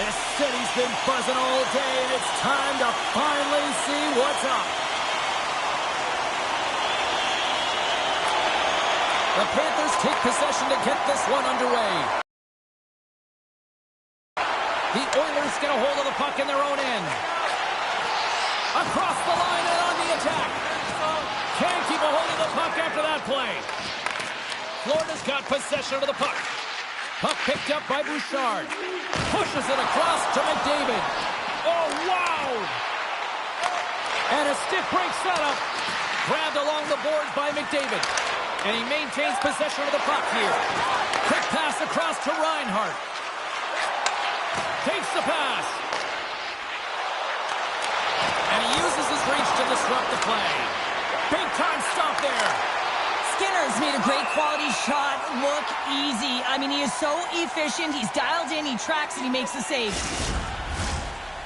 This city's been buzzing all day, and it's time to finally see what's up. The Panthers take possession to get this one underway. The Oilers get a hold of the puck in their own end. Across the line and on the attack. Can't keep a hold of the puck after that play. Florida's got possession of the puck. Puck picked up by Bouchard. Pushes it across to McDavid. Oh, wow! And a stick breaks that up. Grabbed along the boards by McDavid. And he maintains possession of the puck here. Quick pass across to Reinhart. Takes the pass. And he uses his reach to disrupt the play. Big time stop there. Skinner's made a great quality shot look easy. I mean, he is so efficient. He's dialed in, he tracks, and he makes the save.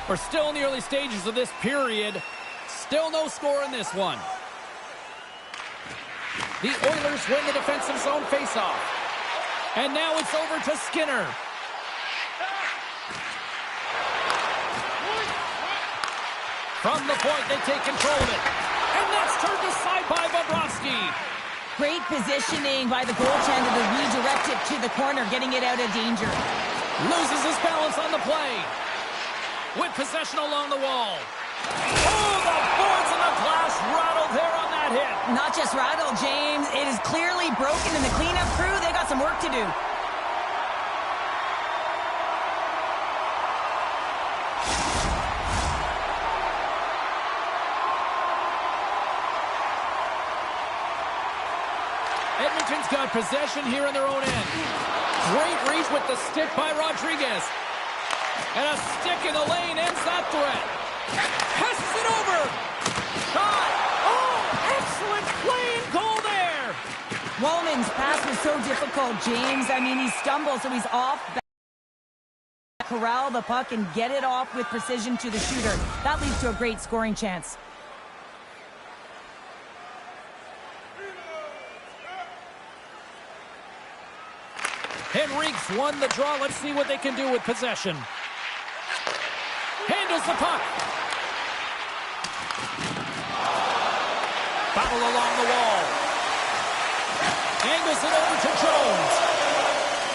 We're still in the early stages of this period. Still no score in this one. The Oilers win the defensive zone faceoff. And now it's over to Skinner. From the point, they take control of it. And that's turned aside by Bobrovsky. Great positioning by the goaltender to redirect it to the corner, getting it out of danger. Loses his balance on the play. With possession along the wall. Oh, the boards and the glass rattled there on that hit. Not just rattled, James. It is clearly broken, and the cleanup crew, they got some work to do. Edmonton's got possession here in their own end. Great reach with the stick by Rodriguez. And a stick in the lane ends that threat. Passes it over. Shot. Oh, excellent play and goal there. Wallman's pass was so difficult, James. I mean, he stumbles, so he's off. Corral the puck and get it off with precision to the shooter. That leads to a great scoring chance. Henrique's won the draw. Let's see what they can do with possession. Handles the puck. Battle along the wall. Angles it over to Jones.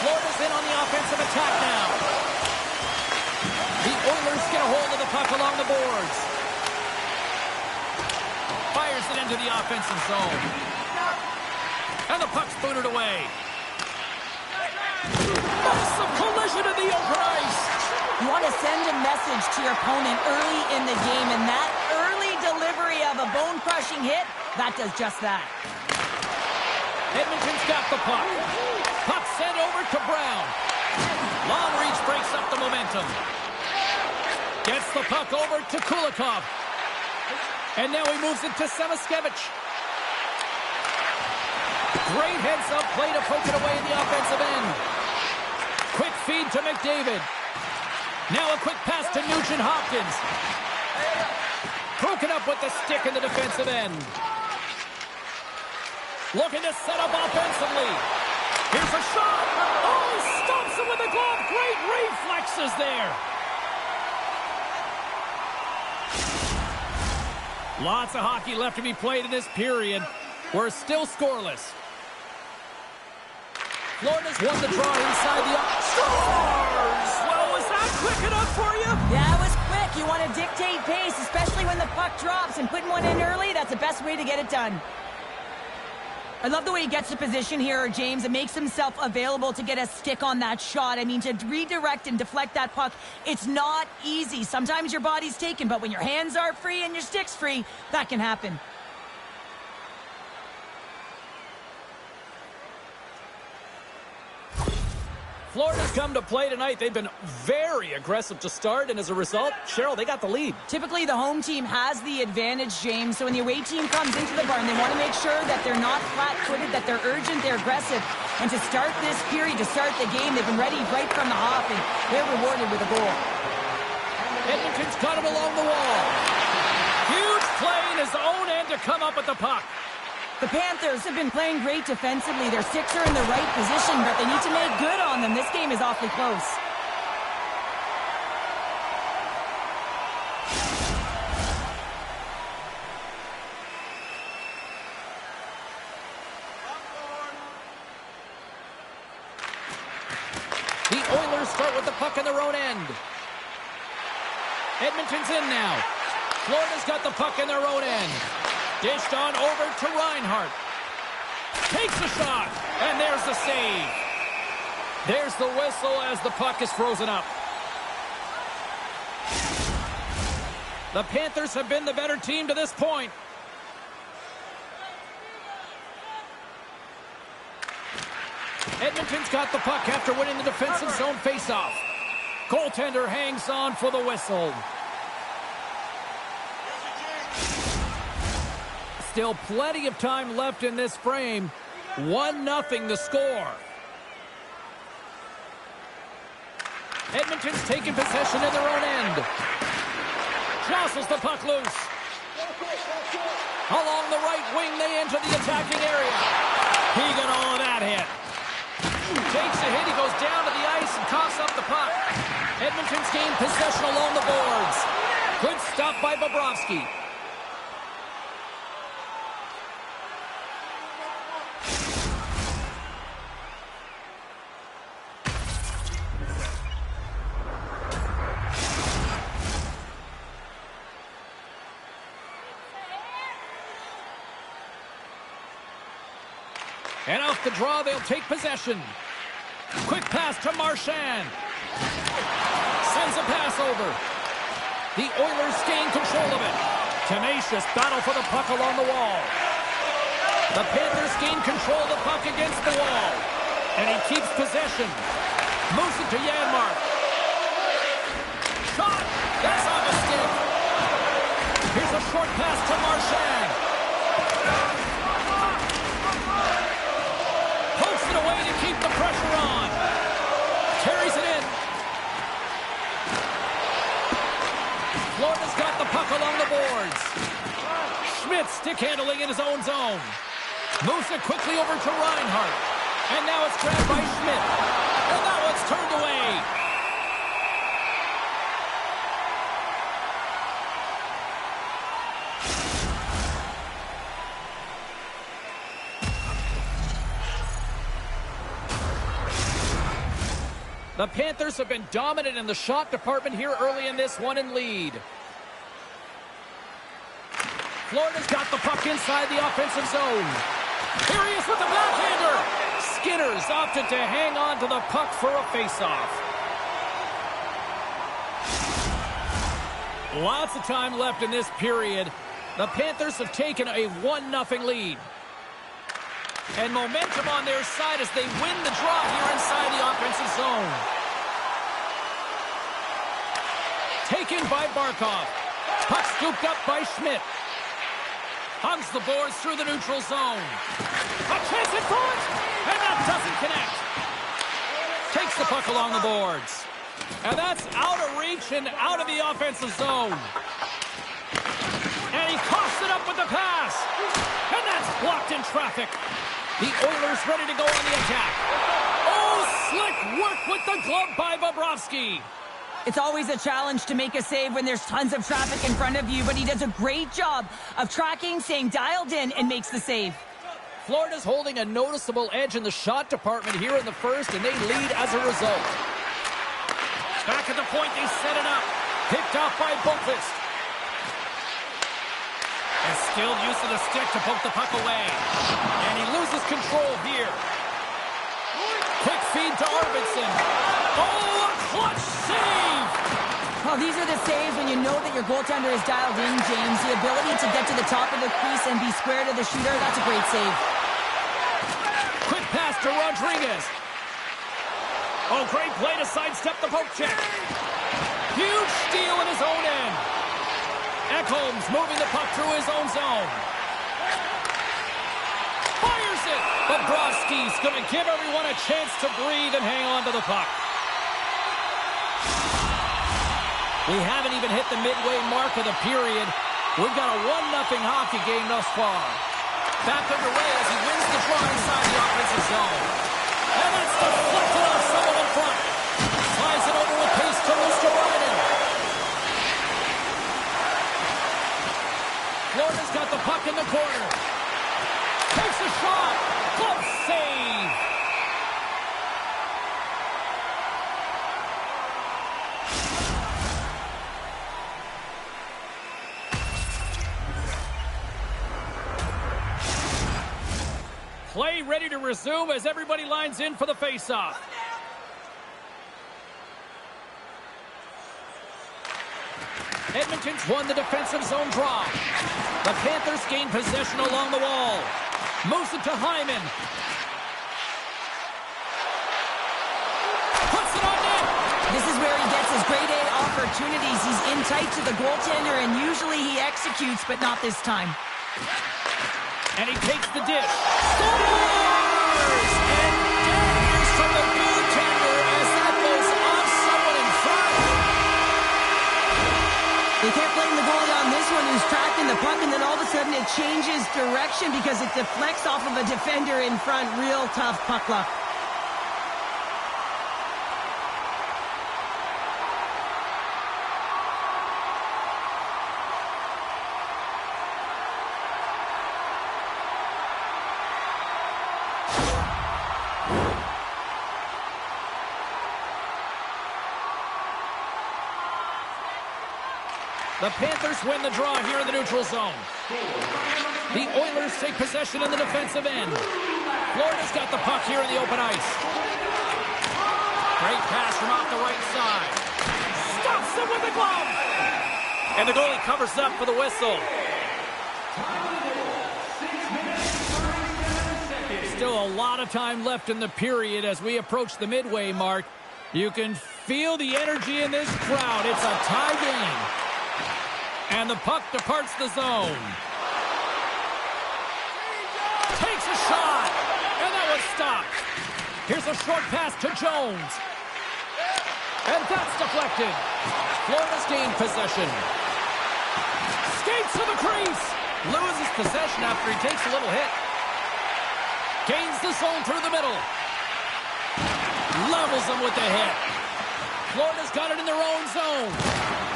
Florida's in on the offensive attack now. The Oilers get a hold of the puck along the boards. Fires it into the offensive zone. And the puck's booted away. Massive collision in the open ice. You want to send a message to your opponent early in the game, and that early delivery of a bone-crushing hit, that does just that. Edmonton's got the puck. Puck sent over to Brown. Long reach breaks up the momentum. Gets the puck over to Kulikov. And now he moves it to Samaskevich. Great heads-up play to poke it away in the offensive end. Quick feed to McDavid. Now a quick pass to Nugent-Hopkins. Broken up with the stick in the defensive end. Looking to set up offensively. Here's a shot. Oh, he stomps him with a glove. Great reflexes there. Lots of hockey left to be played in this period. We're still scoreless. Florida's won the draw inside the Stars! Well, was that quick enough for you? Yeah, it was quick. You want to dictate pace, especially when the puck drops, and putting one in early, that's the best way to get it done. I love the way he gets the position here, James, and makes himself available to get a stick on that shot. I mean, to redirect and deflect that puck, it's not easy. Sometimes your body's taken, but when your hands are free and your stick's free, that can happen. Florida's come to play tonight. They've been very aggressive to start, and as a result, Cheryl, they got the lead. Typically, the home team has the advantage, James. So when the away team comes into the barn, they want to make sure that they're not flat-footed, that they're urgent, they're aggressive. And to start this period, to start the game, they've been ready right from the hop, and they're rewarded with a goal. Edmonton's got him along the wall. Huge play in his own end to come up with the puck. The Panthers have been playing great defensively. Their sticks are in the right position, but they need to make good on them. This game is awfully close. The Oilers start with the puck in their own end. Edmonton's in now. Florida's got the puck in their own end. Dished on over to Reinhart. Takes a shot, and there's the save. There's the whistle as the puck is frozen up. The Panthers have been the better team to this point. Edmonton's got the puck after winning the defensive zone faceoff. Goaltender hangs on for the whistle. Still plenty of time left in this frame. 1-0 the score. Edmonton's taking possession in their own end. Jostles the puck loose. Along the right wing, they enter the attacking area. He got all of that hit. Takes a hit, he goes down to the ice and coughs up the puck. Edmonton's gained possession along the boards. Good stop by Bobrovsky. And off the draw, they'll take possession. Quick pass to Marchand. Sends a pass over. The Oilers gain control of it. Tenacious battle for the puck along the wall. The Panthers gain control of the puck against the wall. And he keeps possession. Moves it to Janmark. Shot! That's on the stick. Here's a short pass to Marchand. Away to keep the pressure on. Carries it in. Florida's got the puck along the boards. Schmidt stick handling in his own zone. Moves it quickly over to Reinhart. And now it's grabbed by Schmidt. And that one's turned away. The Panthers have been dominant in the shot department here early in this one and lead. Florida's got the puck inside the offensive zone. Here he is with the backhander. Skinner's opted to hang on to the puck for a faceoff. Lots of time left in this period. The Panthers have taken a 1-0 lead. And momentum on their side as they win the draw here inside the offensive zone. Taken by Barkov. Puck scooped up by Schmidt. Hugs the boards through the neutral zone. A chance in front! And that doesn't connect. Takes the puck along the boards. And that's out of reach and out of the offensive zone. And he coughs it up with the pass. And that's blocked in traffic. The Oilers ready to go on the attack. Oh, slick work with the glove by Bobrovsky. It's always a challenge to make a save when there's tons of traffic in front of you, but he does a great job of tracking, staying dialed in, and makes the save. Florida's holding a noticeable edge in the shot department here in the first, and they lead as a result. Back at the point, they set it up. Picked off by Boqvist. And still use of the stick to poke the puck away. And he loses control here. Quick feed to Arvidsson. Oh, a clutch save! Well, these are the saves when you know that your goaltender is dialed in, James. The ability to get to the top of the crease and be square to the shooter, that's a great save. Quick pass to Rodriguez. Oh, great play to sidestep the poke check. Huge steal in his own end. Ekholm's moving the puck through his own zone. Fires it! Bobrovsky's going to give everyone a chance to breathe and hang on to the puck. We haven't even hit the midway mark of the period. We've got a 1-0 hockey game thus far. Back underway as he wins the draw inside the offensive zone. And that's deflected off someone in front. Slides it over with pace to Luosterainen. Florida's got the puck in the corner. Takes a shot. Glove save. Play ready to resume as everybody lines in for the faceoff. Edmonton's won the defensive zone draw. The Panthers gain possession along the wall. Moves it to Hyman. Puts it on net. This is where he gets his grade A opportunities. He's in tight to the goaltender, and usually he executes, but not this time. And he takes the dish. Scores! And dangers from the goaltender as that goes off someone in front. They can't blame the goalie on this one, who's tracking the puck, and then all of a sudden it changes direction because it deflects off of a defender in front. Real tough puck luck. The Panthers win the draw here in the neutral zone. The Oilers take possession in the defensive end. Florida's got the puck here in the open ice. Great pass from off the right side. Stops him with the glove. And the goalie covers up for the whistle. Still a lot of time left in the period as we approach the midway mark. You can feel the energy in this crowd. It's a tie game. And the puck departs the zone. Takes a shot. And that was stopped. Here's a short pass to Jones. And that's deflected. Florida's gained possession. Skates to the crease. Loses possession after he takes a little hit. Gains the zone through the middle. Levels them with the hit. Florida's got it in their own zone.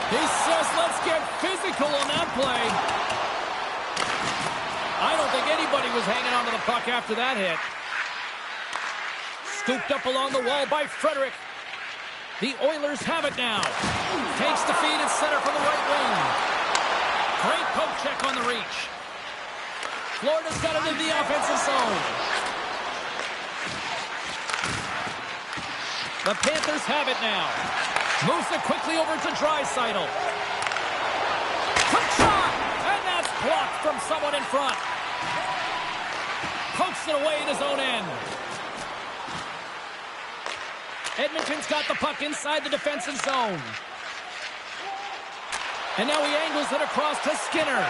He says, let's get physical on that play. I don't think anybody was hanging on to the puck after that hit. Scooped up along the wall by Frederick. The Oilers have it now. Takes the feed at center from the right wing. Great poke check on the reach. Florida's got it in the offensive zone. The Panthers have it now. Moves it quickly over to Draisaitl. Quick shot! And that's blocked from someone in front. Pokes it away in his own end. Edmonton's got the puck inside the defensive zone. And now he angles it across to Skinner.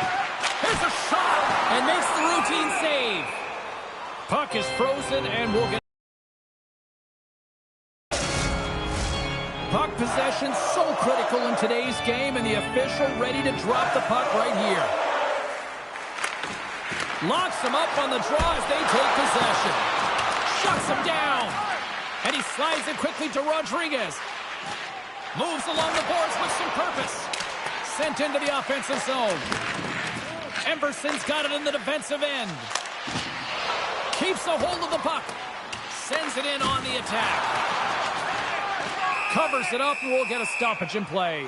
Here's a shot! And makes the routine save. Puck is frozen and we'll get... Puck possession so critical in today's game, and the official ready to drop the puck right here. Locks him up on the draw as they take possession. Shuts him down. And he slides it quickly to Rodriguez. Moves along the boards with some purpose. Sent into the offensive zone. Emberson's got it in the defensive end. Keeps a hold of the puck. Sends it in on the attack. Covers it up, and we'll get a stoppage in play.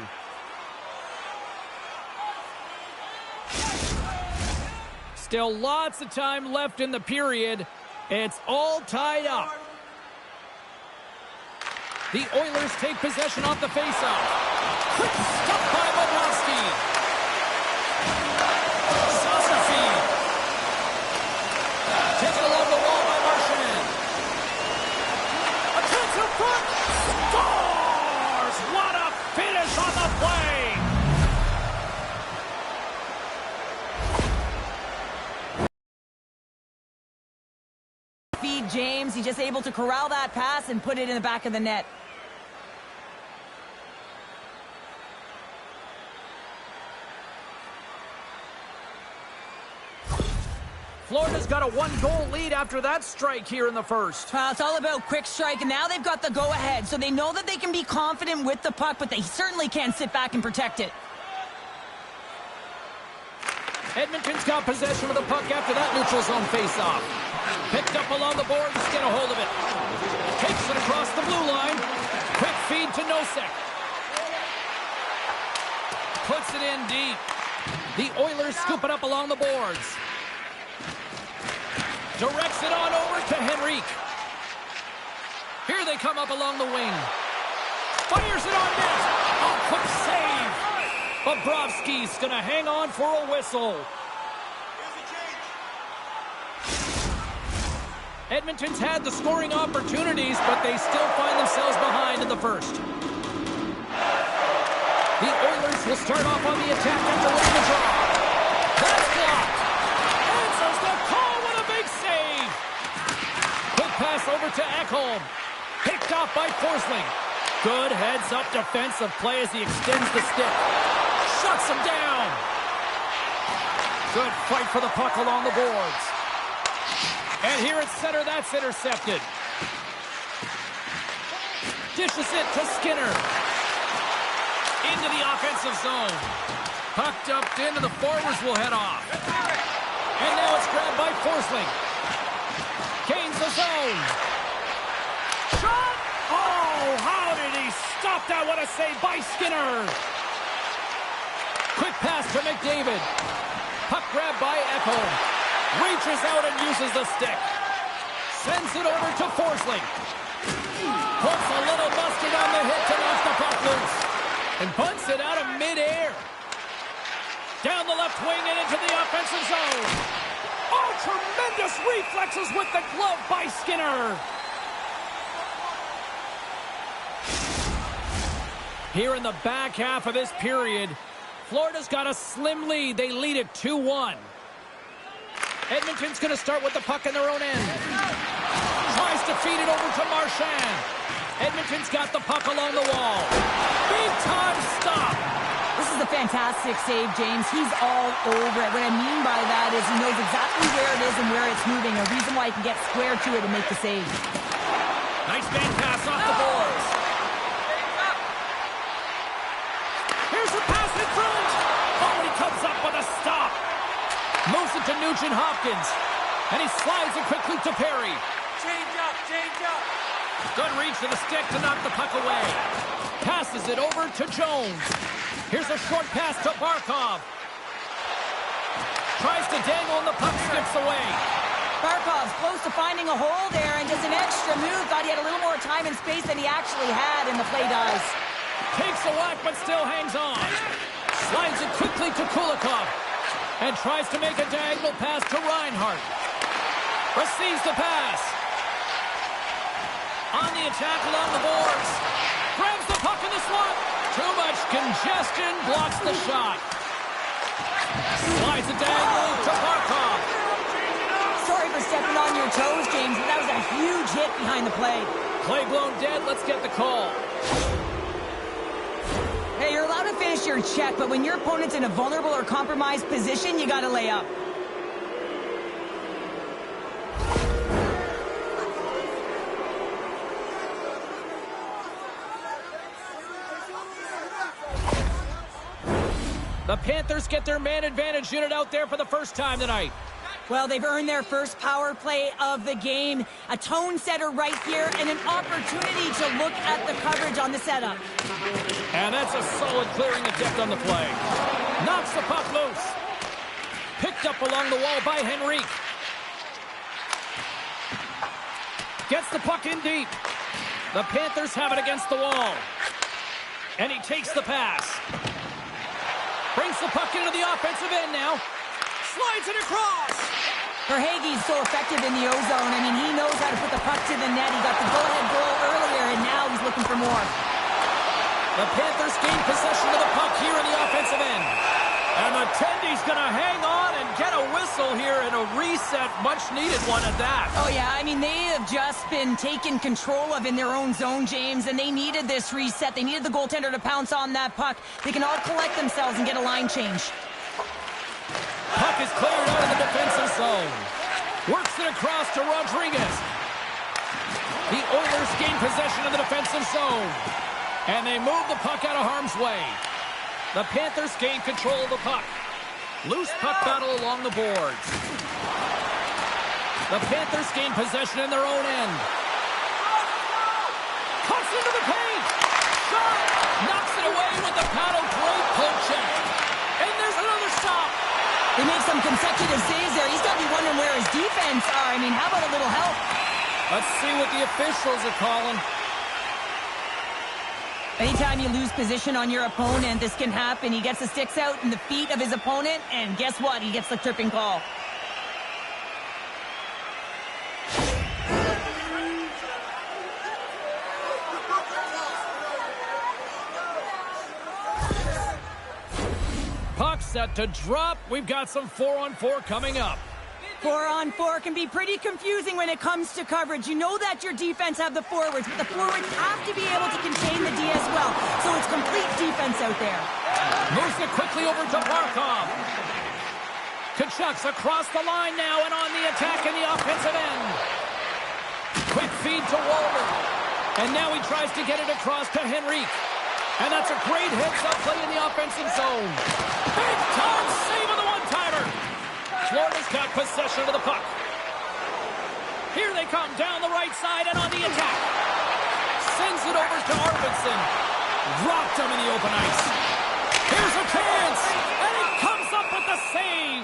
Still lots of time left in the period. It's all tied up. The Oilers take possession off the faceoff. Quick stop by Bobrovsky. Saucer feed. Taken along the wall by Marchand. A chance up front. Scores! What a finish on the play! Feed James. He's just able to corral that pass and put it in the back of the net. Florida's got a one-goal lead after that strike here in the first. Well, it's all about quick strike, and now they've got the go-ahead, so they know that they can be confident with the puck, but they certainly can't sit back and protect it. Edmonton's got possession of the puck after that neutral zone face-off. Picked up along the boards, get a hold of it. Takes it across the blue line. Quick feed to Nosek. Puts it in deep. The Oilers scoop it up along the boards. Directs it on over to Henrique. Here they come up along the wing. Fires it on net. Oh, quick save. Bobrovsky's going to hang on for a whistle. Edmonton's had the scoring opportunities, but they still find themselves behind in the first. The Oilers will start off on the attack after winning the draw. That's blocked. Answers the call with a big save. Quick pass over to Ekholm. Picked off by Forsling. Good heads-up defensive play as he extends the stick. Shuts him down. Good fight for the puck along the boards. And here at center, that's intercepted. Dishes it to Skinner. Into the offensive zone. Puck dumped in, and the forwards will head off. And now it's grabbed by Forsling. Gains the zone. Shot! Oh, how did he stop that? What a save by Skinner. Quick pass to McDavid. Puck grabbed by Ekholm. Reaches out and uses the stick. Sends it over to Forsling. Puts a little mustard on the hit to knock the puck loose. And bunts it out of midair. Down the left wing and into the offensive zone. Oh, tremendous reflexes with the glove by Skinner. Here in the back half of this period, Florida's got a slim lead. They lead it 2-1. Edmonton's going to start with the puck in their own end. Tries to feed it over to Marchand. Edmonton's got the puck along the wall. Big time stop. This is a fantastic save, James. He's all over it. What I mean by that is he knows exactly where it is and where it's moving. A reason why he can get square to it and make the save. Nice man pass off the boards. Here's the pass in front. Oh, and he comes up with a stop. Moves it to Nugent Hopkins. And he slides it quickly to Perry. Change up. Good reach to the stick to knock the puck away. Passes it over to Jones. Here's a short pass to Barkov. Tries to dangle and the puck skips away. Barkov's close to finding a hole there and just an extra move. Thought he had a little more time and space than he actually had, and the play dies. Takes a whack but still hangs on. Slides it quickly to Kulikov. And tries to make a diagonal pass to Reinhart. Receives the pass. On the attack along the boards. Grabs the puck in the slot. Too much congestion. Blocks the shot. Slides it diagonally to Barkov. Sorry for stepping on your toes, James, but that was a huge hit behind the play. Play blown dead. Let's get the call. Hey, you're allowed to finish your check, but when your opponent's in a vulnerable or compromised position, you got to lay up. The Panthers get their man advantage unit out there for the first time tonight. Well, they've earned their first power play of the game. A tone setter right here and an opportunity to look at the coverage on the setup. And that's a solid clearing of depth on the play. Knocks the puck loose. Picked up along the wall by Henrique. Gets the puck in deep. The Panthers have it against the wall. And he takes the pass. Brings the puck into the offensive end now. Slides it across. Verhaeghe's so effective in the O-zone. I mean, he knows how to put the puck to the net. He got the go-ahead goal earlier, and now he's looking for more. The Panthers gain possession of the puck here in the offensive end. And the Tendy's going to hang on and get a whistle here in a reset, much-needed one at that. Oh, yeah, I mean, they have just been taken control of in their own zone, James, and they needed this reset. They needed the goaltender to pounce on that puck. They can all collect themselves and get a line change. Puck is cleared out of the defensive zone. Works it across to Rodriguez. The Oilers gain possession of the defensive zone. And they move the puck out of harm's way. The Panthers gain control of the puck. Loose puck battle along the boards. The Panthers gain possession in their own end. Cuts into the paint. Shot. Knocks it away with the paddle. Great poke check. And there's another stop. They make some consecutive saves there. He's got to be wondering where his defense are. I mean, how about a little help? Let's see what the officials are calling. Anytime you lose position on your opponent, this can happen. He gets the sticks out in the feet of his opponent, and guess what? He gets the tripping call. Puck set to drop. We've got some 4-on-4 coming up. 4-on-4 can be pretty confusing when it comes to coverage. You know that your defense have the forwards, but the forwards have to be able to contain the D as well. So it's complete defense out there. Moves it quickly over to Barkov. Kachuk's across the line now and on the attack in the offensive end. Quick feed to Walter. And now he tries to get it across to Henrique. And that's a great heads-up play in the offensive zone. Big-time save of the one-timer. Florida's got possession of the puck. Here they come down the right side and on the attack. Sends it over to Arvidsson. Dropped him in the open ice. Here's a chance. And he comes up with the save.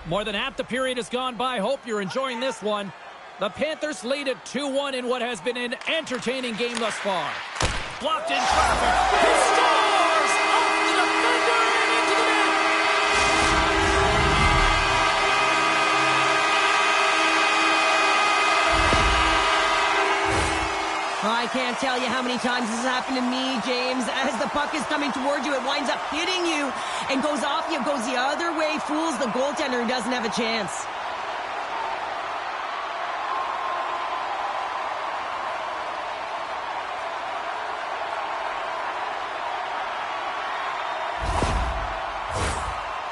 More than half the period has gone by. Hope you're enjoying this one. The Panthers lead at 2-1 in what has been an entertaining game thus far. Blocked in traffic. He scores! Off the defender and into the net! I can't tell you how many times this has happened to me, James. As the puck is coming toward you, it winds up hitting you and goes off you, goes the other way, fools the goaltender who doesn't have a chance.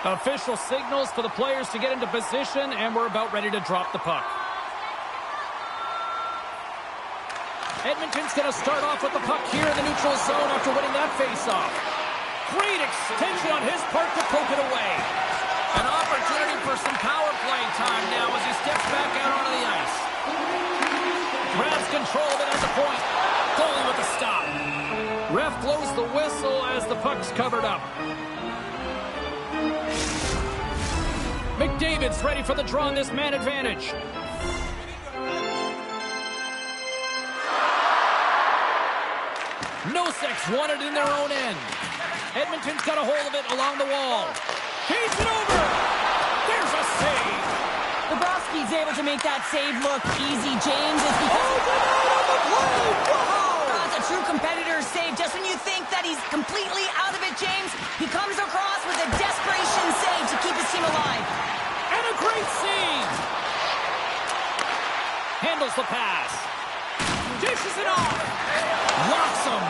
Official signals for the players to get into position, and we're about ready to drop the puck. Edmonton's going to start off with the puck here in the neutral zone after winning that faceoff. Great extension on his part to poke it away. An opportunity for some power play time now as he steps back out onto the ice. Grabs control of it at the point. Goalie with the stop. Ref blows the whistle as the puck's covered up. McDavid's ready for the draw on this man advantage. Nosek's won it in their own end. Edmonton's got a hold of it along the wall. Feeds it over. There's a save. Bobrovsky's able to make that save look easy, James. It's because that's a true competitor's save. Just when you think that he's completely out of it, James, he comes across with a desperation save to keep his team alive. And a great save. Handles the pass. Dishes it off. Locks him.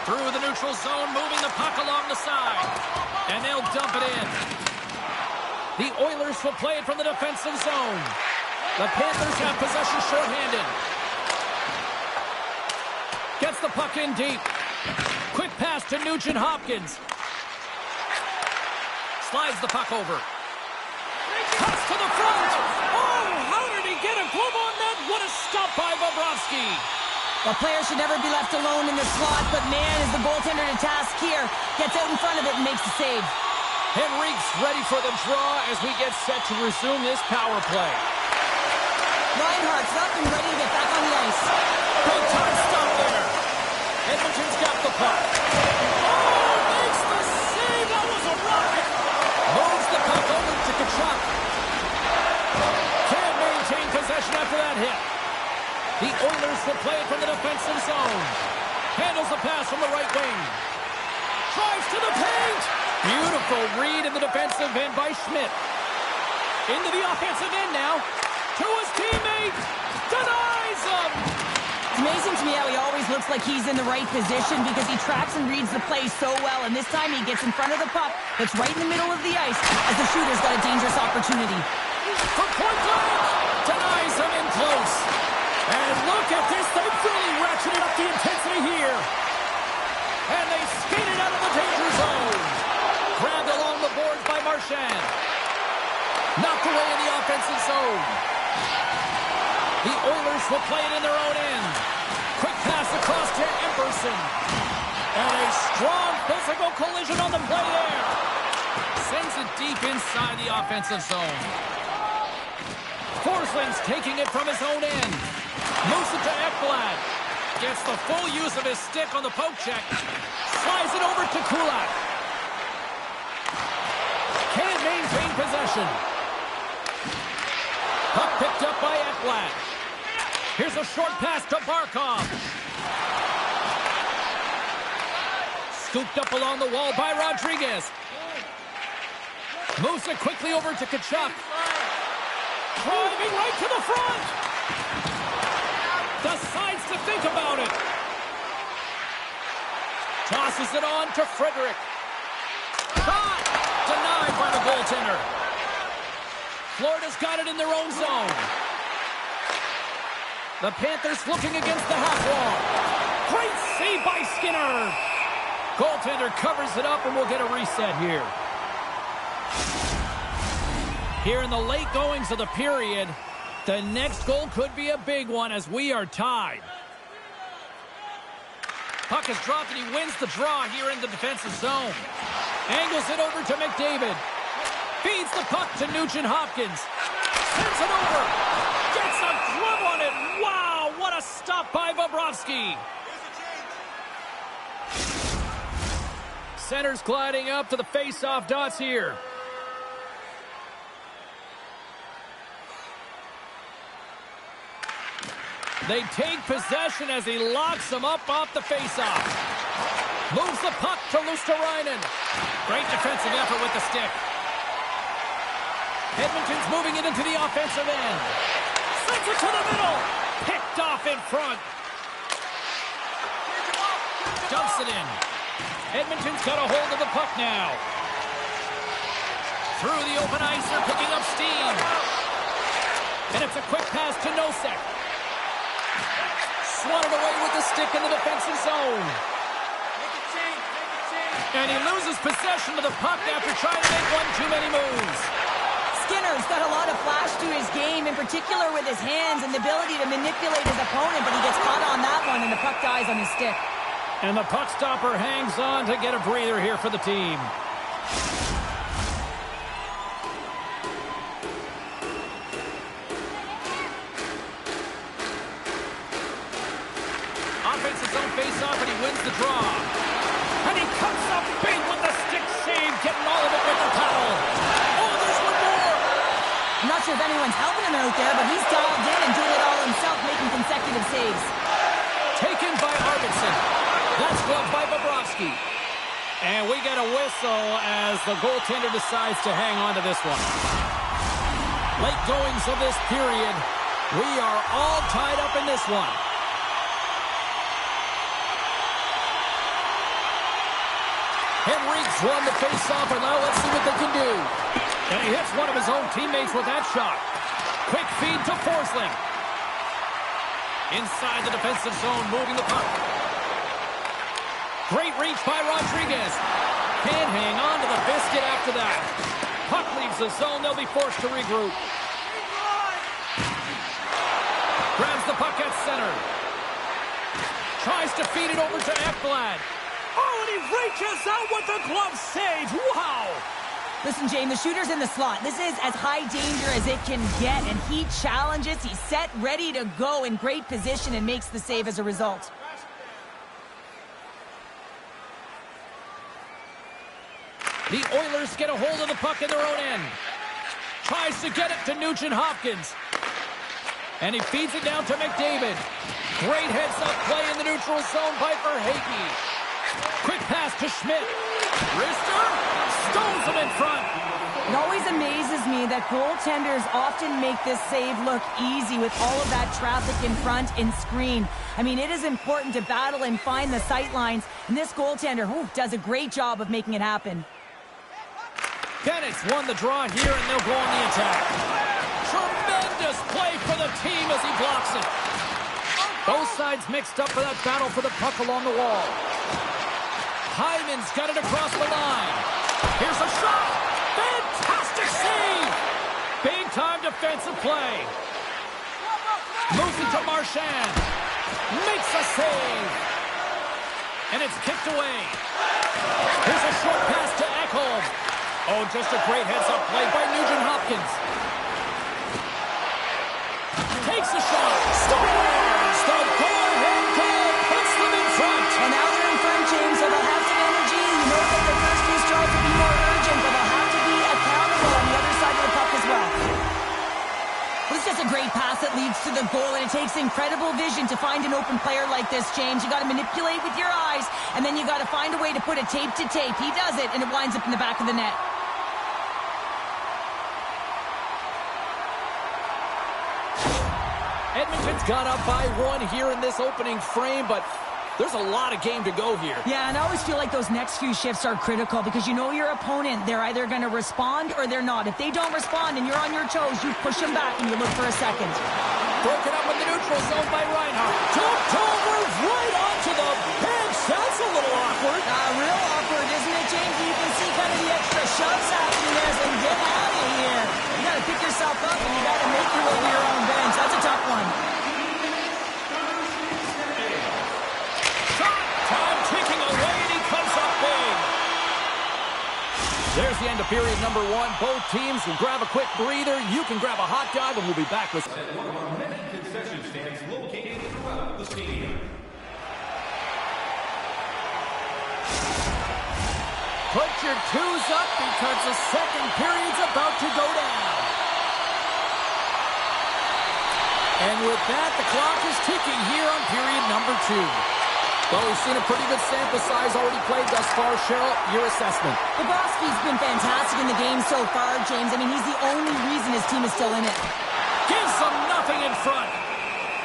Through the neutral zone, moving the puck along the side. And they'll dump it in. The Oilers will play it from the defensive zone. The Panthers have possession shorthanded. Gets the puck in deep. Quick pass to Nugent-Hopkins. Slides the puck over. Cuts to the front. Oh, how did he get a glove on that? What a stop by Bobrovsky. The player should never be left alone in the slot, but man, is the goaltender to task here. Gets out in front of it and makes the save. Henrique's ready for the draw as we get set to resume this power play. Reinhardt's up and ready to get back on the ice. Big time stop there. Edmonton's got the puck. Oh, makes the save. That was a rocket. Moves the puck over to Kachuk. Can't maintain possession after that hit. The Oilers will play it from the defensive zone. Handles the pass from the right wing. Drives to the paint. Beautiful read in the defensive end by Schmidt. Into the offensive end now. To his teammate. Denies him. It's amazing to me how he always looks like he's in the right position because he tracks and reads the play so well. And this time he gets in front of the puck that's right in the middle of the ice as the shooter's got a dangerous opportunity. For point blank. Denies him in close. And look at this. They've really ratcheted up the intensity here. And they skated out of the danger zone. Grabbed along the boards by Marchand. Knocked tucked away in the offensive zone. The Oilers will play it in their own end. Quick pass across to Emerson. And a strong physical collision on the play there. Sends it deep inside the offensive zone. Forsling's taking it from his own end. Moves it to Ekblad. Gets the full use of his stick on the poke check. Slides it over to Kulak. Can't maintain possession. Puck picked up by Ekblad. Here's a short pass to Barkov. Scooped up along the wall by Rodriguez. Moves it quickly over to Tkachuk. Driving right to the front. Decides to think about it. Tosses it on to Frederick. Shot! Denied by the goaltender. Florida's got it in their own zone. The Panthers looking against the half wall. Great save by Skinner. Goaltender covers it up and we'll get a reset here. Here in the late goings of the period, the next goal could be a big one as we are tied. Puck is dropped and he wins the draw here in the defensive zone. Angles it over to McDavid. Feeds the puck to Nugent-Hopkins. Sends it over. Gets a glove on it. Wow, what a stop by Bobrovsky. Center's gliding up to the face-off dots here. They take possession as he locks him up off the face-off. Moves the puck to Luosterainen. Great defensive effort with the stick. Edmonton's moving it into the offensive end. Sends it to the middle. Picked off in front. Dumps it in. Edmonton's got a hold of the puck now. Through the open ice, they're picking up steam. And it's a quick pass to Nosek. Swatted away with the stick in the defensive zone. And he loses possession of the puck after trying to make one too many moves. Skinner's got a lot of flash to his game, in particular with his hands and the ability to manipulate his opponent, but he gets caught on that one and the puck dies on his stick. And the puck stopper hangs on to get a breather here for the team. Offensive zone face-off, and he wins the draw. And he comes up big with the stick save, getting all of it with the towel. Oh, there's one more! I'm not sure if anyone's helping him out there, but he's dialed in and doing it all himself, making consecutive saves. Taken by Arvidsson. That's gloved by Bobrovsky. And we get a whistle as the goaltender decides to hang on to this one. Late goings of this period. We are all tied up in this one. Henrique's won the face-off, and now let's see what they can do. And he hits one of his own teammates with that shot. Quick feed to Forsling. Inside the defensive zone, moving the puck. Great reach by Rodriguez. Can't hang on to the biscuit after that. Puck leaves the zone. They'll be forced to regroup. Grabs the puck at center. Tries to feed it over to Ekblad. Oh, and he reaches out with the glove save. Wow. Listen, Jane, the shooter's in the slot. This is as high danger as it can get, and he challenges. He's set, ready to go, in great position, and makes the save as a result. The Oilers get a hold of the puck in their own end. Tries to get it to Nugent-Hopkins. And he feeds it down to McDavid. Great heads-up play in the neutral zone by Verhaeghe. Quick pass to Schmidt. Rister stones him in front. It always amazes me that goaltenders often make this save look easy with all of that traffic in front and screen. I mean, it is important to battle and find the sight lines, and this goaltender does a great job of making it happen. Bennett's won the draw here, and they'll go on the attack. Tremendous play for the team as he blocks it. Both sides mixed up for that battle for the puck along the wall. Hyman's got it across the line. Here's a shot. Fantastic save. defensive play. Moves it to Marchand. Makes a save. And it's kicked away. Here's a short pass to Ekholm. Oh, just a great heads-up play by Nugent-Hopkins. Takes a shot. Scores! The go-ahead goal puts them in front. Well, now they're in front, James, so they'll have some energy. You know that their first few strikes will be more urgent, but they'll have to be accountable on the other side of the puck as well. Well, it's just a great pass that leads to the goal, and it takes incredible vision to find an open player like this, James. You got to manipulate with your eyes, and then you got to find a way to put it tape to tape. He does it, and it winds up in the back of the net. Edmonton's got up by 1 here in this opening frame, but there's a lot of game to go here. Yeah, and I always feel like those next few shifts are critical because you know your opponent. They're either going to respond or they're not. If they don't respond and you're on your toes, you push them back and you look for a second. Broken up in the neutral zone by Reinhart. Tipped over right onto the bench. That's a little awkward. Real awkward, isn't it, James? You can see kind of the extra shoves happening there saying, get out of here. You got to pick yourself up and you got to make your way to your own bench. That's a tough one. Time ticking away, and he comes up big. There's the end of period number 1. Both teams will grab a quick breather. You can grab a hot dog, and we'll be back with concession stands located throughout the stadium. Put your twos up because the second period's about to go down. And with that, the clock is ticking here on period number 2. Well, we've seen a pretty good sample size already played thus far. Cheryl, your assessment. Bobrovsky's been fantastic in the game so far, James. I mean, he's the only reason his team is still in it. Gives them nothing in front.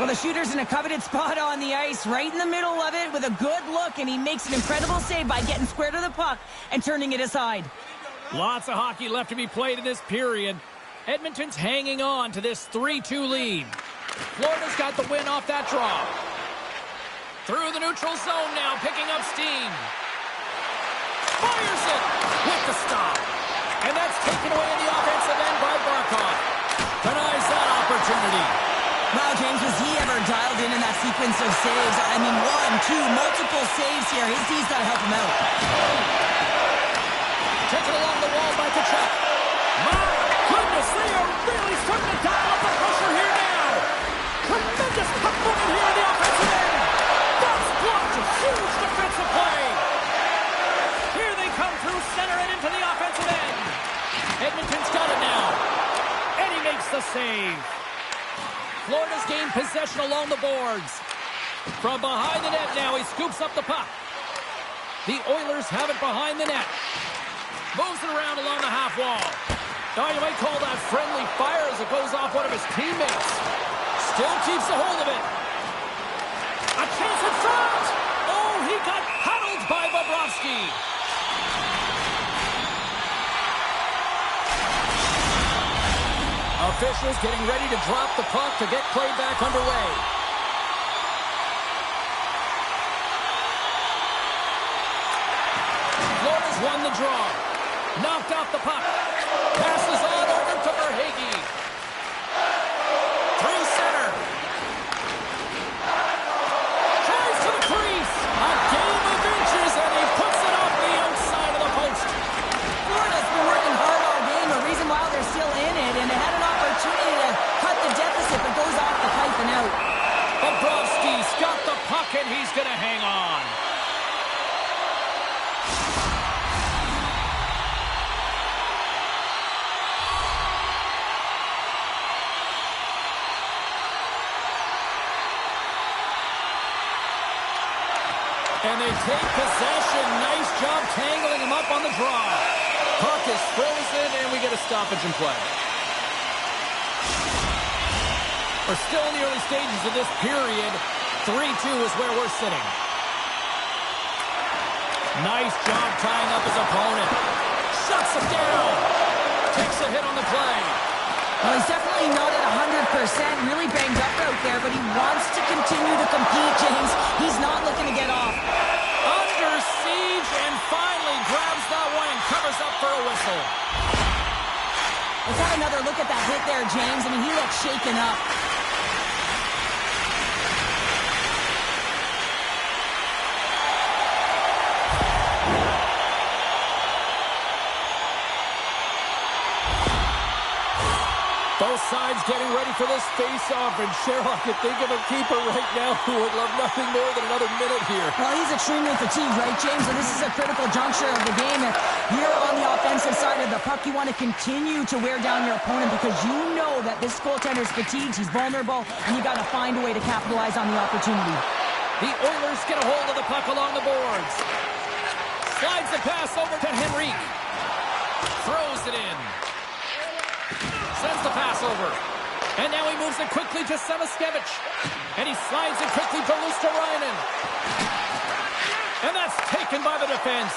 Well, the shooter's in a coveted spot on the ice, right in the middle of it with a good look, and he makes an incredible save by getting square to the puck and turning it aside. Lots of hockey left to be played in this period. Edmonton's hanging on to this 3-2 lead. Florida's got the win off that draw. Through the neutral zone now, picking up steam. Fires it with the stop. And that's taken away in the offensive end by Barkov. Denies that opportunity. Wow, James, was he ever dialed in that sequence of saves? I mean, 1, 2, multiple saves here. His D's got to help him out. Taken along the wall by Tkachuk. My goodness, they are really starting to dial up the pressure here now. Tremendous puck movement here in the offensive end. That's blocked. Huge defensive play. Here they come through center and into the offensive end. Edmonton's got it now. And he makes the save. Florida's gained possession along the boards. From behind the net now, he scoops up the puck. The Oilers have it behind the net. Moves it around along the half wall. Now you might call that friendly fire as it goes off one of his teammates. Still keeps a hold of it. A chance in front. Oh, he got paddled by Bobrovsky. Officials getting ready to drop the puck to get play back underway. Florida's won the draw. Knocked off the puck. Passes on over to Verhaeghe. Through center. Tries to the crease. A game of inches, and he puts it off the outside of the post. Florida's been working hard all game. The reason why they're still in it, and they had an opportunity to cut the deficit, but goes off the pipe and out. Bobrovsky's got the puck, and he's going to hang on. And they take possession. Nice job tangling him up on the draw. Puck is frozen, and we get a stoppage in play. We're still in the early stages of this period. 3-2 is where we're sitting. Nice job tying up his opponent. Shuts him down. Takes a hit on the play. Well, he's definitely not at 100%, really banged up out there, but he wants to continue to compete, James. He's not looking to get off. Under siege, and finally grabs that one and covers up for a whistle. It's kind of another look at that hit there, James. I mean, he looks shaken up. Both sides getting ready for this face-off, and Cheryl, I could think of a keeper right now who would love nothing more than another minute here. Well, he's extremely fatigued, right, James? And this is a critical juncture of the game. And here on the offensive side of the puck, you want to continue to wear down your opponent because you know that this goaltender's fatigued, he's vulnerable, and you got to find a way to capitalize on the opportunity. The Oilers get a hold of the puck along the boards. Slides the pass over to Henrique. Throws it in. Sends the pass over. And now he moves it quickly to Samaskevich. And he slides it quickly to Luosterainen. And that's taken by the defense.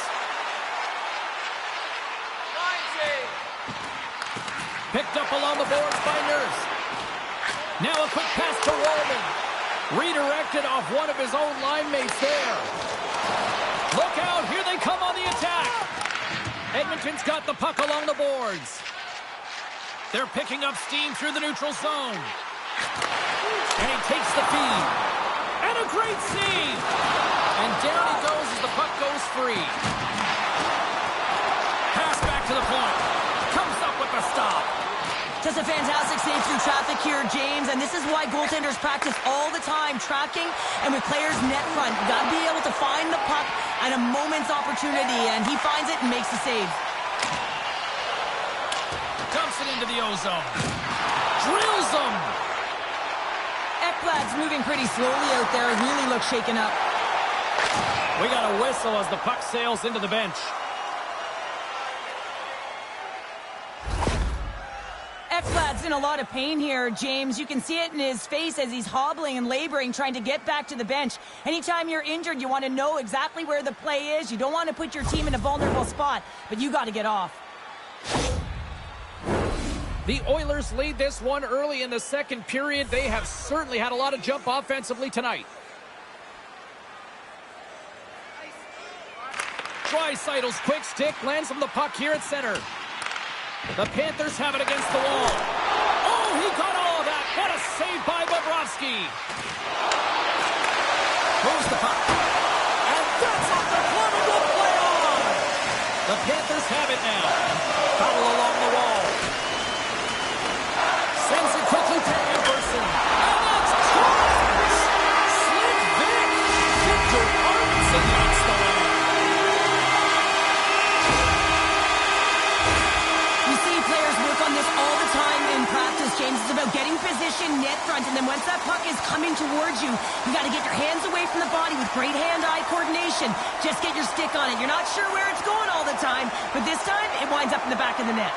Picked up along the boards by Nurse. Now a quick pass to Roman. Redirected off one of his own line mates there. Look out, here they come on the attack. Edmonton's got the puck along the boards. They're picking up steam through the neutral zone. And he takes the feed. And a great save. And down he goes as the puck goes free. Pass back to the point. Comes up with the stop. Just a fantastic save through traffic here, James. And this is why goaltenders practice all the time, tracking and with players net front. You got to be able to find the puck at a moment's opportunity. And he finds it and makes the save. Dumps it into the ozone. Drills him. Ekblad's moving pretty slowly out there. Really looks shaken up. We got a whistle as the puck sails into the bench. Ekblad's in a lot of pain here, James. You can see it in his face as he's hobbling and laboring, trying to get back to the bench. Anytime you're injured, you want to know exactly where the play is. You don't want to put your team in a vulnerable spot, but you got to get off. The Oilers lead this one early in the second period. They have certainly had a lot of jump offensively tonight. Draisaitl's quick stick lands him the puck here at center. The Panthers have it against the wall. Oh, he got all of that. What a save by Bobrovsky. Moves the puck. And that's off the corner. Will play on. The Panthers have it now. Foul along the wall. Sends it quickly to Anderson. And that's scores! Slick Vic. Victor Arvidsson knocks the line. You see players work on this all the time in practice, James. It's about getting position net front, and then once that puck is coming towards you, you got to get your hands away from the body with great hand-eye coordination. Just get your stick on it. You're not sure where it's going all the time, but this time it winds up in the back of the net.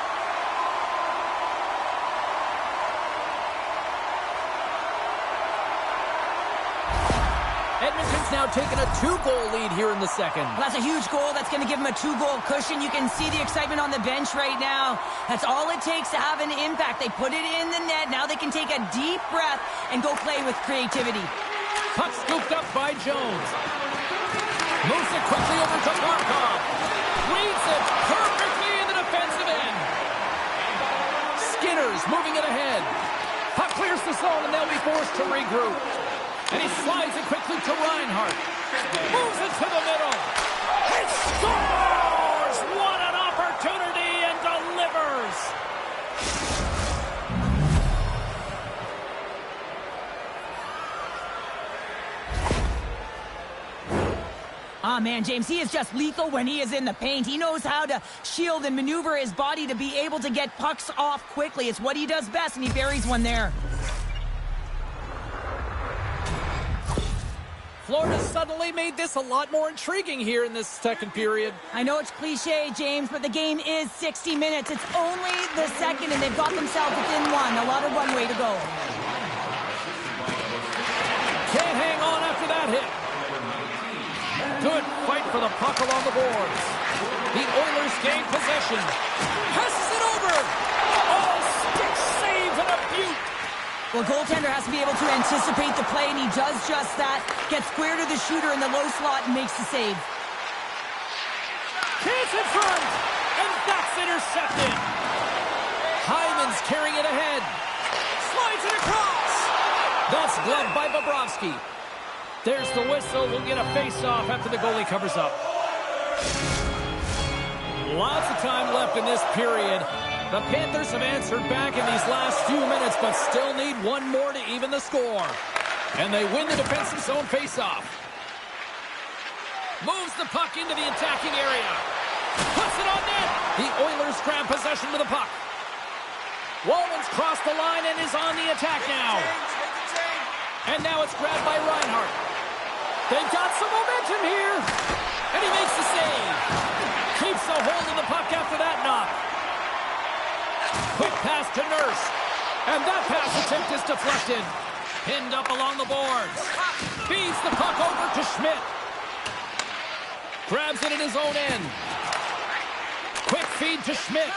Edmonton's now taking a 2-goal lead here in the second. Well, that's a huge goal. That's going to give him a 2-goal cushion. You can see the excitement on the bench right now. That's all it takes to have an impact. They put it in the net. Now they can take a deep breath and go play with creativity. Puck scooped up by Jones. Moves it quickly over to Markov. Reads it perfectly in the defensive end. Skinner's moving it ahead. Puck clears the zone and they'll be forced to regroup. And he slides it quickly to Reinhart. Moves it to the middle. He scores! What an opportunity and delivers! Ah, man, James, he is just lethal when he is in the paint. He knows how to shield and maneuver his body to be able to get pucks off quickly. It's what he does best, and he buries one there. Florida suddenly made this a lot more intriguing here in this second period. I know it's cliche, James, but the game is 60 minutes. It's only the second, and they've got themselves within one. A lot of runway to go. Can't hang on after that hit. Good fight for the puck along the boards. The Oilers gain possession. Passes it over. Oh, stick save and a beaut. Well, goaltender has to be able to anticipate the play, and he does just that. Gets square to the shooter in the low slot and makes the save. Chance in front, and that's intercepted. Hyman's carrying it ahead. Slides it across. That's gloved by Bobrovsky. There's the whistle. We'll get a face-off after the goalie covers up. Lots of time left in this period. The Panthers have answered back in these last few minutes, but still need one more to even the score. And they win the defensive zone face-off. Moves the puck into the attacking area. Puts it on net. The Oilers grab possession with the puck. Walman's crossed the line and is on the attack now. And now it's grabbed by Reinhart. They've got some momentum here. And he makes the save. Keeps a hold of the puck after that knock. Quick pass to Nurse. And that pass attempt is deflected. Pinned up along the boards. Feeds the puck over to Schmidt. Grabs it in his own end. Quick feed to Schmidt.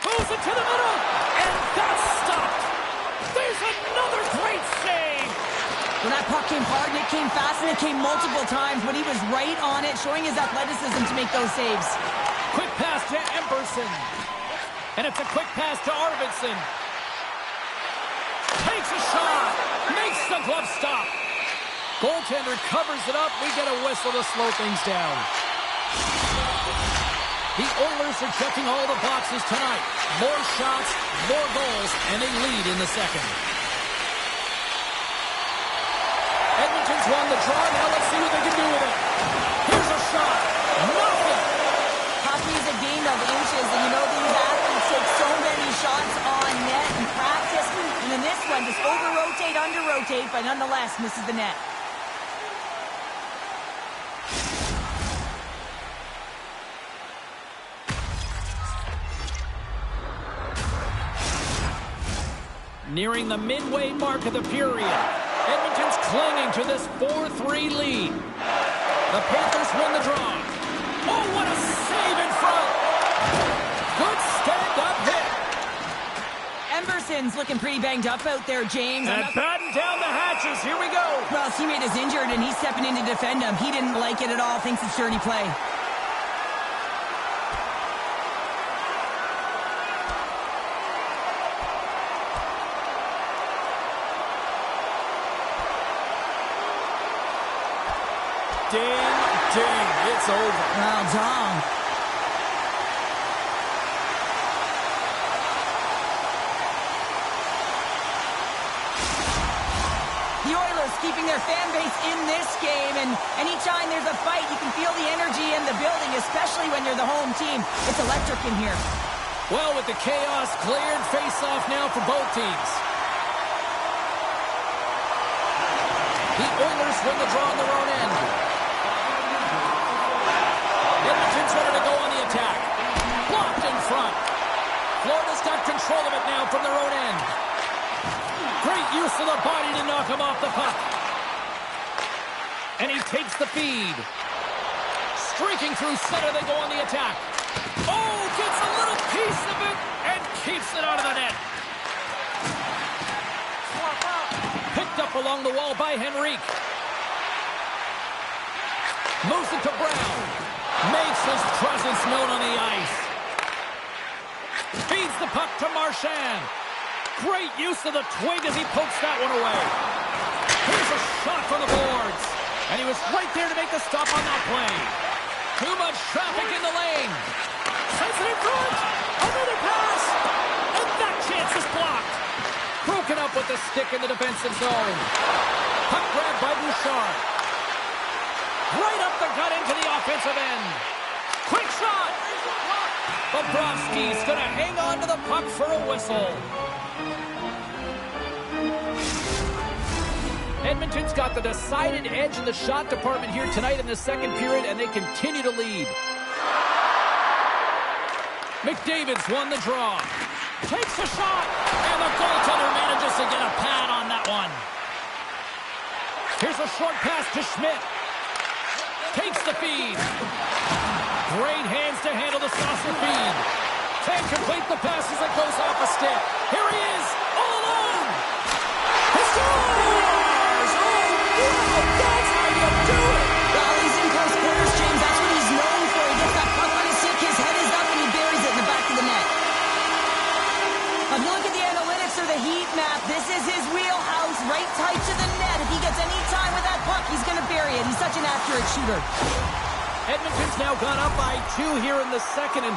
Moves it to the middle. And that's stopped. There's another great save. When that puck came hard and it came fast and it came multiple times, but he was right on it, showing his athleticism to make those saves. Quick pass to Emberson. And it's a quick pass to Arvidsson. Takes a shot. Makes the glove stop. Goaltender covers it up. We get a whistle to slow things down. The Oilers are checking all the boxes tonight. More shots, more goals, and they lead in the second. Edmonton's won the draw. Now let's see what they can do with it. Here's a shot. Nothing. Hockey is a game of inches, and you know these athletes take so many shots on net in practice. And in this one, just over-rotate, under-rotate, but nonetheless misses the net. Nearing the midway mark of the period. Edmonton's clinging to this 4-3 lead. The Panthers win the draw. Oh, what a save in front. Good stand-up hit. Emberson's looking pretty banged up out there, James. And batten down the hatches. Here we go. Well, his teammate is injured, and he's stepping in to defend him. He didn't like it at all. Thinks it's dirty play. Ding, ding, it's over. Well done. The Oilers keeping their fan base in this game, and anytime there's a fight, you can feel the energy in the building, especially when you're the home team. It's electric in here. Well, with the chaos cleared, face-off now for both teams. The Oilers win the draw on their own end. Edmonton's ready to go on the attack. Blocked in front. Florida's got control of it now from their own end. Great use of the body to knock him off the puck. And he takes the feed. Streaking through center, they go on the attack. Oh, gets a little piece of it and keeps it out of the net. Picked up along the wall by Henrique. Moves it to Brown. Makes his presence known on the ice. Feeds the puck to Marchand. Great use of the twig as he pokes that one away. Here's a shot from the boards. And he was right there to make the stop on that play. Too much traffic in the lane. Sends it in front. Another pass. And that chance is blocked. Broken up with the stick in the defensive zone. Puck grabbed by Bouchard. Right up the gut into the offensive end. Quick shot. Bobrovsky's going to hang on to the puck for a whistle. Edmonton's got the decided edge in the shot department here tonight in the second period, and they continue to lead. McDavid's won the draw. Takes a shot, and the goaltender manages to get a pad on that one. Here's a short pass to Schmidt. Takes the feed. Great hands to handle the saucer feed. Can't complete the pass as it goes off a stick. Here he is, all alone. He scores! Oh, that's how you do it! Well, he's in close quarters, James. That's what he's known for. He gets that puck on his stick, his head is up, and he buries it in the back of the net. Edmonton's now gone up by 2 here in the second, and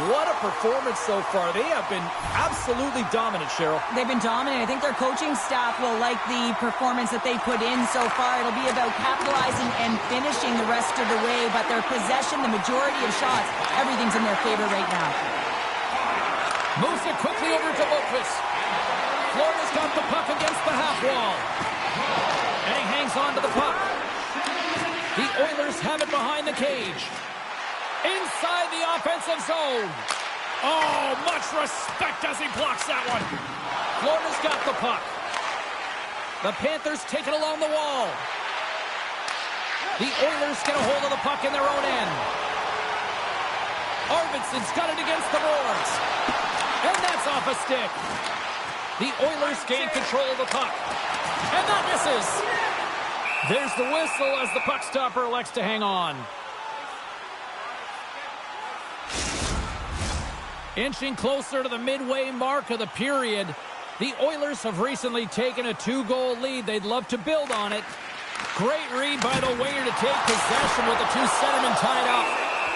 what a performance so far. They have been absolutely dominant, Cheryl. They've been dominant. I think their coaching staff will like the performance that they put in so far. It'll be about capitalizing and finishing the rest of the way, but their possession, the majority of shots, everything's in their favor right now. Moves it quickly over to Boqvist. Florida's got the puck against the half wall. And he hangs on to the puck. The Oilers have it behind the cage. Inside the offensive zone. Oh, much respect as he blocks that one. Florida's got the puck. The Panthers take it along the wall. The Oilers get a hold of the puck in their own end. Arvidsson's got it against the boards. And that's off a stick. The Oilers gain control of the puck. And that misses. There's the whistle as the puck stopper elects to hang on. Inching closer to the midway mark of the period. The Oilers have recently taken a 2-goal lead. They'd love to build on it. Great read by the winger to take possession with the 2 centermen tied up.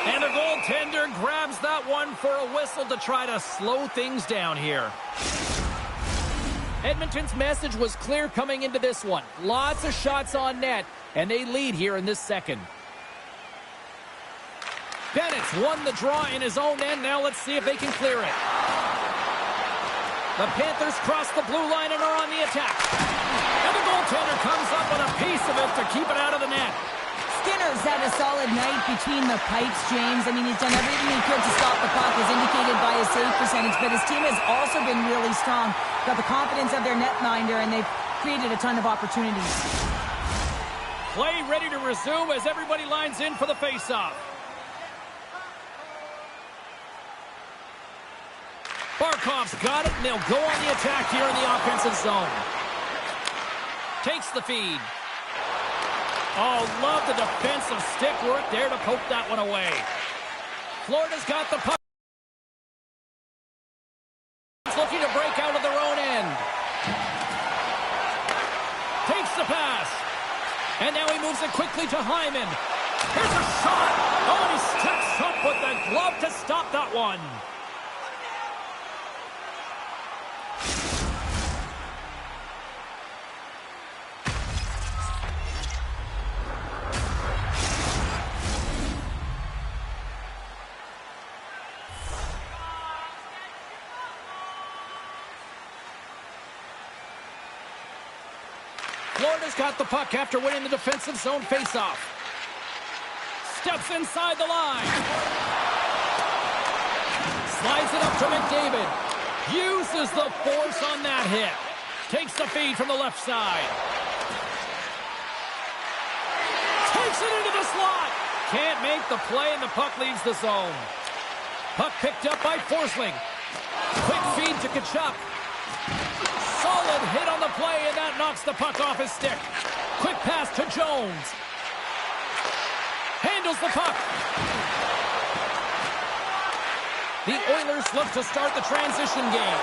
And the goaltender grabs that one for a whistle to try to slow things down here. Edmonton's message was clear coming into this one. Lots of shots on net, and they lead here in this second. Bennett's won the draw in his own end. Now let's see if they can clear it. The Panthers cross the blue line and are on the attack. And the goaltender comes up with a piece of it to keep it out of the net. Skinner's had a solid night between the pipes, James. I mean, he's done everything he could to stop the puck, as indicated by his save percentage, but his team has also been really strong. Got the confidence of their netminder, and they've created a ton of opportunities. Play ready to resume as everybody lines in for the faceoff. Barkov's got it, and they'll go on the attack here in the offensive zone. Takes the feed. Oh, love the defensive stick work there to poke that one away. Florida's got the puck. Looking to break out of their own end. Takes the pass. And now he moves it quickly to Hyman. Here's a shot. Oh, and he steps up with the glove to stop that one. Florida's got the puck after winning the defensive zone faceoff. Steps inside the line. Slides it up to McDavid. Uses the force on that hit. Takes the feed from the left side. Takes it into the slot. Can't make the play, and the puck leaves the zone. Puck picked up by Forsling. Quick feed to Tkachuk. Solid hit on the play, and that knocks the puck off his stick. Quick pass to Jones. Handles the puck. The Oilers look to start the transition game.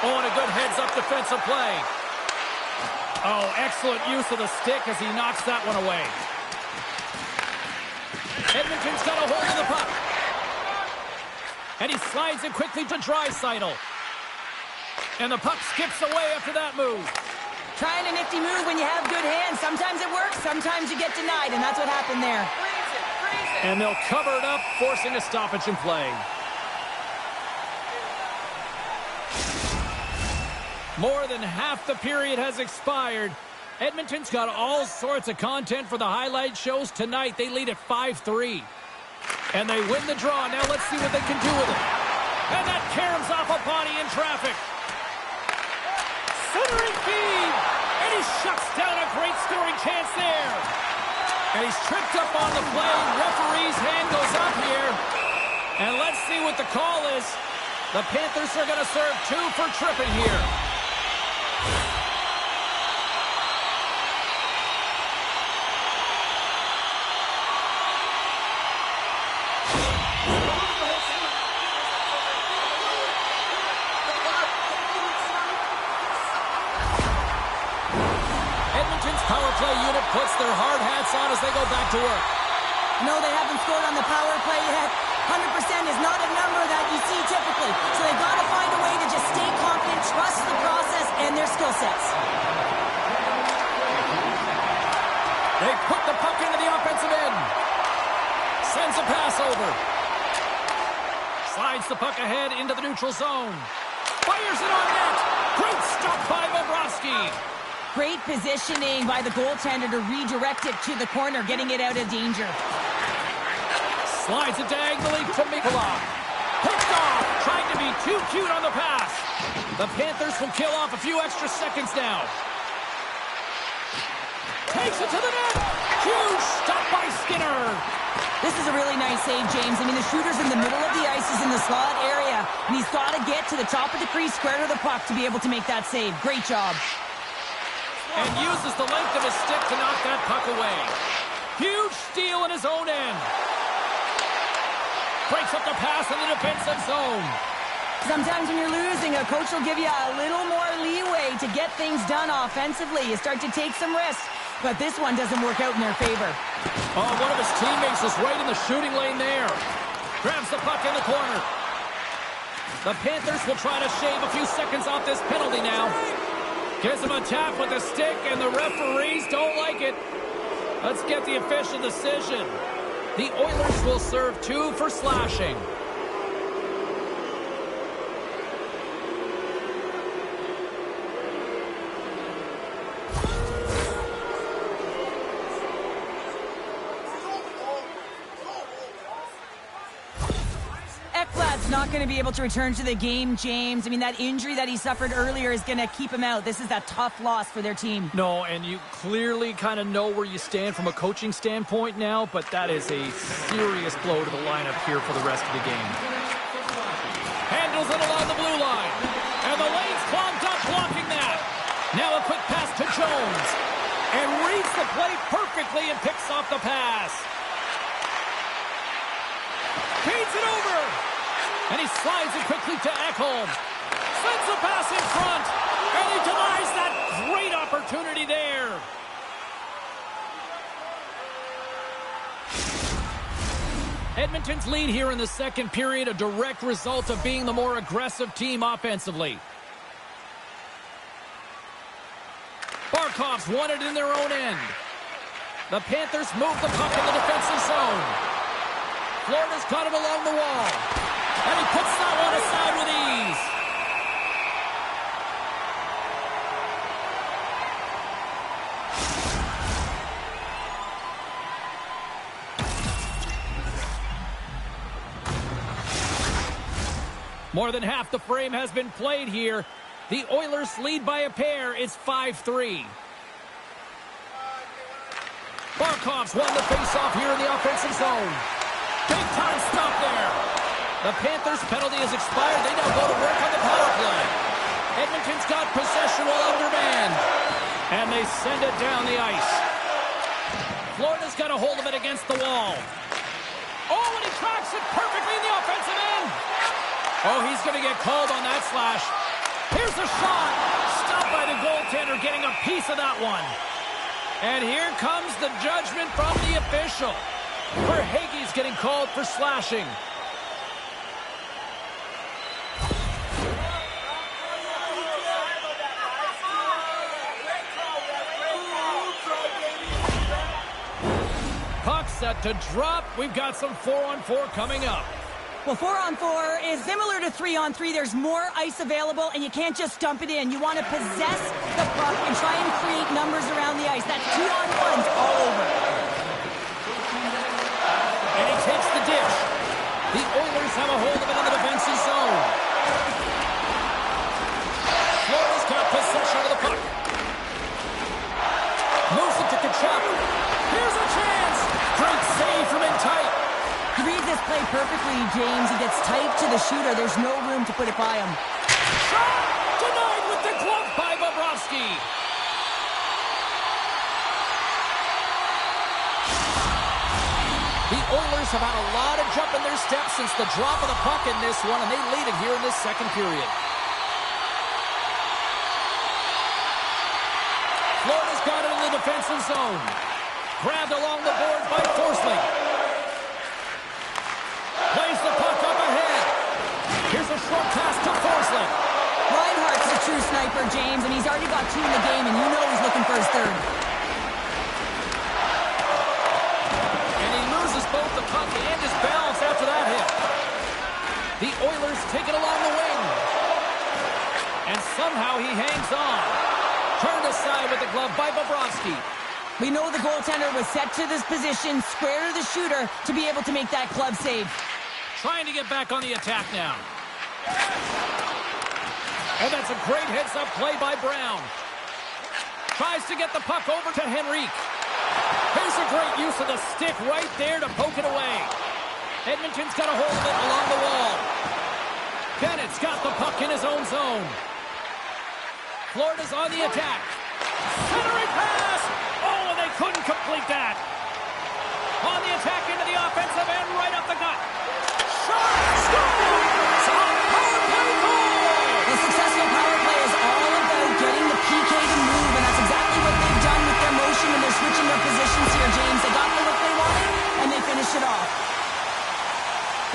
Oh, and a good heads-up defensive play. Oh, excellent use of the stick as he knocks that one away. Edmonton's got a hold of the puck. And he slides it quickly to Draisaitl. And the puck skips away after that move. Trying a nifty move when you have good hands. Sometimes it works, sometimes you get denied, and that's what happened there. And they'll cover it up, forcing a stoppage in play. More than half the period has expired. Edmonton's got all sorts of content for the highlight shows tonight. They lead at 5-3. And they win the draw. Now let's see what they can do with it. And that caroms off a body in traffic. Centering feed. And he shuts down a great scoring chance there. And he's tripped up on the play. Referee's hand goes up here. And let's see what the call is. The Panthers are going to serve 2 for tripping here. Edmonton's power play unit puts their hard hats on as they go back to work. No, they haven't scored on the power play yet. 100% is not a number that you see typically. So they've got to find a way to just stay confident, trust the process and their skill sets. They put the puck into the offensive end. Sends a pass over. Slides the puck ahead into the neutral zone. Fires it on net. Great stop by Bobrovsky. Great positioning by the goaltender to redirect it to the corner, getting it out of danger. Slides it diagonally to Mikolov. Picked off. Trying to be too cute on the pass. The Panthers will kill off a few extra seconds now. Takes it to the net. Huge stop by Skinner. This is a really nice save, James. I mean, the shooter's in the middle of the ice, is in the slot area, and he's got to get to the top of the crease, square to the puck to be able to make that save. Great job. And uses the length of his stick to knock that puck away. Huge steal in his own end. Breaks up the pass in the defensive zone. Sometimes when you're losing, a coach will give you a little more leeway to get things done offensively. You start to take some risks, but this one doesn't work out in their favor. Oh, one of his teammates is right in the shooting lane there. Grabs the puck in the corner. The Panthers will try to shave a few seconds off this penalty now. Gives him a tap with the stick, and the referees don't like it. Let's get the official decision. The Oilers will serve 2 for slashing. Not going to be able to return to the game, James. I mean, that injury that he suffered earlier is going to keep him out. This is a tough loss for their team. No, and you clearly kind of know where you stand from a coaching standpoint now, but that is a serious blow to the lineup here for the rest of the game. Handles it along the blue line, and the lane's clogged up blocking that. Now a quick pass to Jones, and reads the play perfectly and picks off the pass. Feeds it over. And he slides it quickly to Ekholm. Sends the pass in front. And he denies that great opportunity there. Edmonton's lead here in the second period, a direct result of being the more aggressive team offensively. Barkov's won it in their own end. The Panthers move the puck in the defensive zone. Florida's got it along the wall. And he puts that one aside with ease. More than half the frame has been played here. The Oilers lead by a pair. It's 5-3. Barkov's won the faceoff here in the offensive zone. Big time stop there. The Panthers' penalty has expired. They now go to work on the power play. Edmonton's got possession while undermanned. And they send it down the ice. Florida's got a hold of it against the wall. Oh, and he tracks it perfectly in the offensive end. Oh, he's going to get called on that slash. Here's a shot. Stopped by the goaltender, getting a piece of that one. And here comes the judgment from the official. Verhaeghe's getting called for slashing. Puck set to drop. We've got some 4-on-4 coming up. Well, 4-on-4 is similar to 3-on-3. There's more ice available, and you can't just dump it in. You want to possess the puck and try and create numbers around the ice. That's 2-on-1s all over. And he takes the dish. The Oilers have a hold of it in the defensive zone. Florida's got possession of the puck. Moves it to Kachuk. Here's a chance. Great save from in tight. He reads this play perfectly, James. He gets tight to the shooter. There's no room to put it by him. Shot! Denied with the glove by Bobrovsky. The Oilers have had a lot of jump in their steps since the drop of the puck in this one, and they lead it here in this second period. Florida's got it in the defensive zone. Grabbed along the boards by Forsling. James, and he's already got 2 in the game, and you know he's looking for his 3rd. And he loses both the puck and his balance after that hit. The Oilers take it along the wing. And somehow he hangs on. Turned aside with the glove by Bobrovsky. We know the goaltender was set to this position, square to the shooter, to be able to make that club save. Trying to get back on the attack now. And that's a great heads-up play by Brown. Tries to get the puck over to Henrique. Here's a great use of the stick right there to poke it away. Edmonton's got a hold of it along the wall. Bennett's got the puck in his own zone. Florida's on the attack. Centering pass! Oh, and they couldn't complete that. On the attack into the offensive end, right up the gut. Shot! Scores! Power play goal! The successful power play is all about getting the PK to move, and that's exactly what they've done with their motion, and they're switching their positions here, James. They got the look they wanted, and they finished it off.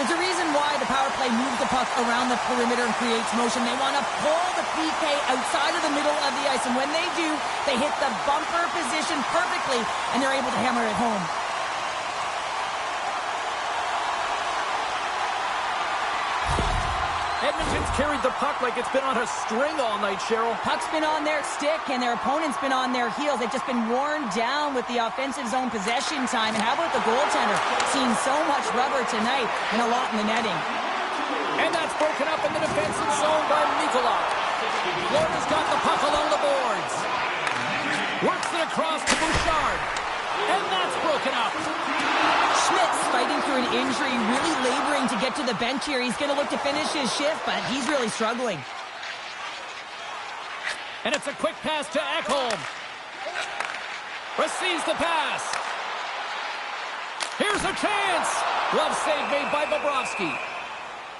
There's a reason why the power play moves the puck around the perimeter and creates motion. They want to pull the PK outside of the middle of the ice, and when they do, they hit the bumper position perfectly, and they're able to hammer it home. Edmonton's carried the puck like it's been on a string all night, Cheryl. Puck's been on their stick, and their opponent's been on their heels. They've just been worn down with the offensive zone possession time. And how about the goaltender? Seen so much rubber tonight and a lot in the netting. And that's broken up in the defensive zone by Mikola. Florida's got the puck along the boards. Works it across to Bouchard. And that's broken up. Schmidt's fighting through an injury, really laboring to get to the bench here. He's going to look to finish his shift, but he's really struggling. And it's a quick pass to Ekholm. Receives the pass. Here's a chance. Glove save made by Bobrovsky.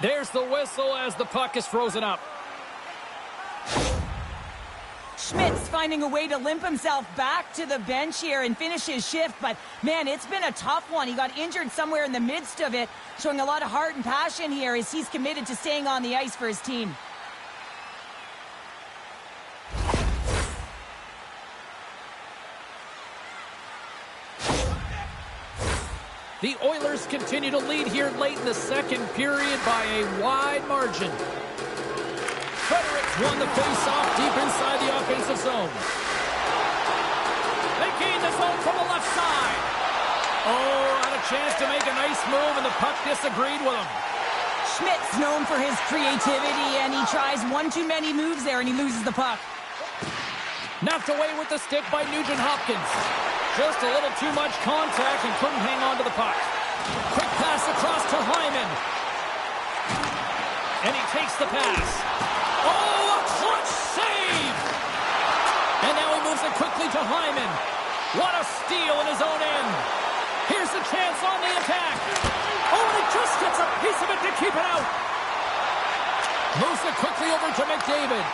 There's the whistle as the puck is frozen up. Schmidt's finding a way to limp himself back to the bench here and finish his shift, but man, it's been a tough one. He got injured somewhere in the midst of it, showing a lot of heart and passion here as he's committed to staying on the ice for his team. The Oilers continue to lead here late in the second period by a wide margin. Fredericks won the face-off deep inside the offensive zone. They gain the zone from the left side. Oh, had a chance to make a nice move, and the puck disagreed with him. Schmidt's known for his creativity, and he tries one too many moves there, and he loses the puck. Knocked away with the stick by Nugent-Hopkins. Just a little too much contact and couldn't hang on to the puck. Quick pass across to Hyman. And he takes the pass. Oh, a clutch save! And now he moves it quickly to Hyman. What a steal in his own end. Here's the chance on the attack. Oh, and he just gets a piece of it to keep it out. Moves it quickly over to McDavid.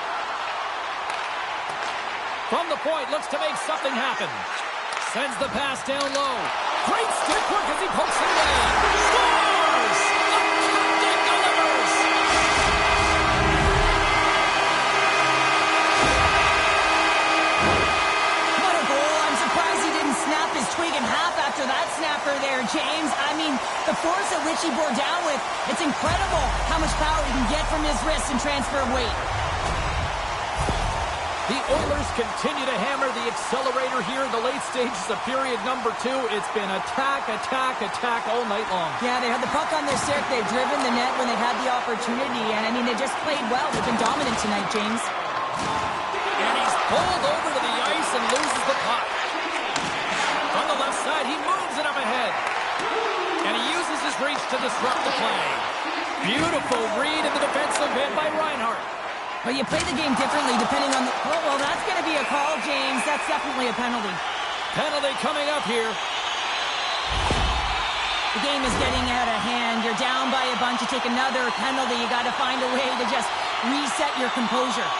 From the point, looks to make something happen. Sends the pass down low. Great stick work as he pokes it away. Scores! A captain delivers! What a goal. I'm surprised he didn't snap his twig in half after that snapper there, James. I mean, the force at which he bore down with, it's incredible how much power he can get from his wrist and transfer of weight. The Oilers continue to hammer the accelerator here in the late stages of period number 2. It's been attack, attack, attack all night long. Yeah, they had the puck on their stick. They've driven the net when they've had the opportunity. And, I mean, they just played well. They've been dominant tonight, James. And he's pulled over to the ice and loses the puck. On the left side, he moves it up ahead. And he uses his reach to disrupt the play. Beautiful read in the defensive end by Reinhart. But you play the game differently depending on the... Oh, well, that's going to be a call, James. That's definitely a penalty. Penalty coming up here. The game is getting out of hand. You're down by a bunch. You take another penalty. You got to find a way to just reset your composure.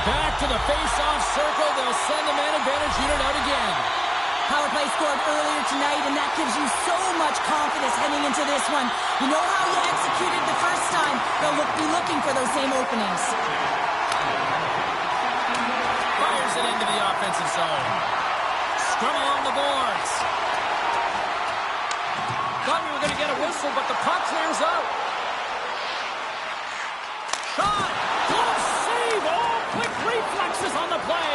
Back to the face-off circle. They'll send the man advantage unit out again. Power play scored earlier tonight, and that gives you so much confidence heading into this one. You know how you executed the first time. They'll be looking for those same openings. Fires it into the offensive zone. Scrum along the boards. Thought we were going to get a whistle, but the puck clears out. Shot! Glove save! Oh, quick reflexes on the play.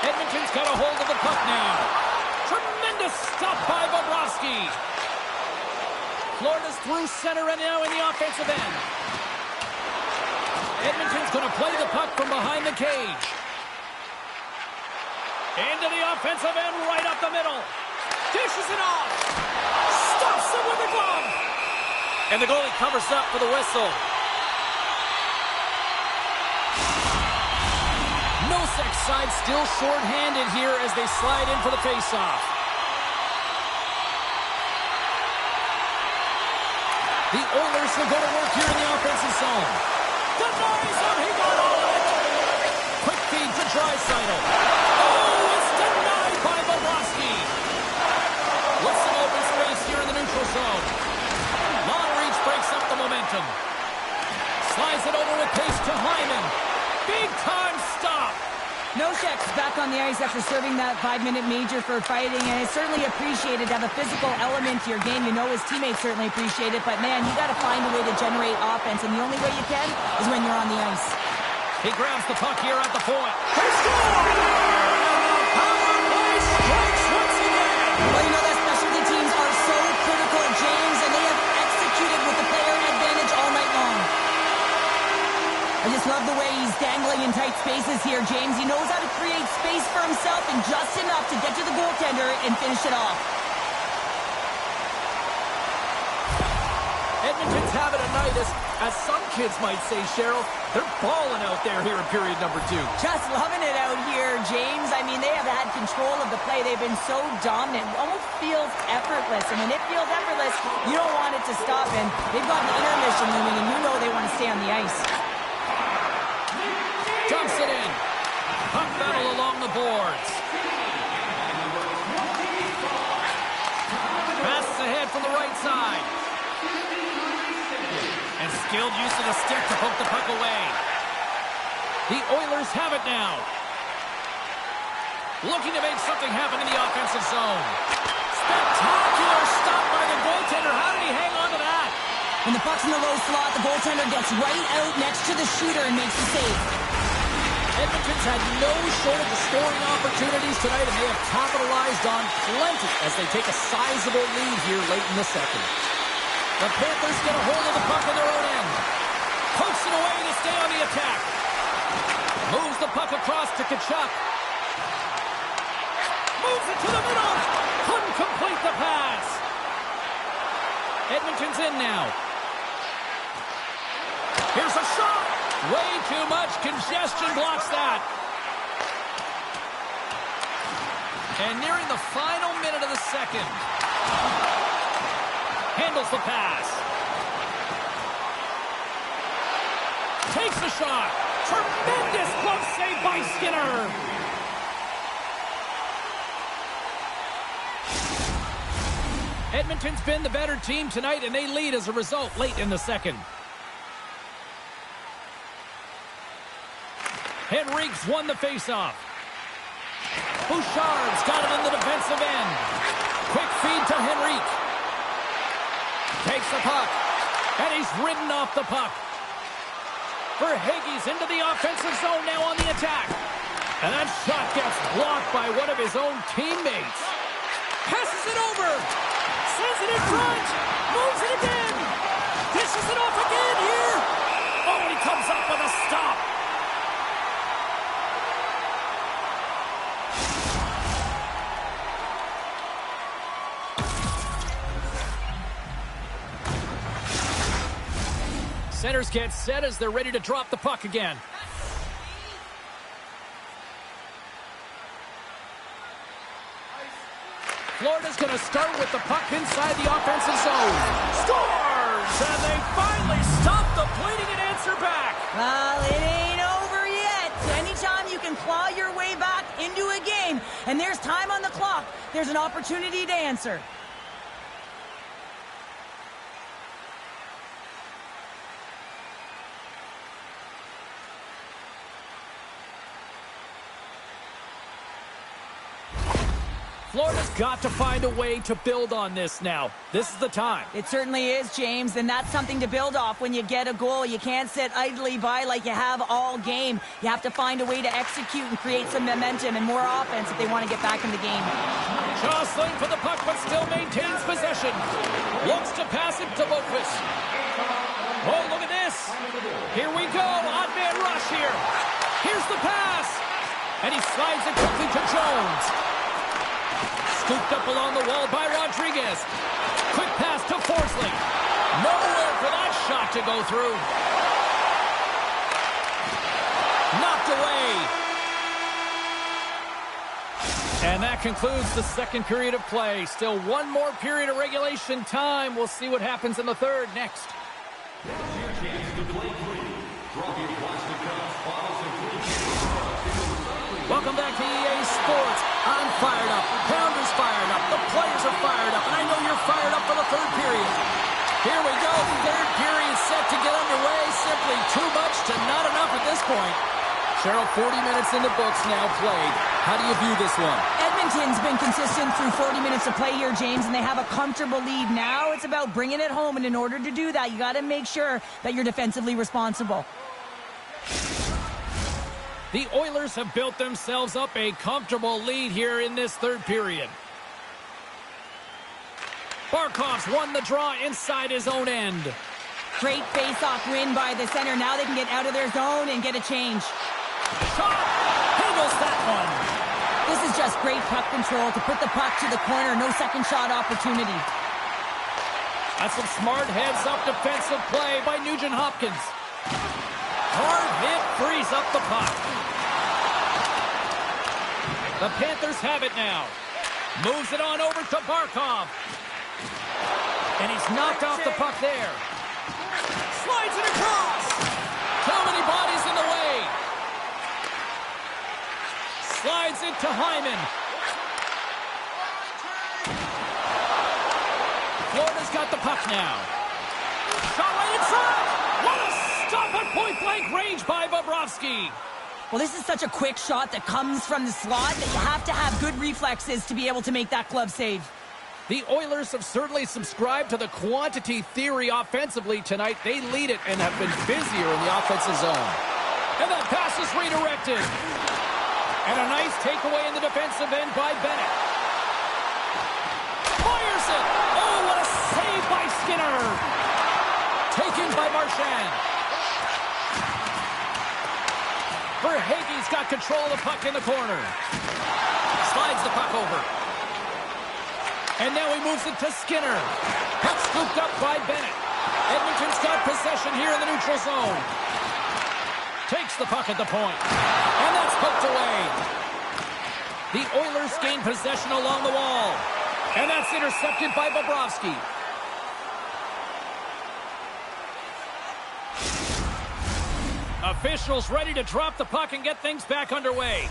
Edmonton's got a hold of the puck now. Tremendous stop by Bobrovsky. Florida's through center and now in the offensive end. Edmonton's going to play the puck from behind the cage. Into the offensive end, right up the middle. Dishes it off. Stops him with the glove. And the goalie covers up for the whistle. Nosek's side still short-handed here as they slide in for the faceoff. The Oilers will go to work here in the offensive zone. Denies him. He got all of it. Quick feed to Draisaitl. Oh, it's denied by Bobrovsky. With some open space here in the neutral zone. Long reach breaks up the momentum. Slides it over with pace to Hyman. Big time stop. Nosek's back on the ice after serving that 5-minute major for fighting, and it's certainly appreciated to have a physical element to your game. You know his teammates certainly appreciate it, but man, you got to find a way to generate offense, and the only way you can is when you're on the ice. He grabs the puck here at the point. They score! Power play strikes once again. Well, you know that specialty teams are so critical, James, and they have executed with the player advantage all night long. I just love the way he's dangling in tight spaces here, James. He knows how to create space for himself and just enough to get to the goaltender and finish it off. Edmonton's having a night, as some kids might say, Cheryl. They're balling out there here in period number 2. Just loving it out here, James. I mean, they have had control of the play. They've been so dominant. It almost feels effortless. And when it feels effortless, you don't want it to stop. And they've got an intermission looming, and you know they want to stay on the ice. Dumps it in. Puck battle along the boards. Passes ahead from the right side. And skilled use of the stick to poke the puck away. The Oilers have it now. Looking to make something happen in the offensive zone. Spectacular stop by the goaltender. How did he hang on to that? When the puck's in the low slot, the goaltender gets right out next to the shooter and makes the save. Edmonton's had no shortage of scoring opportunities tonight, and they have capitalized on plenty as they take a sizable lead here late in the second. The Panthers get a hold of the puck on their own end. Pokes it away to stay on the attack. Moves the puck across to Tkachuk. Moves it to the middle. Couldn't complete the pass. Edmonton's in now. Here's a shot. Way too much congestion blocks that. And nearing the final minute of the second. Handles the pass. Takes the shot. Tremendous glove save by Skinner. Edmonton's been the better team tonight, and they lead as a result late in the second. Henrique's won the faceoff. Bouchard's got it in the defensive end. Quick feed to Henrique. Takes the puck, and he's ridden off the puck. Verhaeghe's into the offensive zone now on the attack. And that shot gets blocked by one of his own teammates. Passes it over. Sends it in front. Moves it again. Dishes it off again here. Oh, and he comes up with a stop. Centers get set as they're ready to drop the puck again. Florida's going to start with the puck inside the offensive zone. Scores! And they finally stop the bleeding and answer back. Well, it ain't over yet. Anytime you can claw your way back into a game, And there's time on the clock. There's an opportunity to answer. Florida's got to find a way to build on this now. This is the time. It certainly is, James, and that's something to build off when you get a goal. You can't sit idly by like you have all game. You have to find a way to execute and create some momentum and more offense if they want to get back in the game. Jostling for the puck, but still maintains possession. Looks to pass it to Boqvist. Oh, look at this. Here we go. Odd man rush here. Here's the pass. And he slides it quickly to Jones. Scooped up along the wall by Rodriguez. Quick pass to Forsling. Nowhere for that shot to go through. Knocked away. And that concludes the second period of play. Still one more period of regulation time. We'll see what happens in the third next. Your chance to play free. Drop your plastic cups, bottles, and free Welcome back to EA Sports. I'm fired up. Pounders fired up. The players are fired up. And I know you're fired up for the third period. Here we go. Third period set to get underway. Simply too much to not enough at this point. Cheryl, 40 minutes in the books now played. How do you view this one? Edmonton's been consistent through 40 minutes of play here, James, and they have a comfortable lead. Now it's about bringing it home, and in order to do that, you got to make sure that you're defensively responsible. The Oilers have built themselves up a comfortable lead here in this third period. Barkov's won the draw inside his own end. Great face-off win by the center. Now they can get out of their zone and get a change. Shot! Handles that one. This is just great puck control to put the puck to the corner. No second shot opportunity. That's some smart heads-up defensive play by Nugent-Hopkins. Hard hit frees up the puck. The Panthers have it now. Moves it on over to Barkov. And he's knocked off the puck there. Slides it across. Too many bodies in the way. Slides it to Hyman. Florida's got the puck now. Shot right inside. What a stop at point-blank range by Bobrovsky. Well, this is such a quick shot that comes from the slot that you have to have good reflexes to be able to make that glove save. The Oilers have certainly subscribed to the quantity theory offensively tonight. They lead it and have been busier in the offensive zone. And that pass is redirected. And a nice takeaway in the defensive end by Bennett. Fires it! Oh, what a save by Skinner! Taken by Marchand. Verhaeghe's got control of the puck in the corner. Slides the puck over. And now he moves it to Skinner. Puck scooped up by Bennett. Edmonton's got possession here in the neutral zone. Takes the puck at the point. And that's poked away. The Oilers gain possession along the wall. And that's intercepted by Bobrovsky. Officials ready to drop the puck and get things back underway.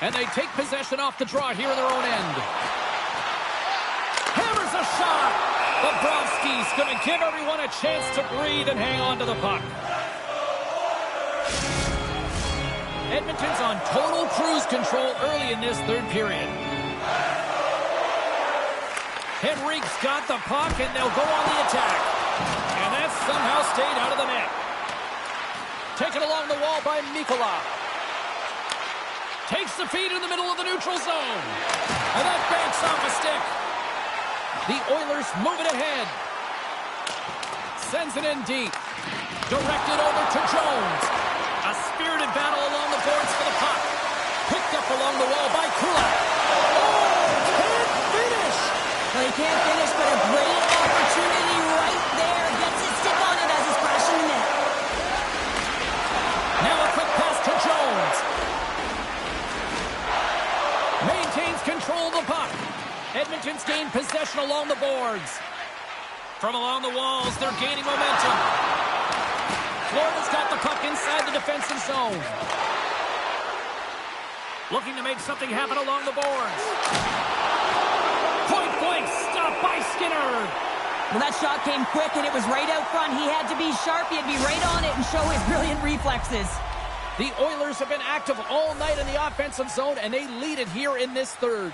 And they take possession off the draw here in their own end. Hammers a shot. Bobrovsky's going to give everyone a chance to breathe and hang on to the puck. Edmonton's on total cruise control early in this third period. Henrique's got the puck, and they'll go on the attack. And that somehow stayed out of the net. Taken along the wall by Mikkola. Takes the feed in the middle of the neutral zone. And that banks off a stick. The Oilers move it ahead. Sends it in deep. Directed over to Jones. A spirited battle along the boards for the puck. Picked up along the wall by Kulak. Oh, can't finish. Well, he can't finish, but a great opportunity right there. Gets his stick on it as he's crashing the net. Now a quick pass to Jones. Maintains control of the puck. Edmonton's gained possession along the boards. From along the walls, they're gaining momentum. Florida's got the puck inside the defensive zone. Looking to make something happen along the boards. Point blank stop by Skinner. Well, that shot came quick, and it was right out front. He had to be sharp. He had to be right on it and show his brilliant reflexes. The Oilers have been active all night in the offensive zone, and they lead it here in this third.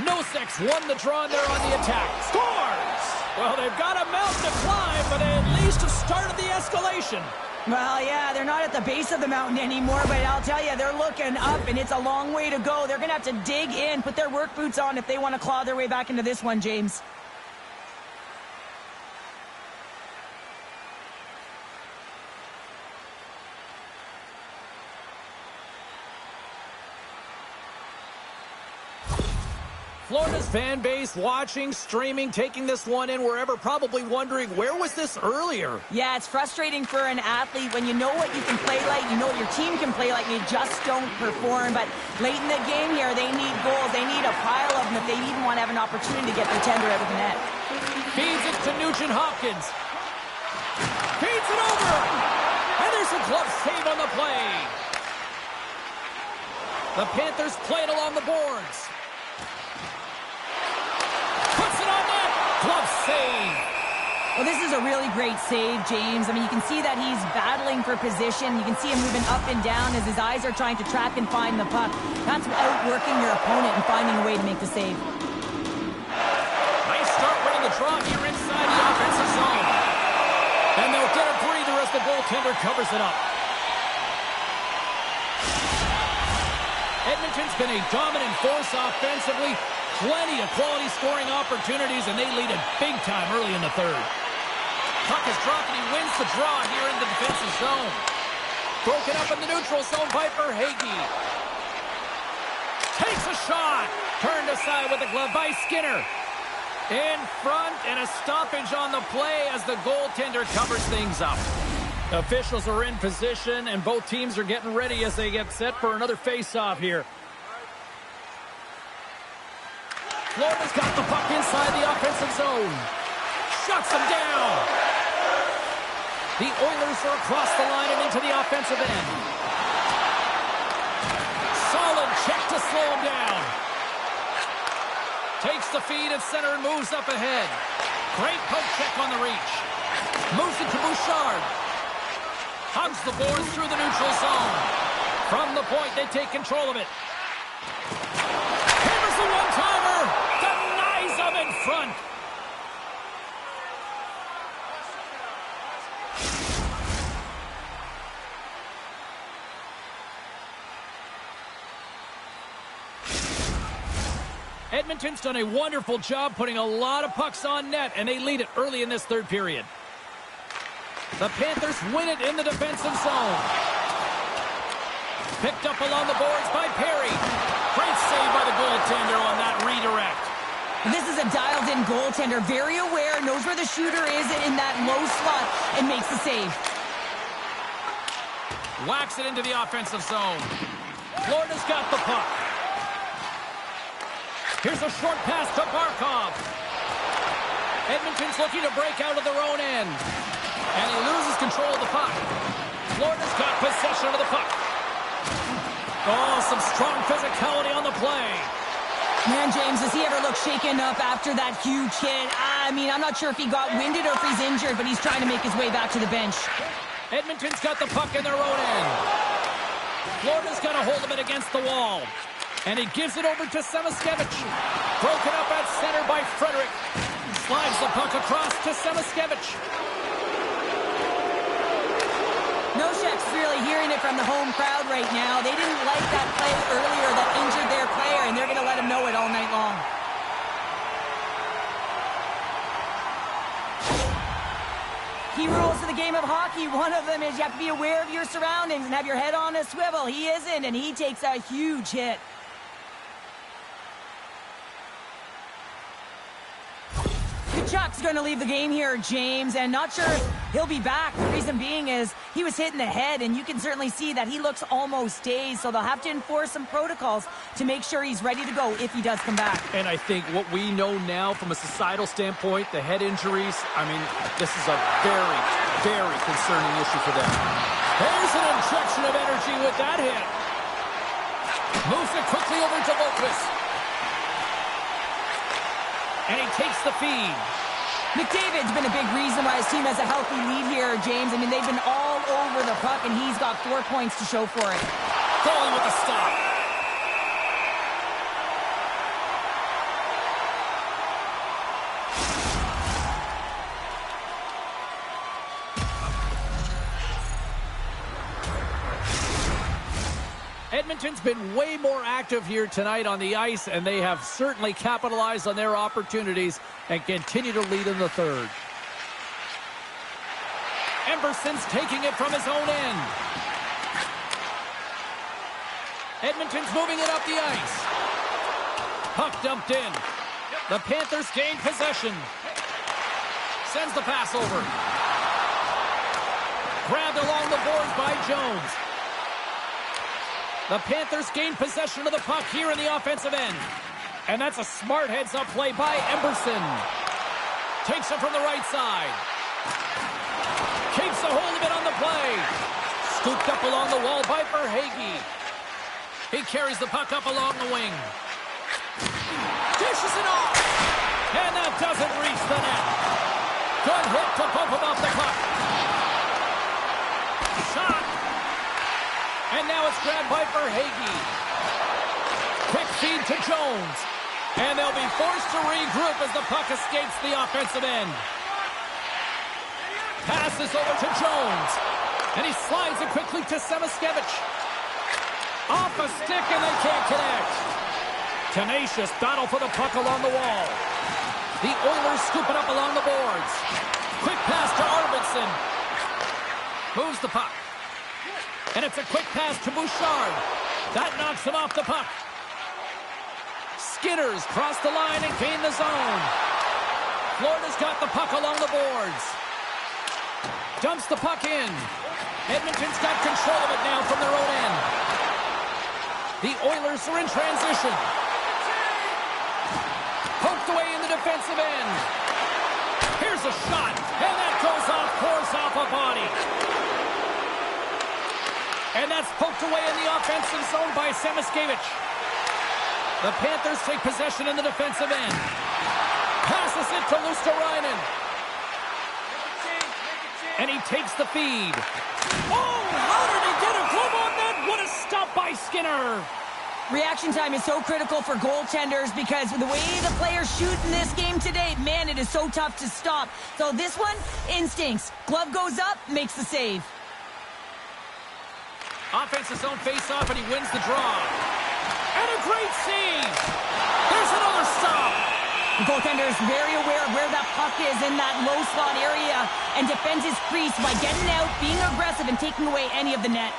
Nosek's won the draw, and they're on the attack. Scores! Well, they've got a mountain to climb, but they at least have started the escalation. Well, yeah, they're not at the base of the mountain anymore, but I'll tell you, they're looking up, and it's a long way to go. They're going to have to dig in, put their work boots on if they want to claw their way back into this one, James. Florida's fan base watching, streaming, taking this one in wherever, probably wondering, where was this earlier? Yeah, it's frustrating for an athlete when you know what you can play like, you know what your team can play like, you just don't perform. But late in the game here, they need goals. They need a pile of them if they even want to have an opportunity to get their tender out of the net. Feeds it to Nugent Hopkins. Feeds it over. And there's a glove save on the play. The Panthers play it along the boards. Glove save. Well, this is a really great save, James. I mean, you can see that he's battling for position. You can see him moving up and down as his eyes are trying to track and find the puck. That's outworking your opponent and finding a way to make the save. Nice start winning the draw here inside the offensive zone. And they'll get a breather as the goaltender covers it up. Edmonton's been a dominant force offensively. Plenty of quality scoring opportunities, and they lead it big time early in the third. Puck is dropped, and he wins the draw here in the defensive zone. Broken up in the neutral zone by Verhaeghe. Takes a shot. Turned aside with the glove by Skinner. In front, and a stoppage on the play as the goaltender covers things up. Officials are in position, and both teams are getting ready as they get set for another face-off here. Florida's got the puck inside the offensive zone. Shuts them down. The Oilers are across the line and into the offensive end. Solid check to slow him down. Takes the feed at center and moves up ahead. Great poke check on the reach. Moves it to Bouchard. Hugs the boards through the neutral zone. From the point, they take control of it. Hammers the one-timer. Denies them in front. Edmonton's done a wonderful job putting a lot of pucks on net, and they lead it early in this third period. The Panthers win it in the defensive zone. Picked up along the boards by Perry. Great save by the goaltender on that redirect. This is a dialed-in goaltender, very aware, knows where the shooter is in that low slot, and makes the save. Whacks it into the offensive zone. Florida's got the puck. Here's a short pass to Barkov. Edmonton's looking to break out of their own end. And he loses control of the puck. Florida's got possession of the puck. Oh, some strong physicality on the play. Man, James, does he ever look shaken up after that huge hit? I mean, I'm not sure if he got winded or if he's injured, but he's trying to make his way back to the bench. Edmonton's got the puck in their own end. Florida's got a hold of it against the wall. And he gives it over to Samaskevich. Broken up at center by Frederick. Slides the puck across to Samaskevich. Nosek's really hearing it from the home crowd right now. They didn't like that play earlier that injured their player, and they're going to let him know it all night long. Key rules of the game of hockey. One of them is you have to be aware of your surroundings and have your head on a swivel. He isn't, and he takes a huge hit. Kachuk's going to leave the game here, James, and not sure if He'll be back. The reason being is he was hit in the head, and you can certainly see that he looks almost dazed, so they'll have to enforce some protocols to make sure he's ready to go if he does come back. And I think what we know now from a societal standpoint, the head injuries, I mean, this is a very, very concerning issue for them. There's an injection of energy with that hit. Moves it quickly over to Volquist. And he takes the feed. McDavid's been a big reason why his team has a healthy lead here, James. I mean, they've been all over the puck, and he's got 4 points to show for it. Going with the stop. Edmonton's been way more active here tonight on the ice, and they have certainly capitalized on their opportunities and continue to lead in the third. Emberson's taking it from his own end. Edmonton's moving it up the ice. Puck dumped in. The Panthers gain possession. Sends the pass over. Grabbed along the boards by Jones. The Panthers gain possession of the puck here in the offensive end. And that's a smart heads-up play by Emberson. Takes it from the right side. Keeps a hold of it on the play. Scooped up along the wall by Verhaeghe. He carries the puck up along the wing. Dishes it off. And that doesn't reach the net. Good hit to bump him off the puck. Shot. And now it's grabbed by Verhaeghe. Quick feed to Jones. And they'll be forced to regroup as the puck escapes the offensive end. Passes over to Jones. And he slides it quickly to Samaskevich. Off a stick, and they can't connect. Tenacious battle for the puck along the wall. The Oilers scoop it up along the boards. Quick pass to Arvidsson. Moves the puck. And it's a quick pass to Bouchard. That knocks him off the puck. Skinner's cross the line and gain the zone. Florida's got the puck along the boards. Dumps the puck in. Edmonton's got control of it now from their own end. The Oilers are in transition. Poked away in the defensive end. Here's a shot. And that goes off, course off a body. And that's poked away in the offensive zone by Samaskevich. The Panthers take possession in the defensive end. Passes it to Luosterainen. And he takes the feed. Oh, how did he get a glove on that? What a stop by Skinner. Reaction time is so critical for goaltenders because the way the players shoot in this game today, man, it is so tough to stop. So this one, instincts. Glove goes up, makes the save. Offensive zone face-off, and he wins the draw. And a great save! There's another stop! The goaltender is very aware of where that puck is in that low slot area and defends his crease by getting out, being aggressive, and taking away any of the net.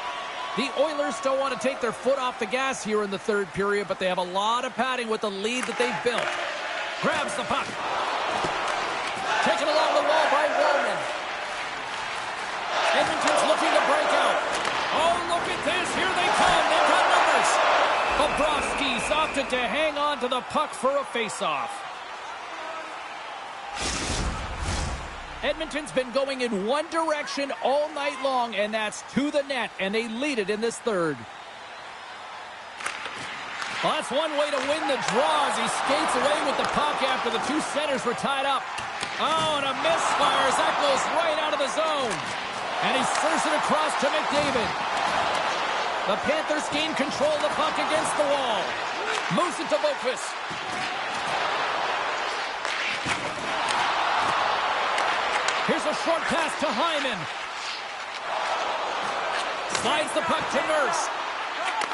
The Oilers don't want to take their foot off the gas here in the third period, but they have a lot of padding with the lead that they've built. Grabs the puck. Taken along the wall by Roman. Edmonton's looking to break out. Oh, look at this. Here they come. They've got numbers. Bobrovsky's opted to hang on to the puck for a face-off. Edmonton's been going in one direction all night long, and that's to the net, and they lead it in this third. Well, that's one way to win the draw as he skates away with the puck after the two centers were tied up. Oh, and a misfire as that goes right out of the zone. And he serves it across to McDavid. The Panthers gain control of the puck against the wall. Moves it to Volquist. Here's a short pass to Hyman. Slides the puck to Nurse.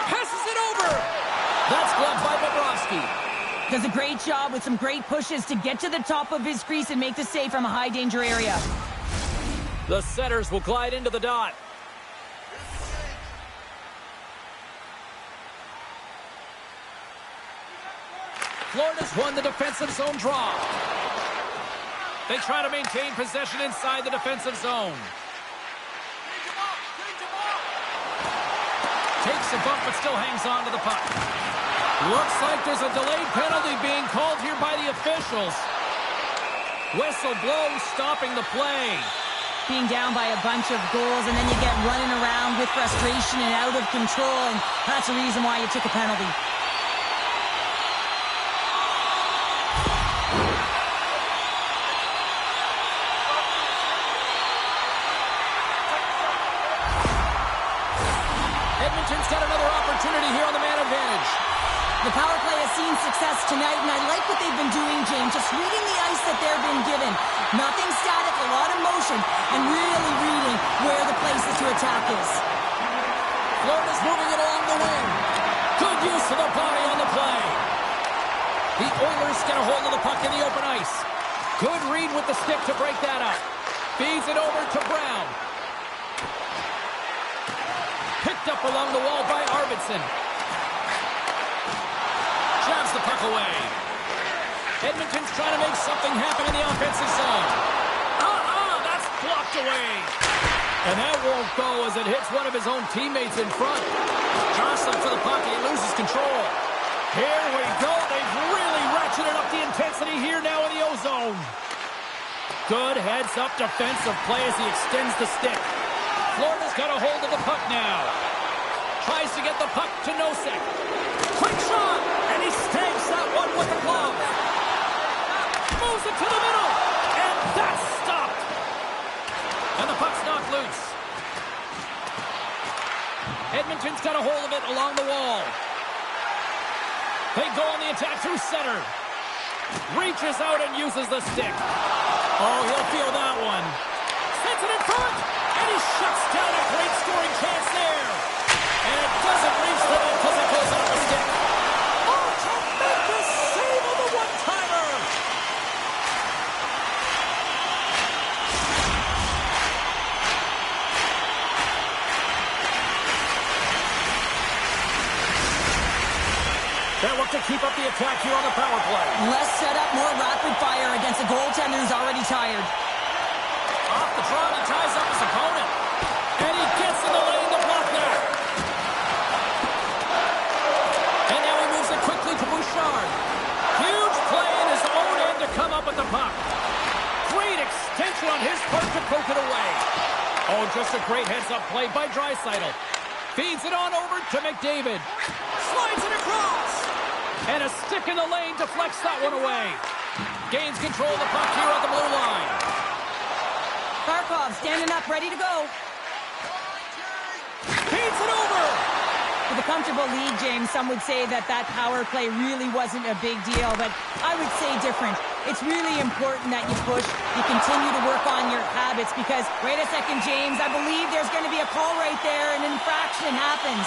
Passes it over. That's gloved by Bobrovsky. Does a great job with some great pushes to get to the top of his crease and make the save from a high-danger area. The setters will glide into the dot. Florida's won the defensive zone draw. They try to maintain possession inside the defensive zone. Takes a bump, but still hangs on to the puck. Looks like there's a delayed penalty being called here by the officials. Whistle blows, stopping the play. Being down by a bunch of goals, and then you get running around with frustration and out of control, and that's the reason why you took a penalty. Edmonton's got another opportunity here on the man advantage. The power play has seen success tonight, and I like what they've been doing, James. Just reading the ice that they're being given. Nothing static, a lot of motion, and really reading where the places to attack is. Florida's moving it along the wing. Good use of the body on the play. The Oilers get a hold of the puck in the open ice. Good read with the stick to break that up. Feeds it over to Brown. Picked up along the wall by Arvidsson. Jabs the puck away. Edmonton's trying to make something happen in the offensive zone. That's blocked away. And that won't go as it hits one of his own teammates in front. Jostling for the puck, he loses control. Here we go. They've really ratcheted up the intensity here now in the O-zone. Good heads-up defensive play as he extends the stick. Florida's got a hold of the puck now. Tries to get the puck to Nosek. Quick shot! And he stamps that one with the glove. Moves it to the middle. And that's stopped. And the puck's knocked loose. Edmonton's got a hold of it along the wall. They go on the attack through center. Reaches out and uses the stick. Oh, he'll feel that one. Sends it in front. And he shuts down a great scoring chance there. And it doesn't reach the net because it goes off the stick. Oh, tremendous save on the one-timer. They'll look to keep up the attack here on the power play. Less setup, more rapid fire against a goaltender who's already tired. Off the draw, he ties up his opponent. And he gets in the lane to block that. And now he moves it quickly to Bouchard. Huge play in his own end to come up with the puck. Great extension on his part to poke it away. Oh, just a great heads-up play by Draisaitl. Feeds it on over to McDavid. Slides it across. And a stick in the lane deflects that one away. Gains control of the puck here on the blue line. Barkov standing up, ready to go. Feeds it over. With a comfortable lead, James, some would say that power play really wasn't a big deal, but I would say different. It's really important that you push, you continue to work on your habits, because, wait a second, James, I believe there's going to be a call right there, and an infraction happens.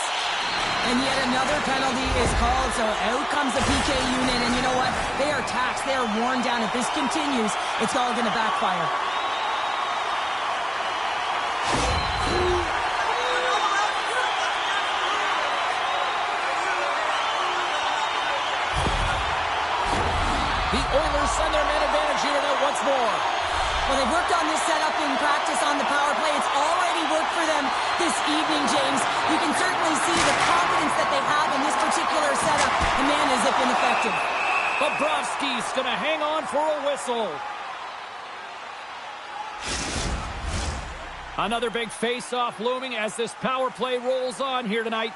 And yet another penalty is called, so out comes the PK unit, and you know what? They are taxed, they are worn down. If this continues, it's all going to backfire. The Oilers send their man advantage unit out once more. Well, they've worked on this setup in practice on the power play. It's already worked for them this evening, James. You can certainly see the confidence that they have in this particular setup. And man, has it been effective. Bobrovsky's going to hang on for a whistle. Another big face-off looming as this power play rolls on here tonight.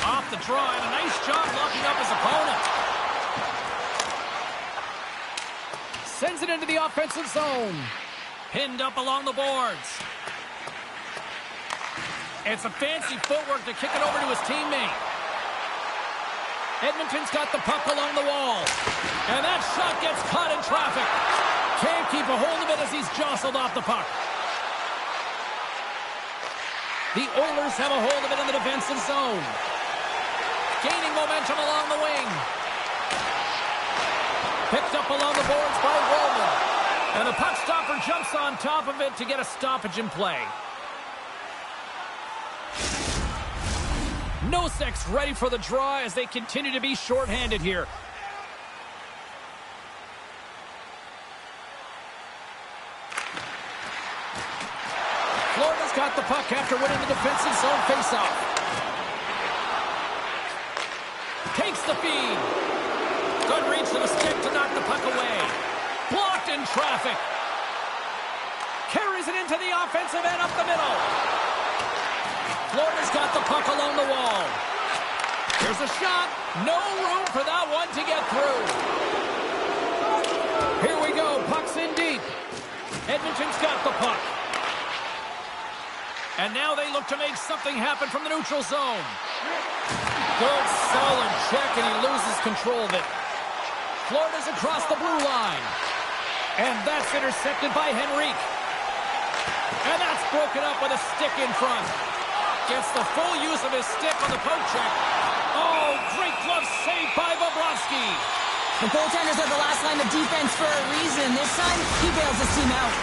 Off the draw, and a nice job locking up his opponent. Sends it into the offensive zone. Pinned up along the boards. It's a fancy footwork to kick it over to his teammate. Edmonton's got the puck along the wall. And that shot gets caught in traffic. Can't keep a hold of it as he's jostled off the puck. The Oilers have a hold of it in the defensive zone. Gaining momentum along the wing. Picked up along the boards by Roman. And the puck stopper jumps on top of it to get a stoppage in play. Nosek's ready for the draw as they continue to be shorthanded here. has got the puck after winning the defensive zone faceoff. Takes the feed. Good reach to the stick to knock the puck away. Blocked in traffic. Carries it into the offensive end up the middle. Florida's got the puck along the wall. Here's a shot. No room for that one to get through. Here we go. Puck's in deep. Edmonton's got the puck. And now they look to make something happen from the neutral zone. Good, solid check, and he loses control of it. Florida's across the blue line. And that's intercepted by Henrique. And that's broken up with a stick in front. Gets the full use of his stick on the poke check. Oh, great glove save by Bobrovsky. The goaltenders are the last line of defense for a reason. This time, he bails his team out.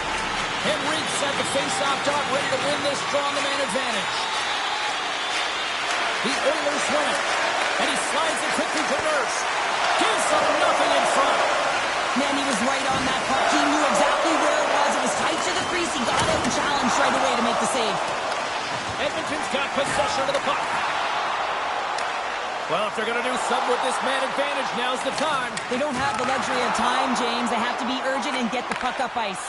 Henrique set the face-off dot, ready to win this draw on the man advantage. The Oilers win it. And he slides it quickly to Nurse. Gives them nothing in front. Man, he was right on that puck. He knew exactly where it was. It was tight to the crease. He got out and challenged right away to make the save. Edmonton's got possession of the puck. Well, if they're going to do something with this man advantage, now's the time. They don't have the luxury of time, James. They have to be urgent and get the puck up ice.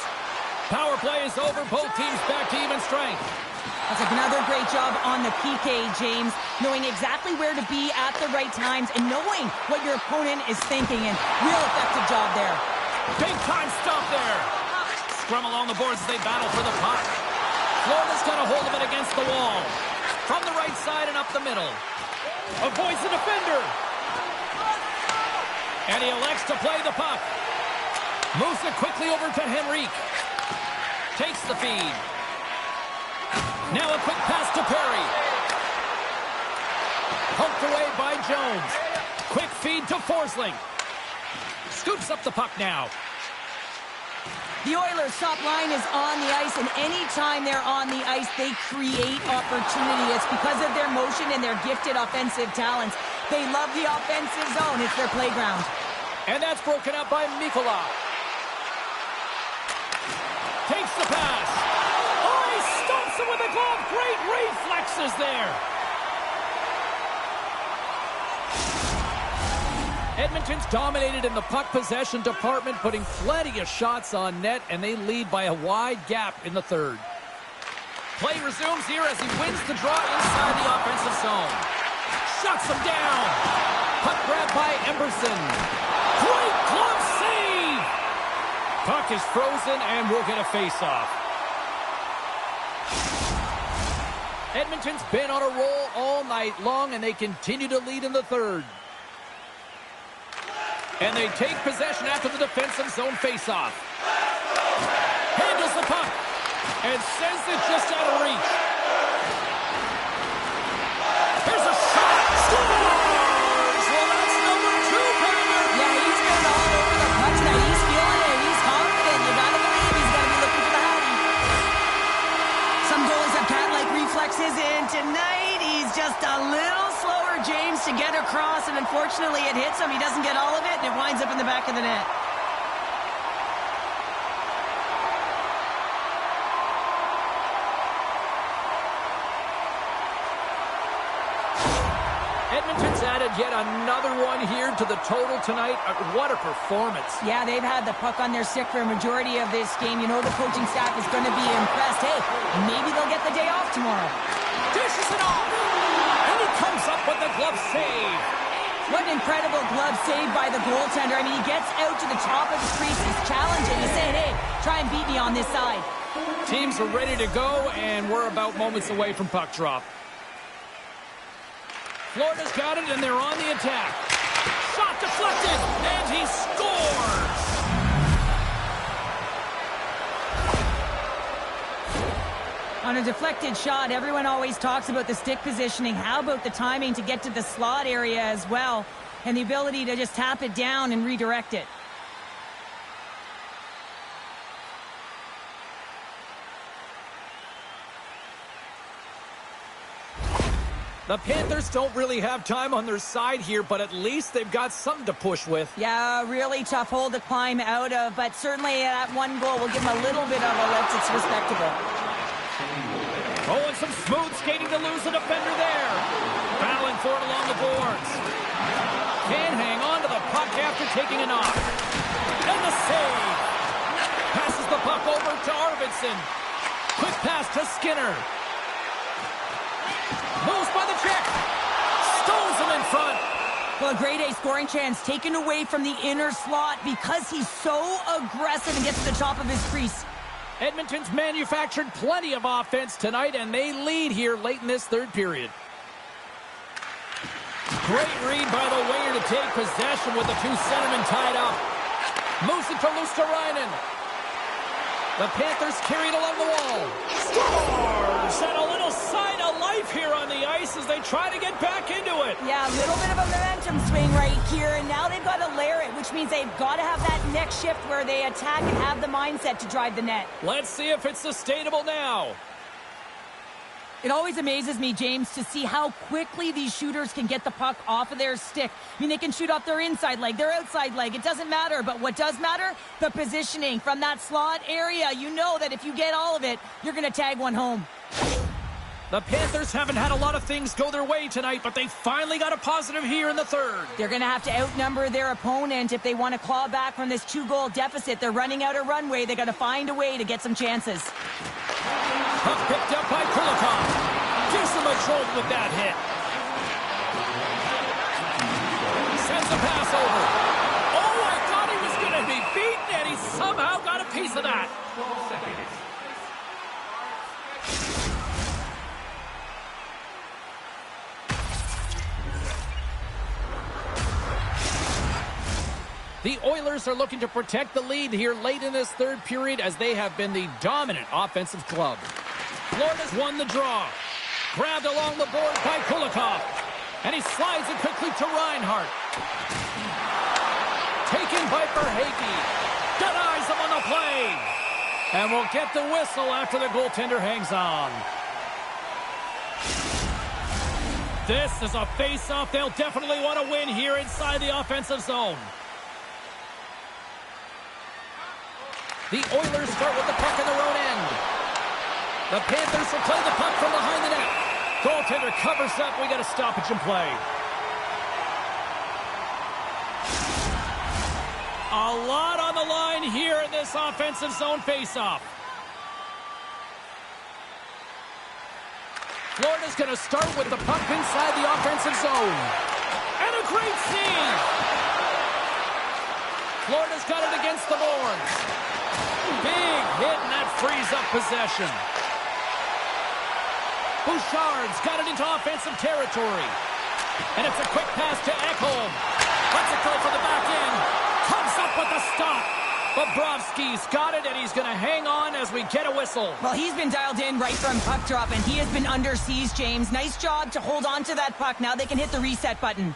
Power play is over. Both teams back to even strength. That's like another great job on the PK, James. Knowing exactly where to be at the right times and knowing what your opponent is thinking. And real effective job there. Big time stop there. Scrum along the boards as they battle for the puck. Florida's got a hold of it against the wall. From the right side and up the middle. Avoids the defender. And he elects to play the puck. Moves it quickly over to Henrique. Takes the feed. Now a quick pass to Perry. Poked away by Jones. Quick feed to Forsling. Scoops up the puck now. The Oilers' top line is on the ice, and anytime they're on the ice, they create opportunity. It's because of their motion and their gifted offensive talents. They love the offensive zone. It's their playground. And that's broken up by Mikula. Takes the pass. Oh, he stumps it with a glove. Great reflexes there. Edmonton's dominated in the puck possession department, putting plenty of shots on net, and they lead by a wide gap in the third. Play resumes here as he wins the draw inside the offensive zone. Shuts him down. Puck grab by Emberson. Great glove save. Puck is frozen, and we'll get a face-off. Edmonton's been on a roll all night long, and they continue to lead in the third. And they take possession after the defensive zone faceoff. Handles the puck and sends it just out of reach. Here's a shot. Scores! Well, that's number 2, Kramer. Yeah, he's been all over the puck tonight. He's feeling it. He's confident. You gotta believe he's gonna be looking for the howdy. Some goalies have cat-like reflexes, and tonight he's just a little slower, James, to get across, and unfortunately it hits him. He doesn't get all of it, and it winds up in the back of the net. Edmonton's added yet another one here to the total tonight. What a performance. Yeah, they've had the puck on their stick for a majority of this game. You know the coaching staff is going to be impressed. Hey, maybe they'll get the day off tomorrow. Dishes it off. And he comes up with the glove save. What an incredible glove save by the goaltender. I mean, he gets out to the top of the crease. He's challenging. He's saying, hey, try and beat me on this side. Teams are ready to go, and we're about moments away from puck drop. Florida's got it, and they're on the attack. Shot deflected, and he scores! On a deflected shot, everyone always talks about the stick positioning. How about the timing to get to the slot area as well, and the ability to just tap it down and redirect it. The Panthers don't really have time on their side here, but at least they've got something to push with. Yeah, really tough hole to climb out of, but certainly that one goal will give them a little bit of a lift. It's respectable. some smooth skating to lose the defender there. Battling for it along the boards. Can hang on to the puck after taking a knock. And the save. Passes the puck over to Arvidsson. Quick pass to Skinner. Moves by the check. Stones him in front. Well, a grade A scoring chance taken away from the inner slot because he's so aggressive and gets to the top of his crease. Edmonton's manufactured plenty of offense tonight, and they lead here late in this third period. Great read by the winger to take possession with the two centermen tied up. Moves it to Luosterainen. The Panthers carried along the wall. Scores! And a little sign of life here on the ice as they try to get back into it. Yeah, a little bit of a momentum swing right here, and now they've got to layer it, which means they've got to have that next shift where they attack and have the mindset to drive the net. Let's see if it's sustainable now. It always amazes me, James, to see how quickly these shooters can get the puck off of their stick. I mean, they can shoot off their inside leg, their outside leg. It doesn't matter. But what does matter? The positioning from that slot area. You know that if you get all of it, you're going to tag one home. The Panthers haven't had a lot of things go their way tonight, but they finally got a positive here in the third. They're going to have to outnumber their opponent if they want to claw back from this 2-goal deficit. They're running out of runway. They got to find a way to get some chances. Puck picked up by Kulikov. Gives him a shoulder with that hit. Sends a pass over. Oh, I thought he was going to be beaten, and he somehow got a piece of that. 12 seconds. The Oilers are looking to protect the lead here late in this third period as they have been the dominant offensive club. Florida's won the draw. Grabbed along the board by Kulikov. And he slides it quickly to Reinhart. Taken by Verhaeghe. Denies him on the play. And we'll get the whistle after the goaltender hangs on. This is a face-off they'll definitely want to win here inside the offensive zone. The Oilers start with the puck in their own end. The Panthers will play the puck from behind the net. Goaltender covers up. We got a stoppage in play. A lot on the line here in this offensive zone faceoff. Florida's going to start with the puck inside the offensive zone. And a great save. Florida's got it against the boards. Big hit, and that frees up possession. Bouchard's got it into offensive territory. And it's a quick pass to Ekholm. Lets it go for the back end. Comes up with the stop. Bobrovsky's got it, and he's going to hang on as we get a whistle. Well, he's been dialed in right from puck drop, and he has been under siege, James. Nice job to hold on to that puck. Now they can hit the reset button.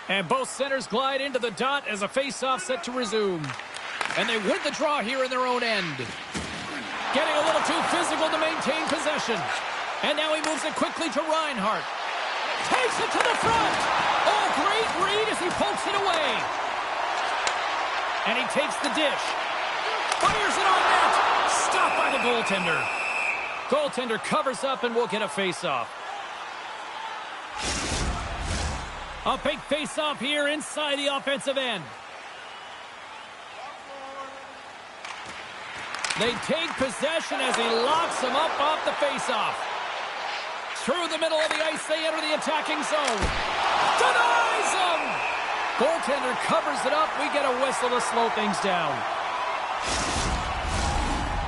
And both centers glide into the dot as a face-off set to resume. And they win the draw here in their own end. Getting a little too physical to maintain possession. And now he moves it quickly to Reinhart. Takes it to the front. Oh, great read as he pokes it away. And he takes the dish. Fires it on net. Stopped by the goaltender. Goaltender covers up and we'll get a face-off. A big face-off here inside the offensive end. They take possession as he locks him up off the face-off. Through the middle of the ice, they enter the attacking zone. Denies him! Goaltender covers it up. We get a whistle to slow things down.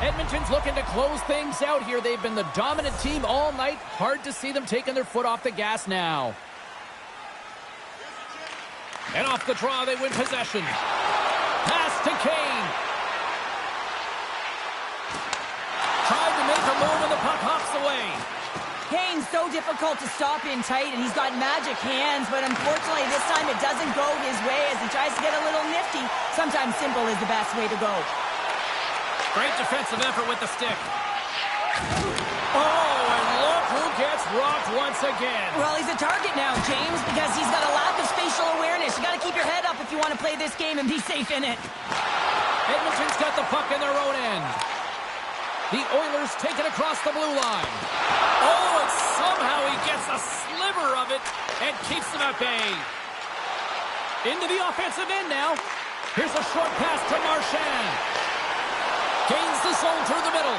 Edmonton's looking to close things out here. They've been the dominant team all night. Hard to see them taking their foot off the gas now. And off the draw, they win possession. Pass to Kane. Tried to make a move and the puck hops away. Kane's so difficult to stop in tight, and he's got magic hands, but unfortunately this time it doesn't go his way as he tries to get a little nifty. Sometimes simple is the best way to go. Great defensive effort with the stick. Oh, and look who gets rocked once again. Well, he's a target now, James, because he's got a lack of spatial awareness. You got to keep your head up if you want to play this game and be safe in it. Edmonton's got the puck in their own end. The Oilers take it across the blue line. Oh, and somehow he gets a sliver of it and keeps them at bay. Into the offensive end now. Here's a short pass to Marchand. Gains the zone through the middle.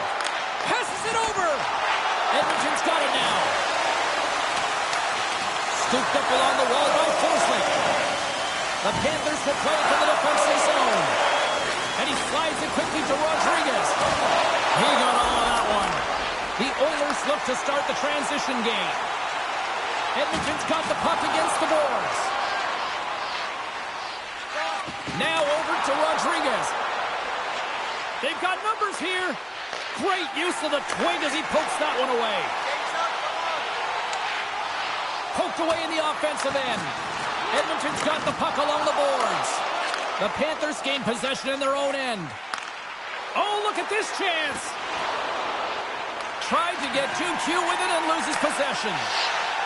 Passes it over. Edmonton's got it now. Scooped up along the wall by Forsling. The Panthers will play it to the defensive zone. And he slides it quickly to Rodriguez. He got all of that one. The Oilers look to start the transition game. Edmonton's got the puck against the boards. Now over to Rodriguez. They've got numbers here. Great use of the twig as he pokes that one away. Poked away in the offensive end. Edmonton's got the puck along the boards. The Panthers gain possession in their own end. Oh, look at this chance. Tried to get too cute with it and loses possession.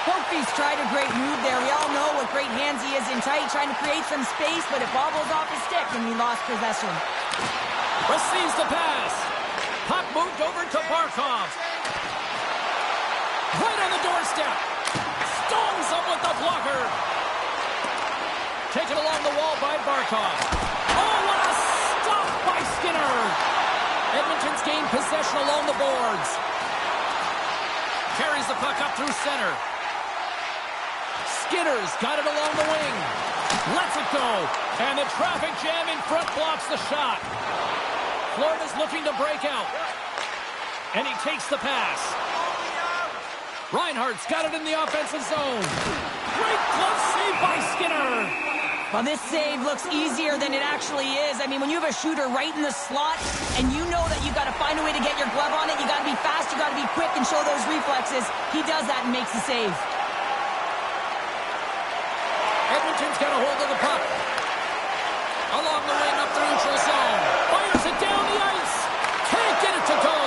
Kofi's tried a great move there. We all know what great hands he is in tight, trying to create some space, but it bobbles off his stick and he lost possession. Receives the pass. Puck moved over to Barkov. Right on the doorstep. Stones up with the blocker. Taken along the wall by Barkov. Oh, what a stop by Skinner. Edmonton's gained possession along the boards. Carries the puck up through center. Skinner's got it along the wing. Lets it go. And the traffic jam in front blocks the shot. Florida's looking to break out. And he takes the pass. Reinhardt's got it in the offensive zone. Great glove save by Skinner. Well, this save looks easier than it actually is. I mean, when you have a shooter right in the slot and you know that you've got to find a way to get your glove on it, you got to be fast, you got to be quick and show those reflexes. He does that and makes the save. Edmonton's got a hold of the puck. Along the wing up the neutral zone. Fires it down the ice. Can't get it to go.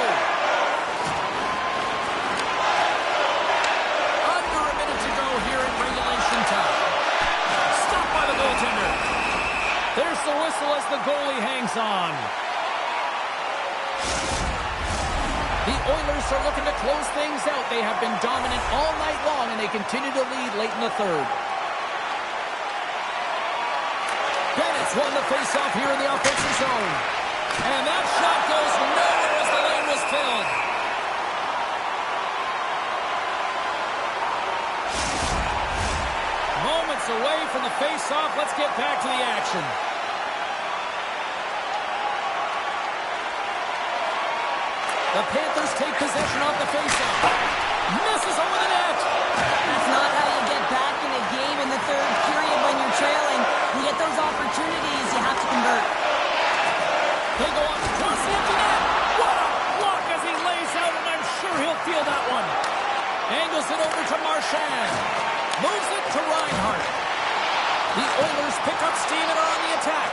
Under a minute to go here in regulation time. Stopped by the goaltender. There's the whistle as the goalie hangs on. The Oilers are looking to close things out. They have been dominant all night long, and they continue to lead late in the third. Bennett's won the faceoff here in the offensive zone. And that shot goes nowhere as the lane was filled. Moments away from the faceoff. Let's get back to the action. The Panthers take possession off the faceoff. Misses over the net. That's not how you get back in a game in the third period when you're trailing. You get those opportunities, you have to convert. They go on across the empty net. What a block as he lays out, and I'm sure he'll feel that one. Angles it over to Marchand. Moves it to Reinhardt. The Oilers pick up steam and are on the attack.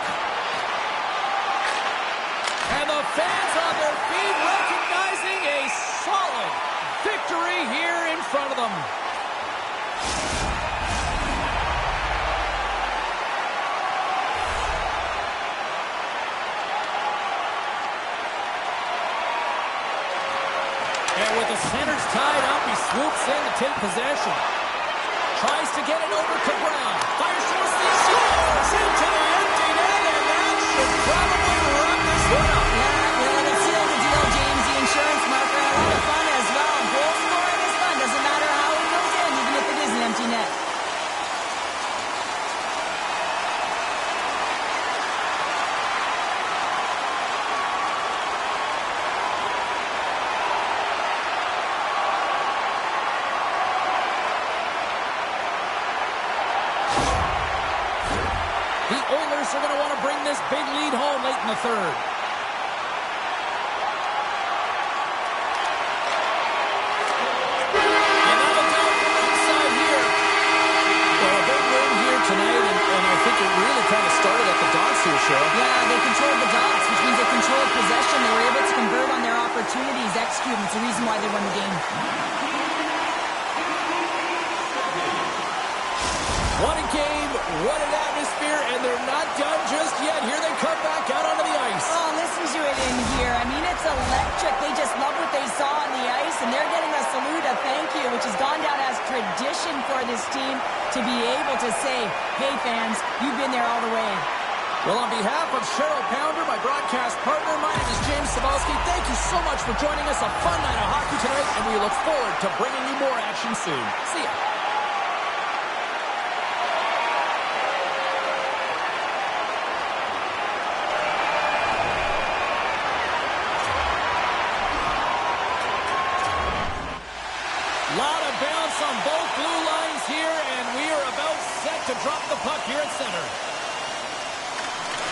And the fans on their feet recognizing a solid victory here in front of them. And with the centers tied up, he swoops in to take possession. Tries to get it over to Brown. Fires towards the scores into the empty net, and that should probably wrap this one up. Yeah, well, it sealed the deal, James. The insurance marker, a lot of fun as well. Goal scoring is fun. Doesn't matter how it goes in, even if it is an empty net. The Oilers are going to want to bring this big lead home late in the third. And that'll do it from inside here. Well, a big win here tonight, and I think it really kind of started at the dots here, Cheryl. Yeah, they controlled the dots, which means they controlled possession. They were able to convert on their opportunities, execute, and it's the reason why they won the game. What a game, what an atmosphere, and they're not done just yet. Here they come back out onto the ice. Oh, listen to it in here. I mean, it's electric. They just for this team to be able to say, hey, fans, you've been there all the way. Well, on behalf of Cheryl Pounder, my broadcast partner, my name is James Cebulski. Thank you so much for joining us. A fun night of hockey tonight, and we look forward to bringing you more action soon. See ya. Lot of bounce on both blue lines here, and we are about set to drop the puck here at center.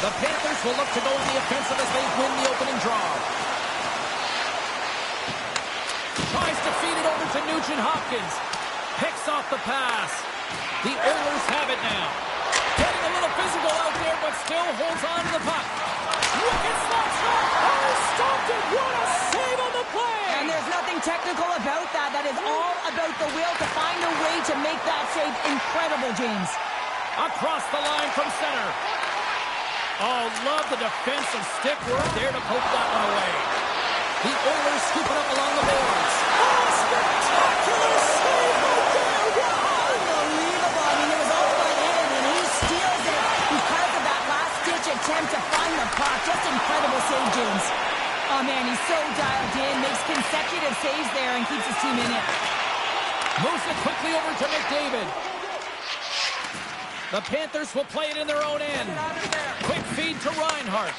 The Panthers will look to go in the offensive as they win the opening draw. Tries to feed it over to Nugent-Hopkins. Picks off the pass. The Oilers have it now. Getting a little physical out there, but still holds on to the puck. Wicked slap shot. Oh, stopped it. What a save on the play. And there's nothing technical about that. That is all about the will to find a way to make that save incredible, James. Across the line from center. Oh, love the defensive stick work there to poke that one away. The Oilers scoop it up along the boards. Oh, spectacular save right there. Wow. Unbelievable. I mean, it was all but in, and he steals it because of that last-ditch attempt to find the puck. Just incredible save, James. Oh, man, he's so dialed in, makes consecutive saves there, and keeps his team in it. Moves it quickly over to McDavid. The Panthers will play it in their own end. Quick feed to Reinhart.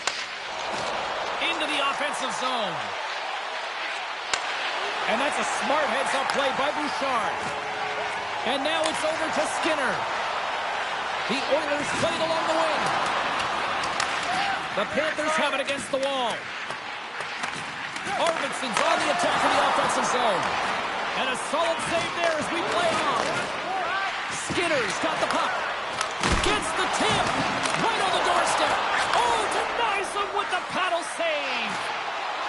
Into the offensive zone. And that's a smart heads-up play by Bouchard. And now it's over to Skinner. The Oilers play it along the wing. The Panthers have it against the wall. Arvidsson's on the attack in the offensive zone. And a solid save there as we play on. Skinner's got the puck. Gets the tip. Right on the doorstep. Oh, denies him with the paddle save.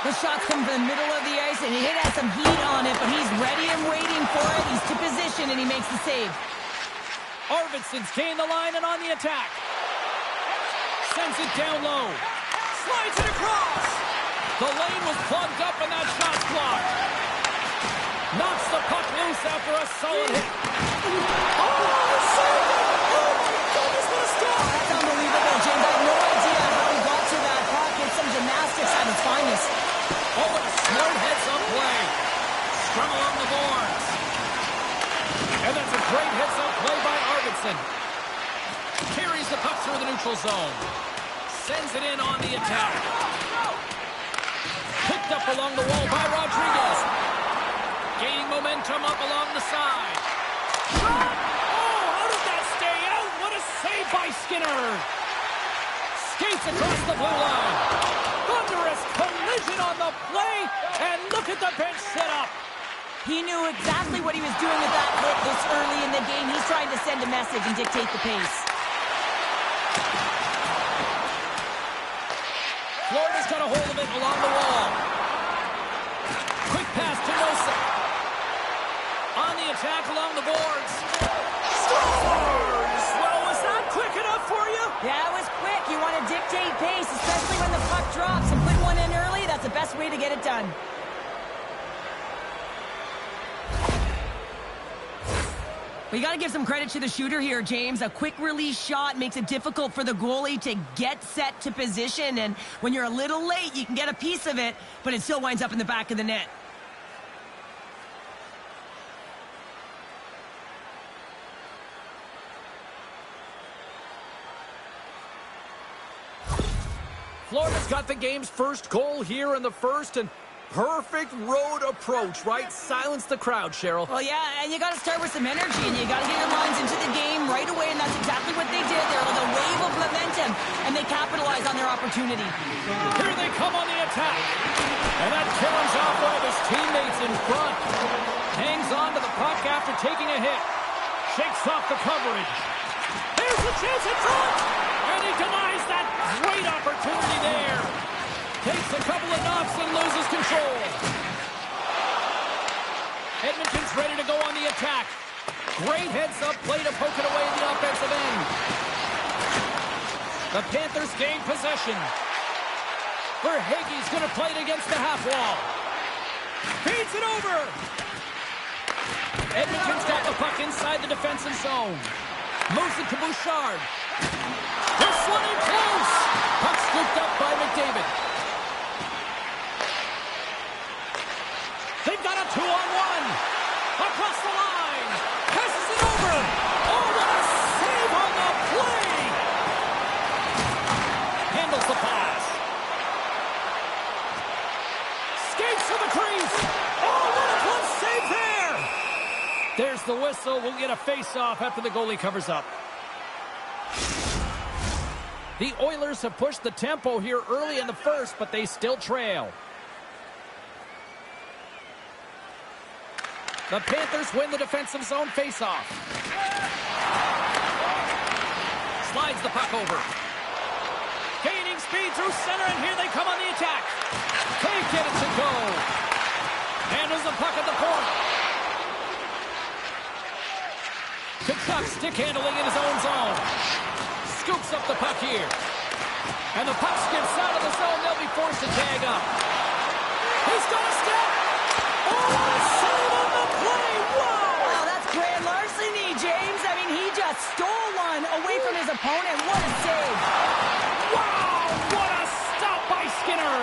The shots come from the middle of the ice, and he has some heat on it, but he's ready and waiting for it. He's to position, and he makes the save. Arvidsson's gained the line and on the attack. Sends it down low. Slides it across. The lane was plugged up, and that shot's blocked. Knocks the puck loose after a solid hit. Oh, save it. Oh, my goodness, what a stop. Oh, that's unbelievable, James. I have no idea how he got to that puck. It's some gymnastics at its finest. Oh, what a smart heads-up play. Strung along the boards. And that's a great heads-up play by Arvidsson. Carries the puck through the neutral zone. Sends it in on the attack. Picked up along the wall by Rodriguez. Gaining momentum up along the side. Oh, how did that stay out? What a save by Skinner. Skates across the blue line. Thunderous collision on the play, and look at the bench setup. He knew exactly what he was doing with that hit this early in the game. He's trying to send a message and dictate the pace. Florida's got a hold of it along the wall. Quick pass to Nosa. On the attack along the boards. Scores! Well, was that quick enough for you? Yeah, it was quick. You want to dictate pace, especially when the puck drops, and put one in early. That's the best way to get it done. We got to give some credit to the shooter here, James. A quick release shot makes it difficult for the goalie to get set to position, and when you're a little late, you can get a piece of it, but it still winds up in the back of the net. Florida's got the game's first goal here in the first, and perfect road approach, right? Silence the crowd, Cheryl. Well, yeah, and you got to start with some energy, and you got to get your lines into the game right away, and that's exactly what they did there with a wave of momentum, and they capitalized on their opportunity. Here they come on the attack, and that carries off one of his teammates in front. Hangs on to the puck after taking a hit. Shakes off the coverage. There's a chance in front, and he denies that great opportunity there. Takes a couple of knocks and loses control. Edmonton's ready to go on the attack. Great heads-up play to poke it away in the offensive end. The Panthers gain possession. Verhaeghe's going to play it against the half wall. feeds it over. Edmonton's got the puck inside the defensive zone. Moves it to Bouchard. They're swimming close. Puck scooped up by McDavid. They've got a 2-on-1. Across the line. Passes it over. Oh, what a save on the play. Handles the pass. Skates to the crease. Oh, what a close save there. There's the whistle. We'll get a face-off after the goalie covers up. The Oilers have pushed the tempo here early in the first, but they still trail. The Panthers win the defensive zone face-off. Slides the puck over. Gaining speed through center, and here they come on the attack. They get it to go. Handles the puck at the point. Kachuk stick handling in his own zone. Scoops up the puck here. And the puck skips out of the zone. They'll be forced to tag up. He's got a step. Oh, what a save on the play. Wow. Wow, that's grand larceny, James. I mean, he just stole one away from his opponent. What a save. Wow, what a stop by Skinner.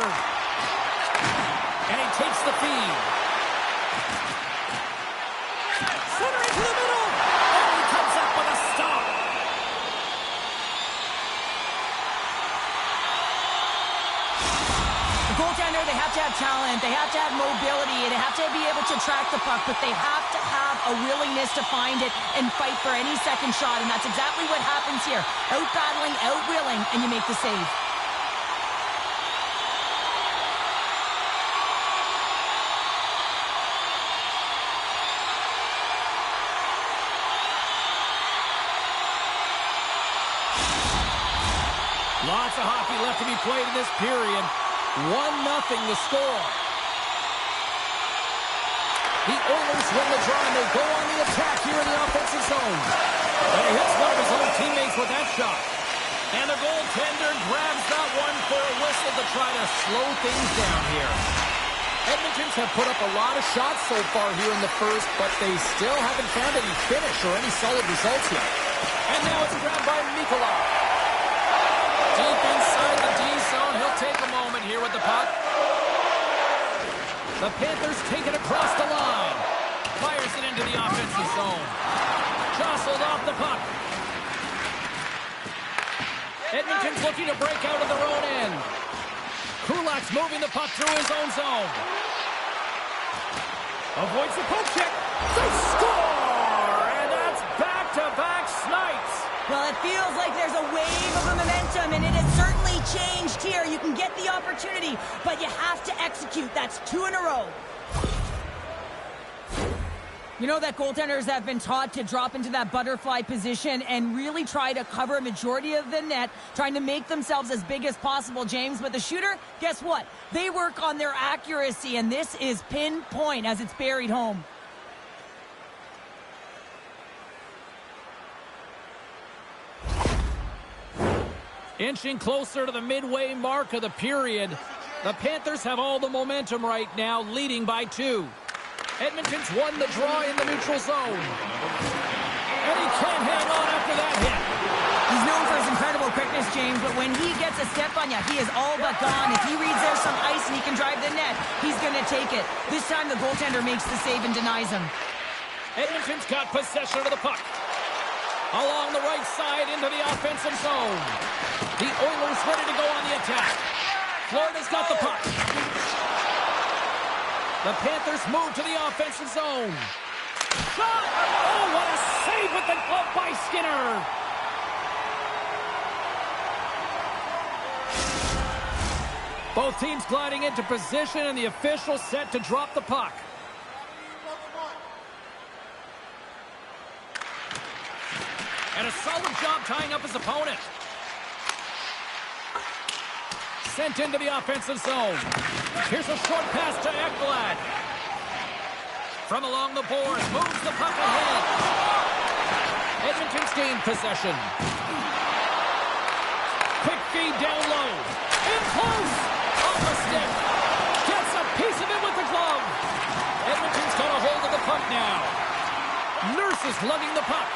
And he takes the feed. Center into the middle. And he comes up with a stop. The goaltender, they have to have talent, they have to have mobility, they have to be able to track the puck, but they have to have a willingness to find it and fight for any second shot, and that's exactly what happens here. Out-battling, out-willing, and you make the save. Lots of hockey left to be played in this period. 1-0 the score. The Oilers win the draw and they go on the attack here in the offensive zone. And he hits one of his own teammates with that shot. And the goaltender grabs that one for a whistle to try to slow things down here. Edmonton's have put up a lot of shots so far here in the first, but they still haven't found any finish or any solid results yet. And now it's grabbed by Nikolai. Deep inside the D zone. He'll take a moment here with the puck. The Panthers take it across the line. Fires it into the offensive zone. Jostled off the puck. Edmonton's looking to break out of their own end. Kulak's moving the puck through his own zone. Avoids the poke check. They score! And that's back-to-back snipes. Well, it feels like there's a wave of momentum, and it has certainly changed here. You can get the opportunity, but you have to execute. That's 2 in a row. You know that goaltenders have been taught to drop into that butterfly position and really try to cover a majority of the net, trying to make themselves as big as possible, James. But the shooter, guess what? They work on their accuracy, and this is pinpoint as it's buried home. Inching closer to the midway mark of the period. The Panthers have all the momentum right now, leading by 2. Edmonton's won the draw in the neutral zone. And he can't hang on after that hit. He's known for his incredible quickness, James, but when he gets a step on you, he is all but gone. If he reads there's some ice and he can drive the net, he's going to take it. This time the goaltender makes the save and denies him. Edmonton's got possession of the puck. Along the right side into the offensive zone. The Oilers ready to go on the attack. Florida's got the puck. The Panthers move to the offensive zone. Shot! Oh, what a save with the glove by Skinner! Both teams gliding into position, and the official set to drop the puck. And a solid job tying up his opponent. Sent into the offensive zone. Here's a short pass to Ekblad. From along the boards, moves the puck ahead. Edmonton's gained possession. Quick feed down low. In close. Off the stick. Gets a piece of it with the glove. Edmonton's got a hold of the puck now. is lugging the puck.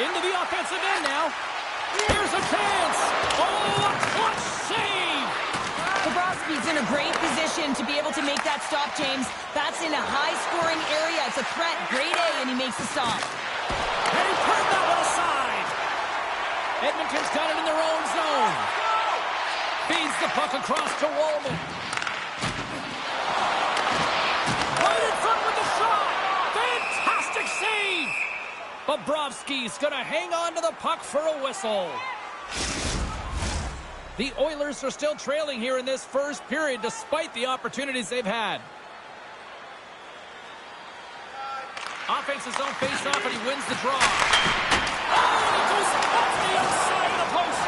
Into the offensive end now. Here's a chance. Oh, a clutch save. Bobrovsky's in a great position to be able to make that stop, James. That's in a high-scoring area. It's a threat. Grade A, and he makes the stop. And he turned that one aside. Edmonton's got it in their own zone. Feeds the puck across to Wallman. Right in front with the shot. Fantastic save. Bobrovsky's going to hang on to the puck for a whistle. The Oilers are still trailing here in this first period despite the opportunities they've had. Offensive zone face-off, and he wins the draw. Oh, and it goes off the outside of the post.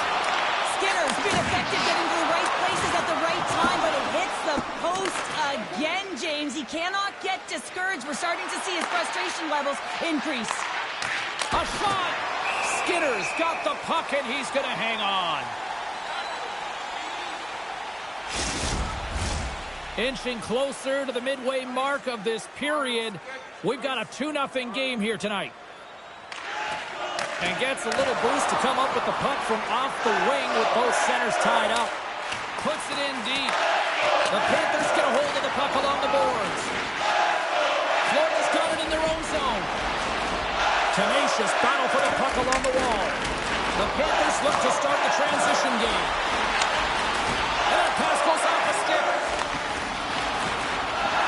Skinner's been effective getting to the right places at the right time, but it hits the post again, James. He cannot get discouraged. We're starting to see his frustration levels increase. A shot. Skinner's got the puck, and he's going to hang on. Inching closer to the midway mark of this period. We've got a 2-0 game here tonight. And gets a little boost to come up with the puck from off the wing with both centers tied up. Puts it in deep. The Panthers get a hold of the puck along the boards. Florida's got it in their own zone. Tenacious battle for the puck along the wall. The Panthers look to start the transition game. And that pass goes off a stick.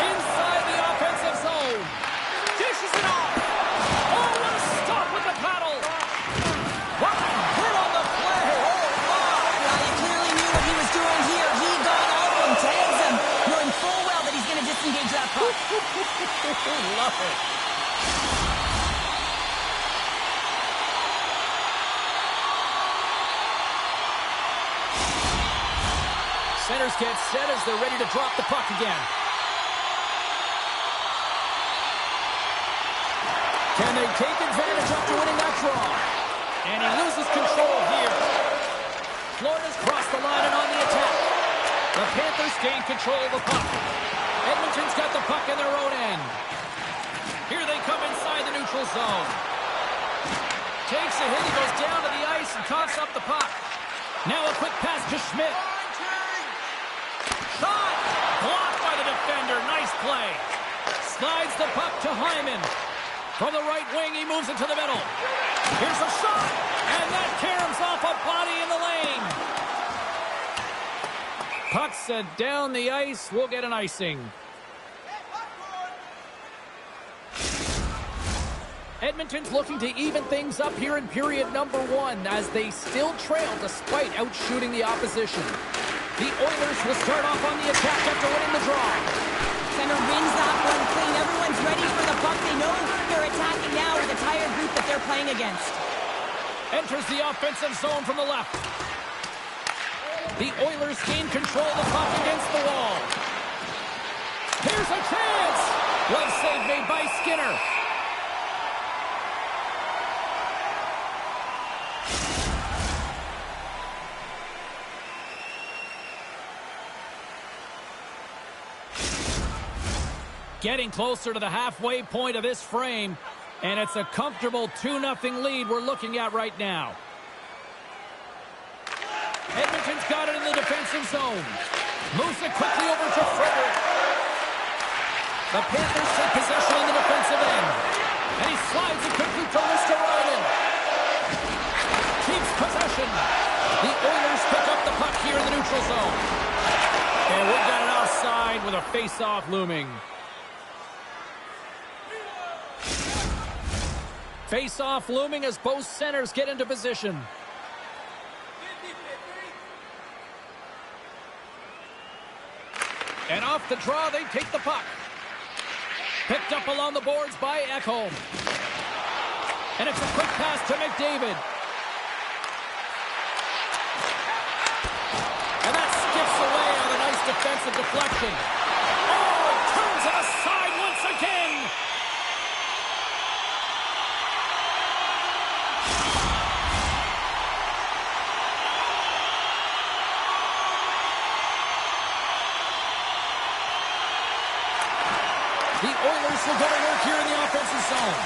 Inside the offensive zone. Dishes it off. Oh, what a stop with the paddle. What a hit on the play. Oh, my. Yeah, he clearly knew what he was doing here. He got out and tags him, knowing full well that he's going to disengage that puck. Love it. Centers get set as they're ready to drop the puck again. Can they take advantage after winning that draw? And he loses control here. Florida's crossed the line and on the attack. The Panthers gain control of the puck. Edmonton's got the puck in their own end. Here they come inside the neutral zone. Takes a hit, he goes down to the ice and coughs up the puck. Now a quick pass to Schmidt. Shot! Blocked by the defender. Nice play. Slides the puck to Hyman. From the right wing, he moves it to the middle. Here's a shot! And that caroms off a body in the lane. Puck set down the ice. We'll get an icing. Edmonton's looking to even things up here in period number 1 as they still trail despite outshooting the opposition. The Oilers will start off on the attack after winning the draw. Center wins that one clean. Everyone's ready for the puck. They know they're attacking now with a tired group that they're playing against. Enters the offensive zone from the left. The Oilers gain control of the puck against the wall. Here's a chance! Glove save made by Skinner. Getting closer to the halfway point of this frame, and it's a comfortable 2-0 lead we're looking at right now. Edmonton's got it in the defensive zone. Moves it quickly over to Frederick. The Panthers take possession in the defensive end. And he slides it quickly to Mr. Ryden. Keeps possession. The Oilers pick up the puck here in the neutral zone. And we've got it offside with a face-off looming. Face-off looming as both centers get into position. And off the draw, they take the puck. Picked up along the boards by Ekholm. And it's a quick pass to McDavid. And that skips away on a nice defensive deflection. Oh, it turns it aside once again. The Oilers will go to work here in the offensive zone.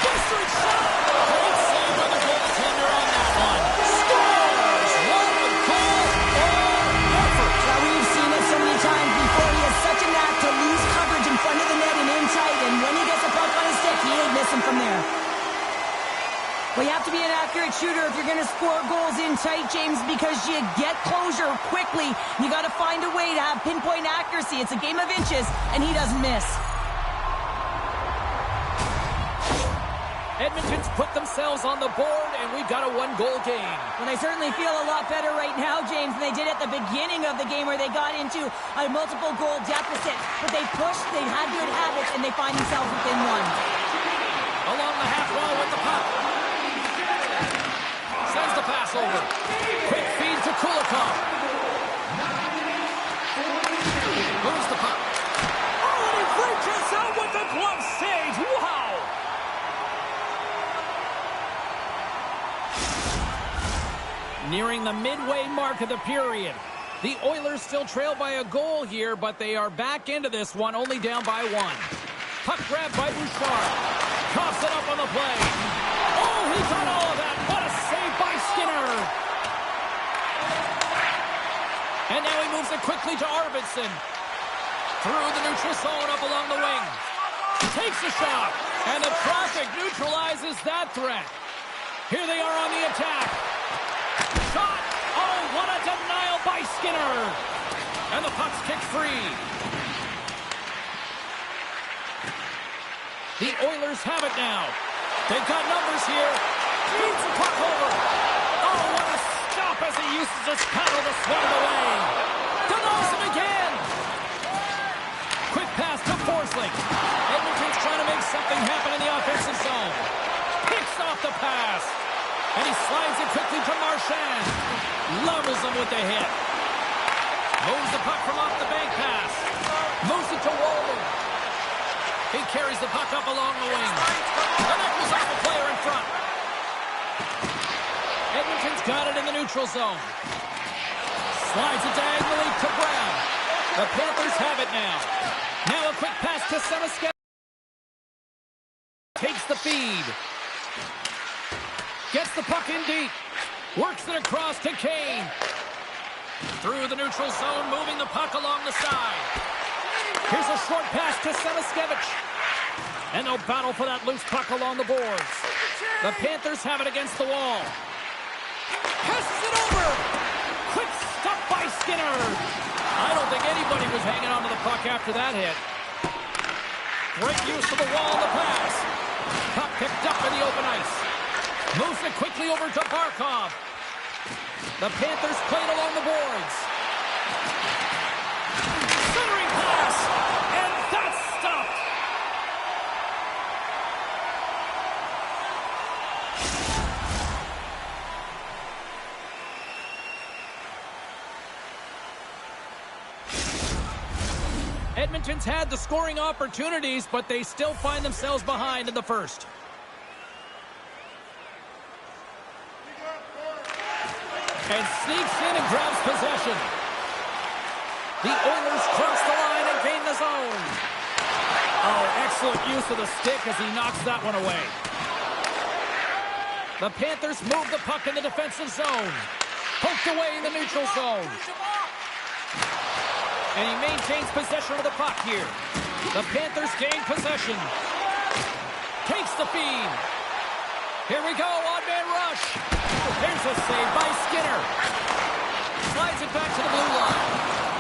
Blistering shot! Great save by the goaltender on that one. Scores! What a goal or effort! Now, we've seen it so many times before. He has such a knack to lose coverage in front of the net and in tight, and when he gets a puck on his stick, he ain't missing from there. Well, you have to be an accurate shooter if you're going to score goals in tight, James, because you get closure quickly. You got to find a way to have pinpoint accuracy. It's a game of inches, and he doesn't miss. Edmonton's put themselves on the board, and we've got a one-goal game. Well, they certainly feel a lot better right now, James, than they did at the beginning of the game where they got into a multiple-goal deficit. But they pushed, they had good habits, and they find themselves within one. Along the half wall with the puck. Sends the pass over. Quick feed to Kulikov. Moves the puck. Oh, and he reaches out with the glove save. Wow! Nearing the midway mark of the period. The Oilers still trail by a goal here, but they are back into this one, only down by one. Puck grab by Bouchard. Coughs it up on the play. Oh, he got all of that. What a save by Skinner. And now he moves it quickly to Arvidsson. Through the neutral zone up along the wing. Takes a shot. And the traffic neutralizes that threat. Here they are on the attack. Shot! Oh, what a denial by Skinner! And the puck's kicked free. The Oilers have it now. They've got numbers here. Feeds the puck over. Oh, what a stop as he uses his paddle to swat it away. Denies him again. Quick pass to Forsling. Edmonton's trying to make something happen in the offensive zone. Picks off the pass. And he slides it quickly to Marchand. Levels him with the hit. Moves the puck from off the bank pass. Moves it to Walden. He carries the puck up along the wing. And that was off the player in front. Edmonton's got it in the neutral zone. Slides it diagonally to Brown. The Panthers have it now. Now a quick pass to Semisket. Takes the feed. Gets the puck in deep. Works it across to Kane. Through the neutral zone, moving the puck along the side. Here's a short pass to Semiskevich. And they'll battle for that loose puck along the boards. The Panthers have it against the wall. Passes it over. Quick stop by Skinner. I don't think anybody was hanging on to the puck after that hit. Great use of the wall on the pass. Puck picked up in the open ice. Moves it quickly over to Barkov. The Panthers played along the boards. Centering pass. And that's stopped. Edmonton's had the scoring opportunities, but they still find themselves behind in the first. And sneaks in and grabs possession. The Oilers cross the line and gain the zone. Oh, excellent use of the stick as he knocks that one away. The Panthers move the puck in the defensive zone. Poked away in the neutral zone. And he maintains possession of the puck here. The Panthers gain possession. Takes the feed. Here we go, odd-man rush. There's a save by Skinner. Slides it back to the blue line.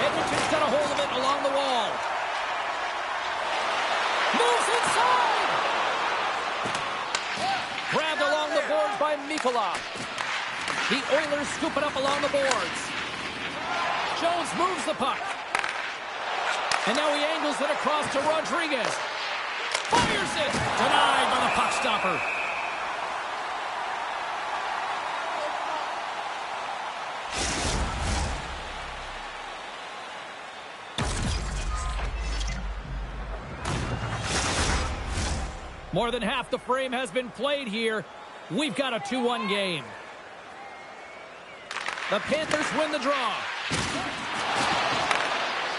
Edmonton's got a hold of it along the wall. Moves inside. Grabbed along the boards by Mikula. The Oilers scoop it up along the boards. Jones moves the puck. And now he angles it across to Rodriguez. Fires it. Denied by the puck stopper. More than half the frame has been played here. We've got a 2-1 game. The Panthers win the draw.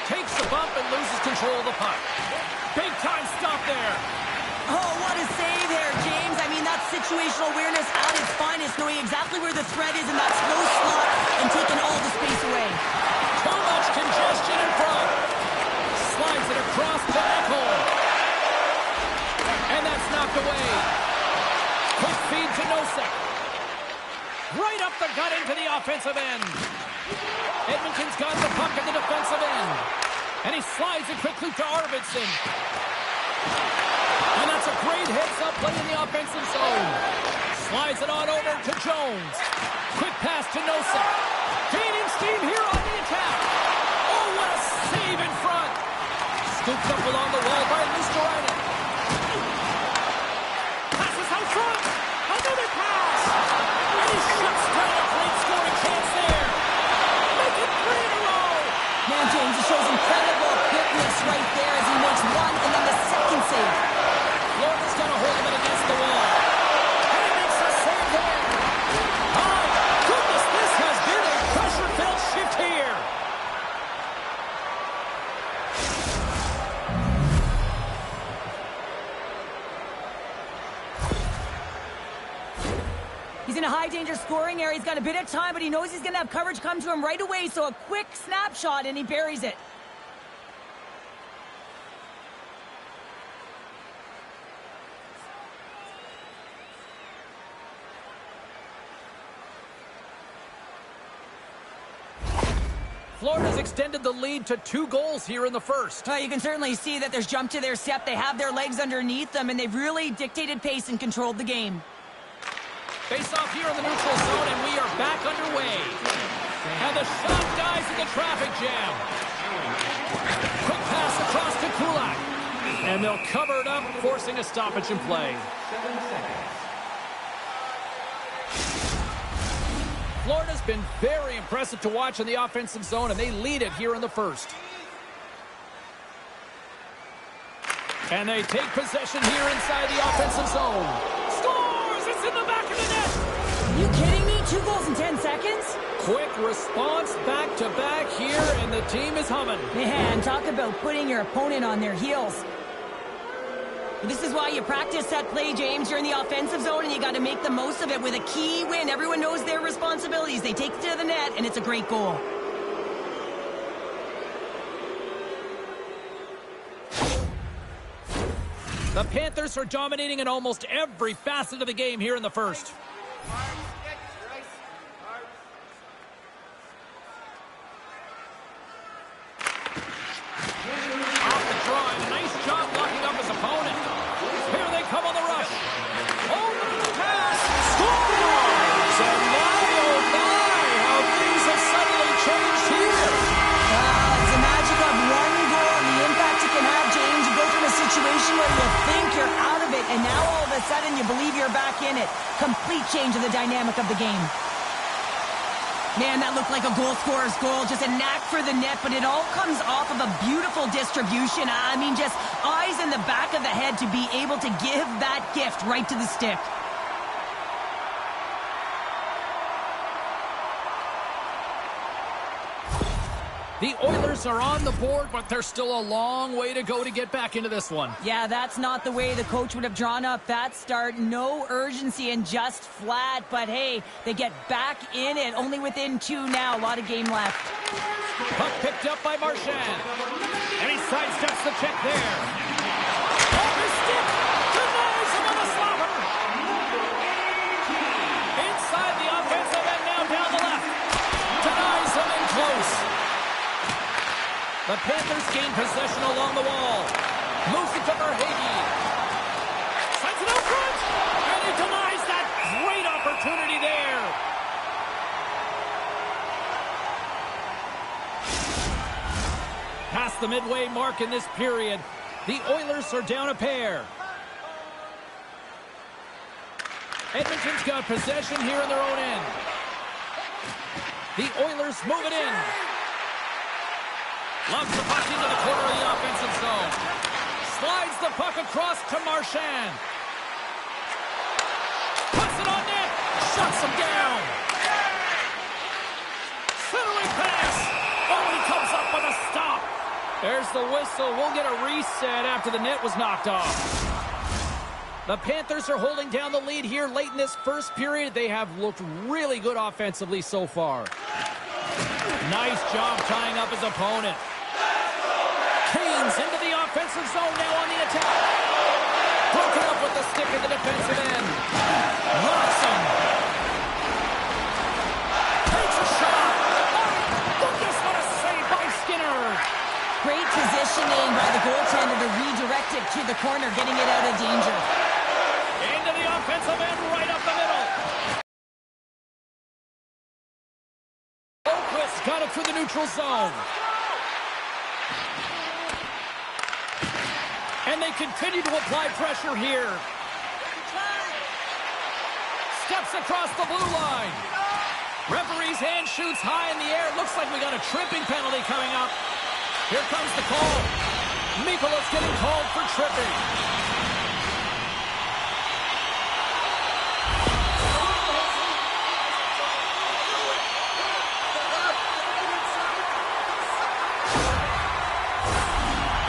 Takes the bump and loses control of the puck. Big time stop there. Oh, what a save there, James. situational awareness at its finest, knowing exactly where the threat is in that slow slot and taking all the space away. Too much congestion in front. Slides it across to Nickel. And that's knocked away. Quick feed to Nosek. Right up the gut into the offensive end. Edmonton's got the puck in the defensive end. And he slides it quickly to Arvidsson. And that's a great heads-up play in the offensive zone. Slides it on over to Jones. Quick pass to Nosek. Gaining steam here on the attack. Oh, what a save in front. Scooped up along the wall by Luosterainen. Passes out front. Another pass. And he shuts down a great scoring chance there. Make it 3 in a row. Man, James, it shows incredible quickness right there as he makes one and then the second save. Florida's got a hold of it against the wall. And he makes a save there. My goodness, this has been a pressure-filled shift here. He's in a high-danger scoring area. He's got a bit of time, but he knows he's going to have coverage come to him right away, so a quick snapshot, and he buries it. Florida's extended the lead to 2 goals here in the first. You can certainly see that there's jump to their step. They have their legs underneath them, and they've really dictated pace and controlled the game. Face off here in the neutral zone, and we are back underway. And the shot dies in the traffic jam. Quick pass across to Kulak. And they'll cover it up, forcing a stoppage in play. Florida's been very impressive to watch in the offensive zone, and they lead it here in the first. And they take possession here inside the offensive zone. Scores! It's in the back of the net! Are you kidding me? 2 goals in 10 seconds? Quick response back-to-back here, and the team is humming. Man, talk about putting your opponent on their heels. This is why you practice that play, James. You're in the offensive zone, and you got to make the most of it with a key win. Everyone knows their responsibilities. They take it to the net, and it's a great goal. The Panthers are dominating in almost every facet of the game here in the first. Off the draw, and a nice job locking up his opponent. Here they come on the rush. Over the pass. Scores! And my, oh my, how things have suddenly changed here. It's the magic of one goal and the impact it can have, James. You go from a situation where you think you're out of it, and now all of a sudden you believe you're back in it. Complete change of the dynamic of the game. Man, that looked like a goal scorer's goal. Just a knack for the net, but it all comes off of a beautiful distribution. I mean, just eyes in the back of the head to be able to give that gift right to the stick. The Oilers are on the board, but there's still a long way to go to get back into this one. Yeah, that's not the way the coach would have drawn up that start. No urgency and just flat. But hey, they get back in it. Only within 2 now. A lot of game left. Puck picked up by Marchand. And he sidesteps the check there. Off his stick. Denies him on the slapper. Inside the offensive end now down the left. Denies him in close. The Panthers gain possession along the wall. Moves it to Verhaeghe. Sends it out front. And he denies that great opportunity there. Past the midway mark in this period, the Oilers are down a pair. Edmonton's got possession here in their own end. The Oilers move it in. Loves the puck into the corner of the offensive zone. Slides the puck across to Marchand. Puts it on net. Shuts him down. Centering pass. Oh, he comes up with a stop. There's the whistle. We'll get a reset after the net was knocked off. The Panthers are holding down the lead here late in this first period. They have looked really good offensively so far. Nice job tying up his opponent. Canes into the offensive zone now on the attack. Broken up with the stick at the defensive end. Watson takes a shot. Oh, goodness, what a save by Skinner. Great positioning by the goaltender to redirect it to the corner, getting it out of danger. Into the offensive end, right up the middle. Oquist got it through the neutral zone. And they continue to apply pressure here. Steps across the blue line. Referee's hand shoots high in the air. Looks like we got a tripping penalty coming up. Here comes the call. Mikola's getting called for tripping.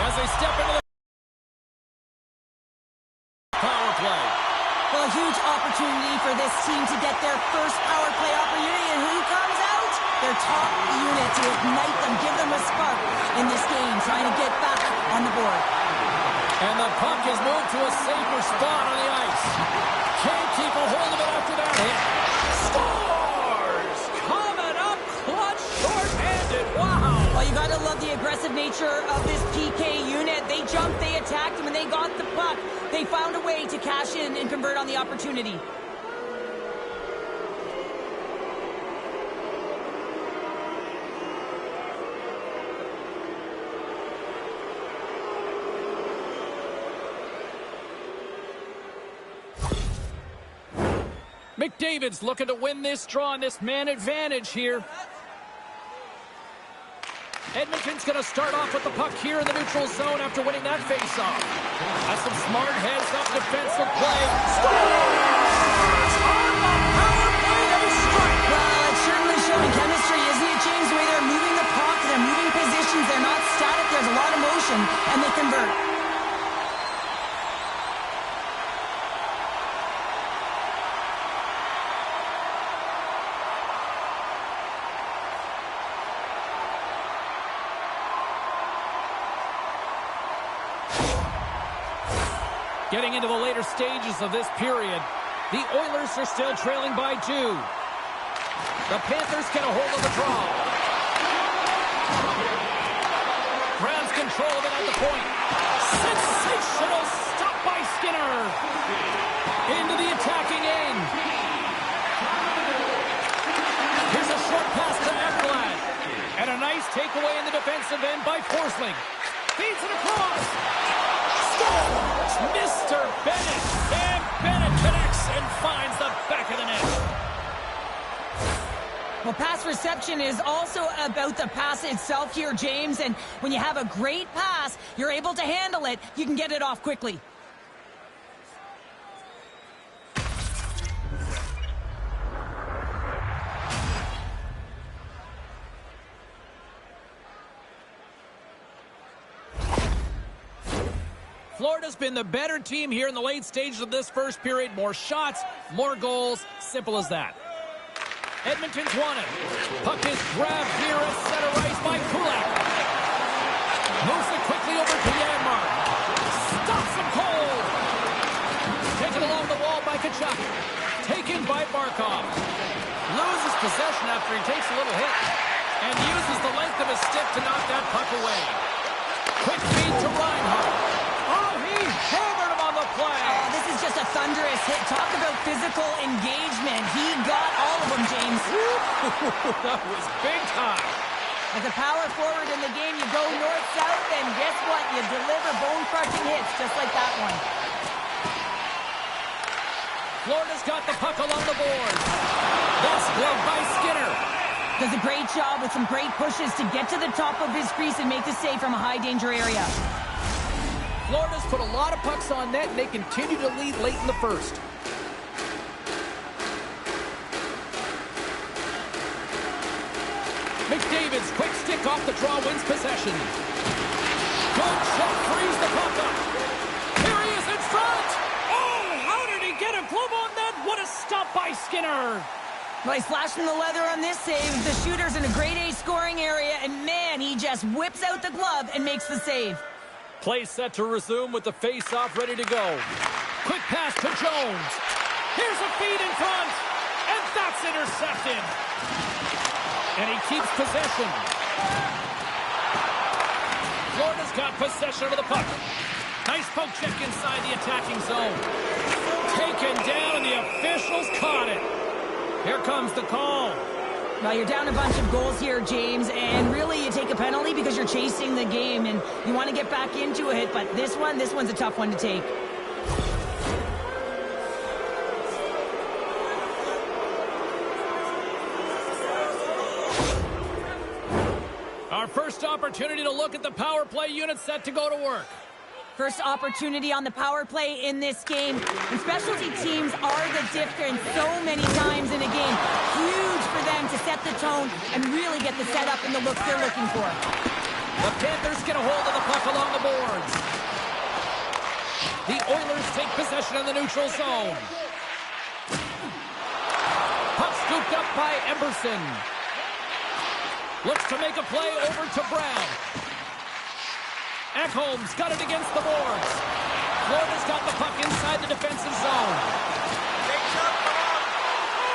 As they step into the power play. Well, a huge opportunity for this team to get their first power play opportunity. And who comes out? Their top unit to ignite them, give them a spark in this game, trying to get back on the board. And the puck is moved to a safer spot on the ice. Can't keep a hold of it after that hit. Scores! Coming up clutch, short-handed. Wow! Well, you got to love the aggressive nature of this PK unit. They jumped, they attacked, and when they got the puck, they found a way to cash in and convert on the opportunity. McDavid's looking to win this draw on this man advantage here. Edmonton's going to start off with the puck here in the neutral zone after winning that faceoff. That's some smart heads-up defensive play. Scores! On the power play, they strike! Well, it's certainly showing chemistry, isn't it, James? The way they're moving the puck, they're moving positions, they're not static, there's a lot of motion, and they convert. Getting into the later stages of this period, the Oilers are still trailing by 2. The Panthers get a hold of the draw. Grabs control of it at the point. Sensational stop by Skinner. Into the attacking end. Here's a short pass to Ekblad. And a nice takeaway in the defensive end by Forsling. Feeds it across. Scores! Mr. Bennett. And Bennett connects and finds the back of the net. Well, pass reception is also about the pass itself here, James. And when you have a great pass, you're able to handle it. You can get it off quickly. Florida's been the better team here in the late stages of this first period. More shots, more goals. Simple as that. Edmonton's won it. Puck is grabbed here at center ice by Kulak. Moves it quickly over to Janmark. Stops him cold. Taken along the wall by Kachuk. Taken by Barkov. Loses possession after he takes a little hit. And uses the length of his stick to knock that puck away. Quick feed to Reinhart. Hammered him on the play. Oh, this is just a thunderous hit. Talk about physical engagement. He got all of them, James. That was big time. As a power forward in the game, you go north-south, and guess what? You deliver bone-crushing hits just like that one. Florida's got the puck along the board. That's glove by Skinner. Does a great job with some great pushes to get to the top of his crease and make the save from a high-danger area. Florida's put a lot of pucks on net, and they continue to lead late in the first. McDavid's quick stick off the draw wins possession. Good shot, frees the puck up. Here he is in front. Oh! get a glove on that. What a stop by Skinner. Well, he's flashing the leather on this save. The shooter's in a grade A scoring area, and man, he just whips out the glove and makes the save. Play set to resume with the face-off ready to go. Quick pass to Jones. Here's a feed in front, and that's intercepted. And he keeps possession. Florida's got possession of the puck. Nice poke check inside the attacking zone. Taken down, and the officials caught it. Here comes the call. Well, you're down a bunch of goals here, James, and really you take a penalty because you're chasing the game, and you want to get back into it, but this one's a tough one to take. Our first opportunity to look at the power play unit set to go to work. First opportunity on the power play in this game. And specialty teams are the difference so many times in a game. Huge for them to set the tone and really get the setup and the look they're looking for. The Panthers get a hold of the puck along the boards. The Oilers take possession in the neutral zone. Puck scooped up by Emberson. Looks to make a play over to Brown. Ekholm's got it against the boards. Florida's got the puck inside the defensive zone.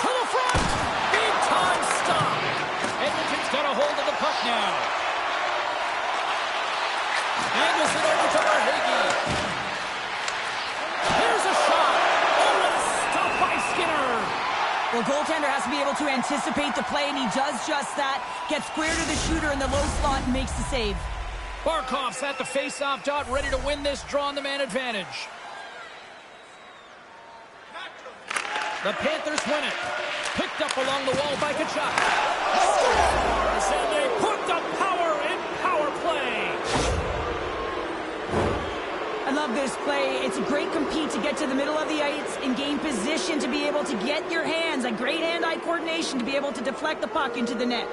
To the front! Big time stop! Edmonton's got a hold of the puck now. Angles it over to Verhaeghe. Here's a shot! Oh, what a stop by Skinner! Well, goaltender has to be able to anticipate the play, and he does just that. Gets square to the shooter in the low slot and makes the save. Barkov's at the face-off dot, ready to win this draw on the man advantage. The Panthers win it. Picked up along the wall by Tkachuk. Scores! And they put the power in power play. I love this play. It's a great compete to get to the middle of the ice and gain position to be able to get your hands, a great hand-eye coordination to be able to deflect the puck into the net.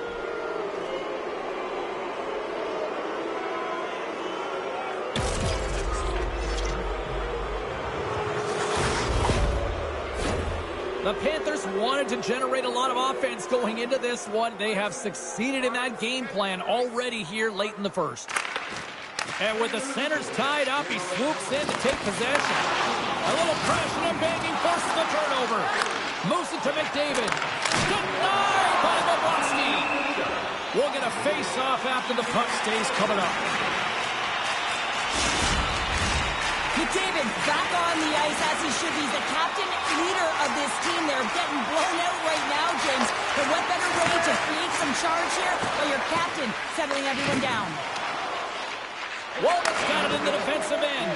The Panthers wanted to generate a lot of offense going into this one. They have succeeded in that game plan already here late in the first. And with the centers tied up, he swoops in to take possession. A little crashing and banging forces the turnover. Moves it to McDavid. Denied by Bobrovsky. We'll get a face-off after the puck stays coming up. McDavid back on the ice as he should be. He's the captain, leader of this team. They're getting blown out right now, James. But what better way to create some charge here while your captain settling everyone down? Walden's got it in the defensive end.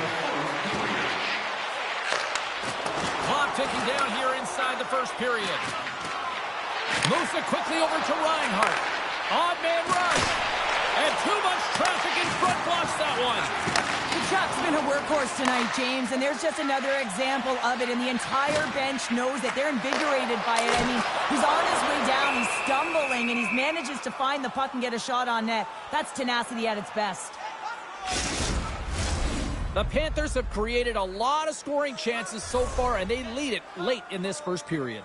Clock ticking down here inside the first period. Moves it quickly over to Reinhart. Odd man rush. And too much traffic in front blocks that one. Tkachuk's been a workhorse tonight, James, and there's just another example of it, and the entire bench knows that they're invigorated by it. I mean, he's on his way down, he's stumbling, and he manages to find the puck and get a shot on net. That's tenacity at its best. The Panthers have created a lot of scoring chances so far, and they lead it late in this first period.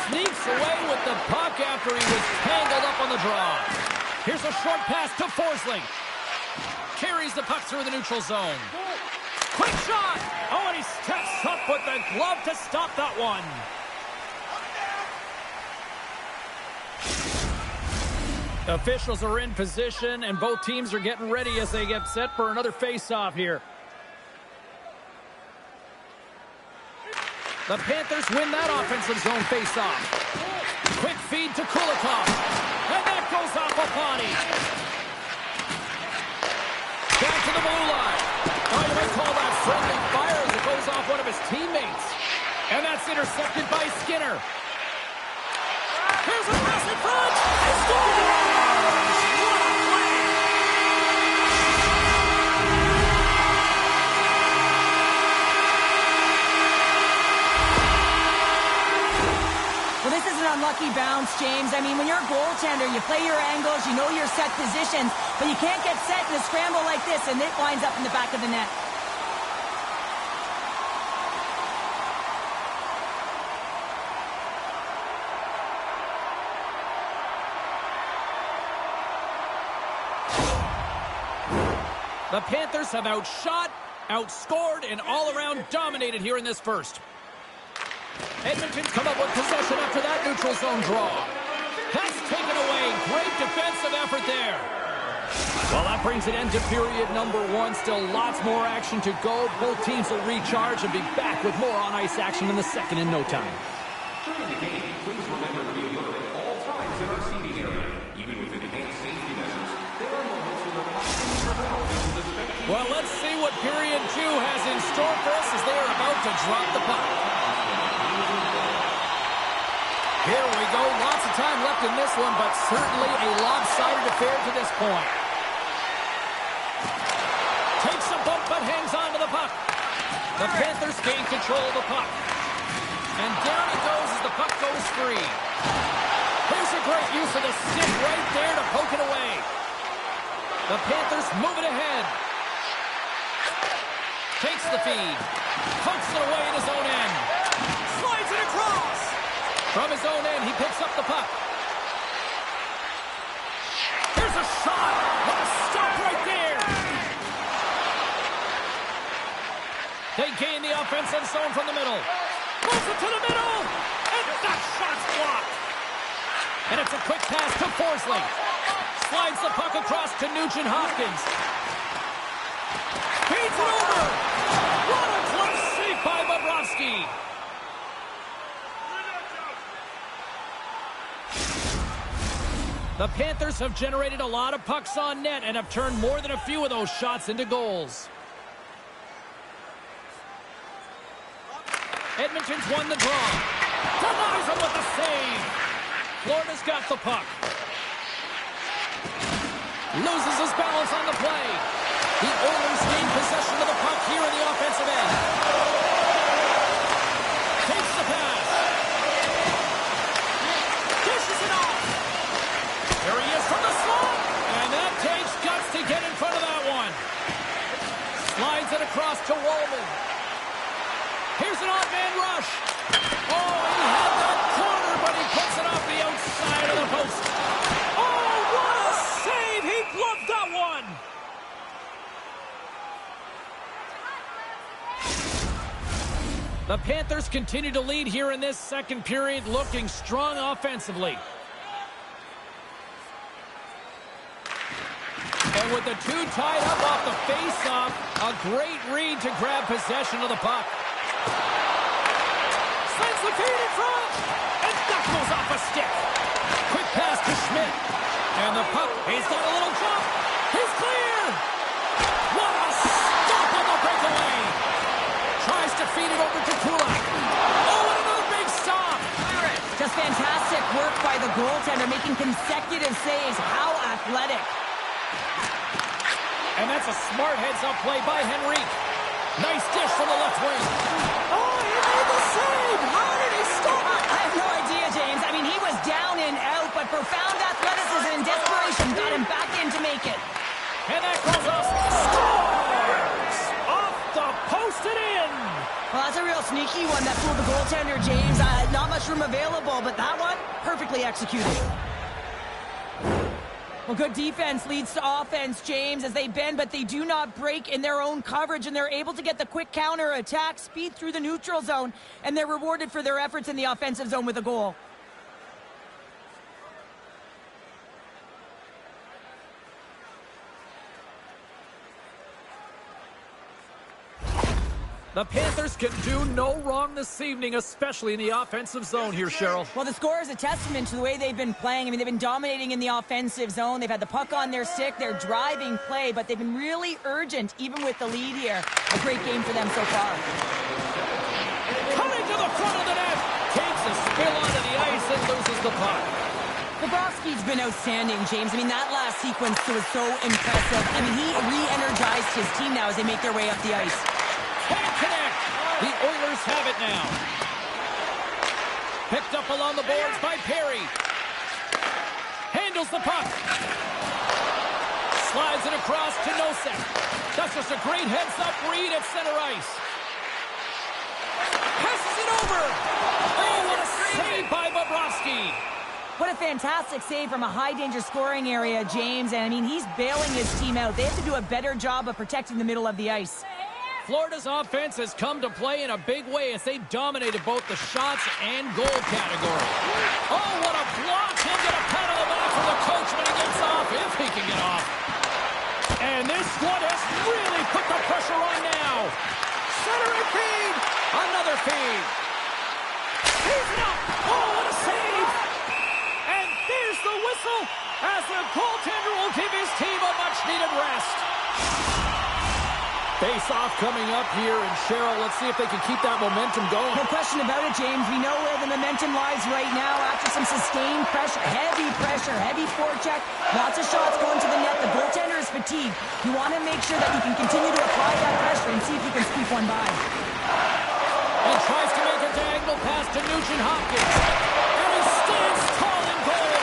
Sneaks away with the puck after he was tangled up on the draw. Here's a short pass to Forsling. Carries the puck through the neutral zone. Quick shot! Oh, and he steps up with the glove to stop that one. Officials are in position, and both teams are getting ready as they get set for another face-off here. The Panthers win that offensive zone face-off. Quick feed to Kulikov. And that goes off a body. Back to the blue line. Oh, you might call that friendly fire as it goes off one of his teammates. And that's intercepted by Skinner. Here's a pass in front. He scores! What a play! Well, this is an unlucky bounce, James. I mean, when you're a goaltender, you play your angles, you know your set positions, but you can't get set in a scramble like this, and it winds up in the back of the net. The Panthers have outshot, outscored, and all-around dominated here in this first. Edmonton's come up with possession after that neutral zone draw. That's taken away. Great defensive effort there. Well, that brings an end to period number 1. Still lots more action to go. Both teams will recharge and be back with more on-ice action in the second in no time. During the game, please remember to be alert at all times in our seating area. Even with enhanced safety measures, there are moments when the well, let's see what period 2 has in store for us as they are about to drop the puck. Here we go. Lots of time left in this one, but certainly a lopsided affair to this point. Takes a bump, but hangs on to the puck. The Panthers gain control of the puck. And down it goes as the puck goes free. Here's a great use of the stick right there to poke it away. The Panthers move it ahead. Takes the feed. Pokes it away at his own end. Slides it across. From his own end, he picks up the puck. Here's a shot. What a stop right there. They gain the offensive zone from the middle. Moves it to the middle. And that shot's blocked. And it's a quick pass to Forsling. Slides the puck across to Nugent-Hopkins. Feeds it over. What a close save by Bobrovsky. The Panthers have generated a lot of pucks on net and have turned more than a few of those shots into goals. Edmonton's won the draw. Denies him with the save. Florida's got the puck. Loses his balance on the play. The Oilers gain possession of the puck here in the offensive end. Takes the pass. Dishes it off. There he is from the slot. And that takes guts to get in front of that one. Slides it across to Wallman. Here's an odd man rush. Oh, he had that corner, but he puts it off the outside of the post. Oh, what a save. He gloved that one. The Panthers continue to lead here in this second period, looking strong offensively. And with the two tied up off the faceoff, a great read to grab possession of the puck. Sends the feed in front, and that goes off a stick. Quick pass to Schmidt, and the puck, he's got a little jump. He's clear. What a stop on the breakaway. Tries to feed it over to Kulak. Oh, and another big stop. Just fantastic work by the goaltender, making consecutive saves. How athletic. And that's a smart heads-up play by Henrique. Nice dish from the left wing. Oh, he made the save. How did he stop it? I have no idea, James. I mean, he was down and out, but profound athleticism and desperation got him back in to make it. And that goes off. Scores! Off the post and in. Well, that's a real sneaky one that fooled the goaltender, James. Not much room available, but that one, perfectly executed. Well, good defense leads to offense, James, as they bend, but they do not break in their own coverage, and they're able to get the quick counter-attack, speed through the neutral zone, and they're rewarded for their efforts in the offensive zone with a goal. The Panthers can do no wrong this evening, especially in the offensive zone here, Cheryl. Well, the score is a testament to the way they've been playing. I mean, they've been dominating in the offensive zone. They've had the puck on their stick. They're driving play, but they've been really urgent, even with the lead here. A great game for them so far. Coming to the front of the net. Takes a spill onto the ice and loses the puck. Bobrovsky's been outstanding, James. I mean, that last sequence was so impressive. I mean, he re-energized his team now as they make their way up the ice. Can't connect. The Oilers have it now. Picked up along the boards by Perry. Handles the puck. Slides it across to Nosek. That's just a great heads-up read at center ice. Passes it over. Oh, what a save by Bobrovsky. What a fantastic save from a high-danger scoring area, James. And, I mean, he's bailing his team out. They have to do a better job of protecting the middle of the ice. Florida's offense has come to play in a big way as they dominated both the shots and goal category. Oh, what a block! He'll get a pat on the back from the coach when he gets off, if he can get off. And this one has really put the pressure on now. Centering feed! Another feed. He's not. Oh, what a save! And there's the whistle as the goaltender will give his team a much-needed rest. Face-off coming up here, and Cheryl, let's see if they can keep that momentum going. No question about it, James. We know where the momentum lies right now after some sustained pressure, heavy forecheck, lots of shots going to the net. The goaltender is fatigued. You want to make sure that you can continue to apply that pressure and see if you can sweep one by. And tries to make a diagonal pass to Nugent Hopkins. And he stands tall in goal.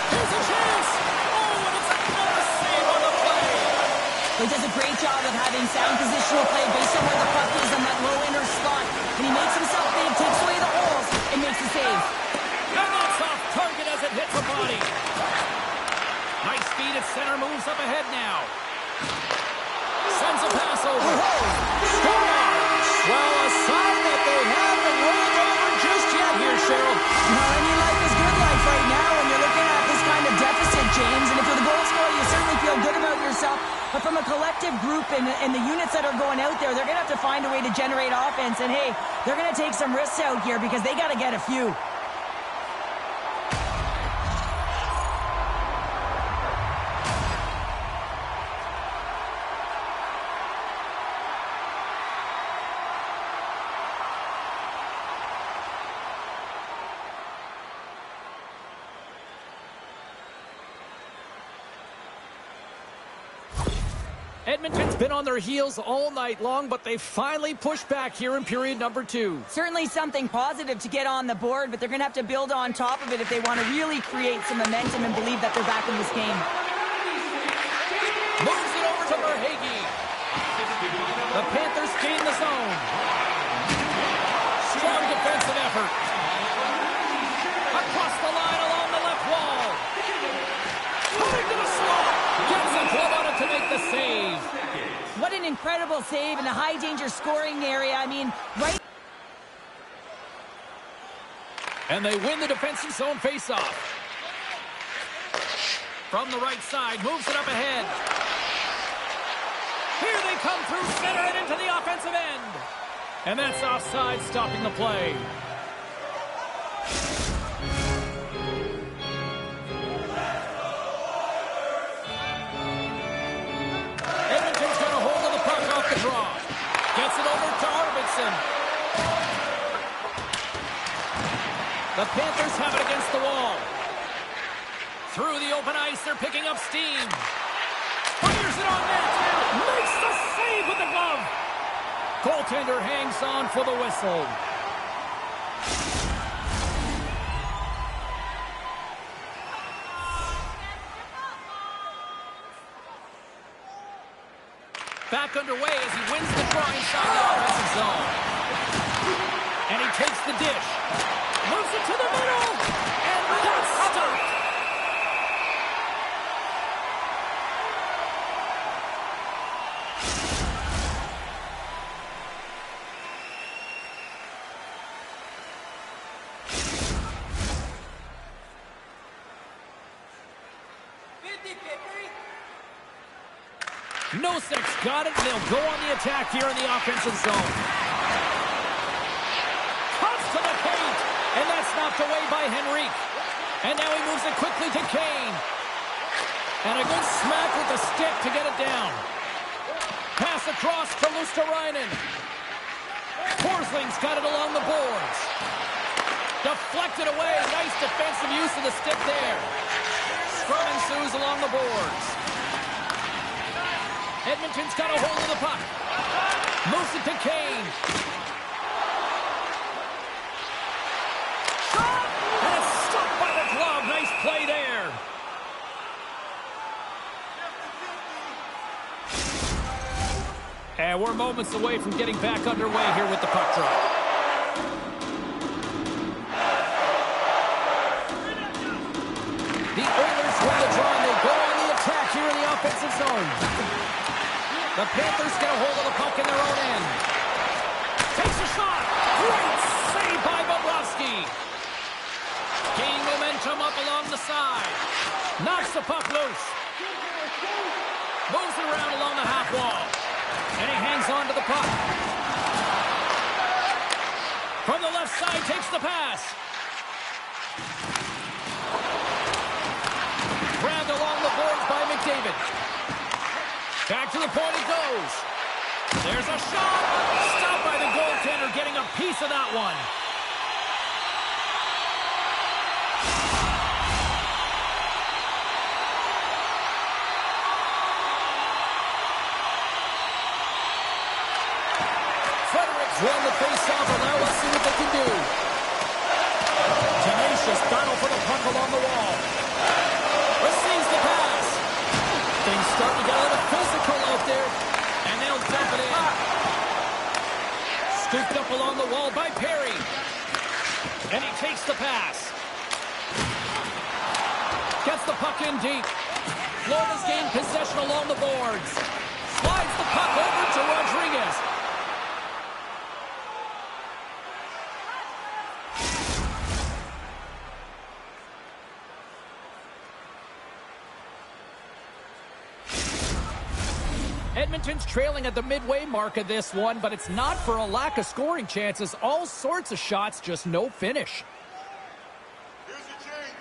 Here's a chance. Oh, and it's another save on the play. He does a great job of having sound positional play based on where the puck is on that low inner slot. And he makes himself big, takes away the holes, and makes the save. And that's off target as it hits a body. Nice feed at center, moves up ahead now. Sends a pass over. Scores! Well, a sign that they haven't rolled over just yet here, Cheryl. No, I mean, life is good life right now when you're looking at this kind of deficit, James. And if you're the goal scorer, you certainly feel good about yourself. But from a collective group and the units that are going out there, they're going to have to find a way to generate offense. And, hey, they're going to take some risks out here because they got to get a few. Edmonton's been on their heels all night long, but they finally pushed back here in period number 2. Certainly something positive to get on the board, but they're going to have to build on top of it if they want to really create some momentum and believe that they're back in this game. Moves it over to Verhaeghe. The Panthers gain the zone. Strong defensive effort. Across the line along the left wall. Coming to the slot. Gets a glove on it to make the save. What an incredible save in a high-danger scoring area. I mean, right... And they win the defensive zone faceoff. From the right side, moves it up ahead. Here they come through center and into the offensive end. And that's offside, stopping the play. Edmonton's got a hold of the puck off the draw. Gets it over to Arvidsson. The Panthers have it against the wall. Through the open ice, they're picking up steam. Fires it on net. Makes the save with the glove. Goaltender hangs on for the whistle. Back underway as he wins the draw inside the offensive zone. And he takes the dish. Moves it to the middle. And that's stopped. Nosek's got it, and they'll go on the attack here in the offensive zone. Cuts to the paint, and that's knocked away by Henrique. And now he moves it quickly to Kane. And a good smack with the stick to get it down. Pass across to Luosterainen. Forsling's got it along the boards. Deflected away, nice defensive use of the stick there. Scrum ensues along the boards. Edmonton's got a hold of the puck. Moves it to Kane. Shot! And it's stopped by the glove. Nice play there. And we're moments away from getting back underway here with the puck drop. offensive zone. The Panthers get a hold of the puck in their own end. Takes a shot. Great save by Bobrovsky. Gaining momentum up along the side. Knocks the puck loose. Moves it around along the half wall. And he hangs on to the puck. From the left side, takes the pass. Grabbed along the boards by McDavid. Back to the point it goes. There's a shot. Stopped by the goaltender, getting a piece of that one. Won the face-off, and now let's see what they can do. Tenacious battle for the puck along the wall. Receives the pass. Things start to get a little physical out there, and they'll dump it in. Scooped up along the wall by Perry. And he takes the pass. Gets the puck in deep. Florida's gained possession along the boards. Slides the puck over to Rodriguez. Edmonton's trailing at the midway mark of this one, but it's not for a lack of scoring chances. All sorts of shots, just no finish. Here's your change.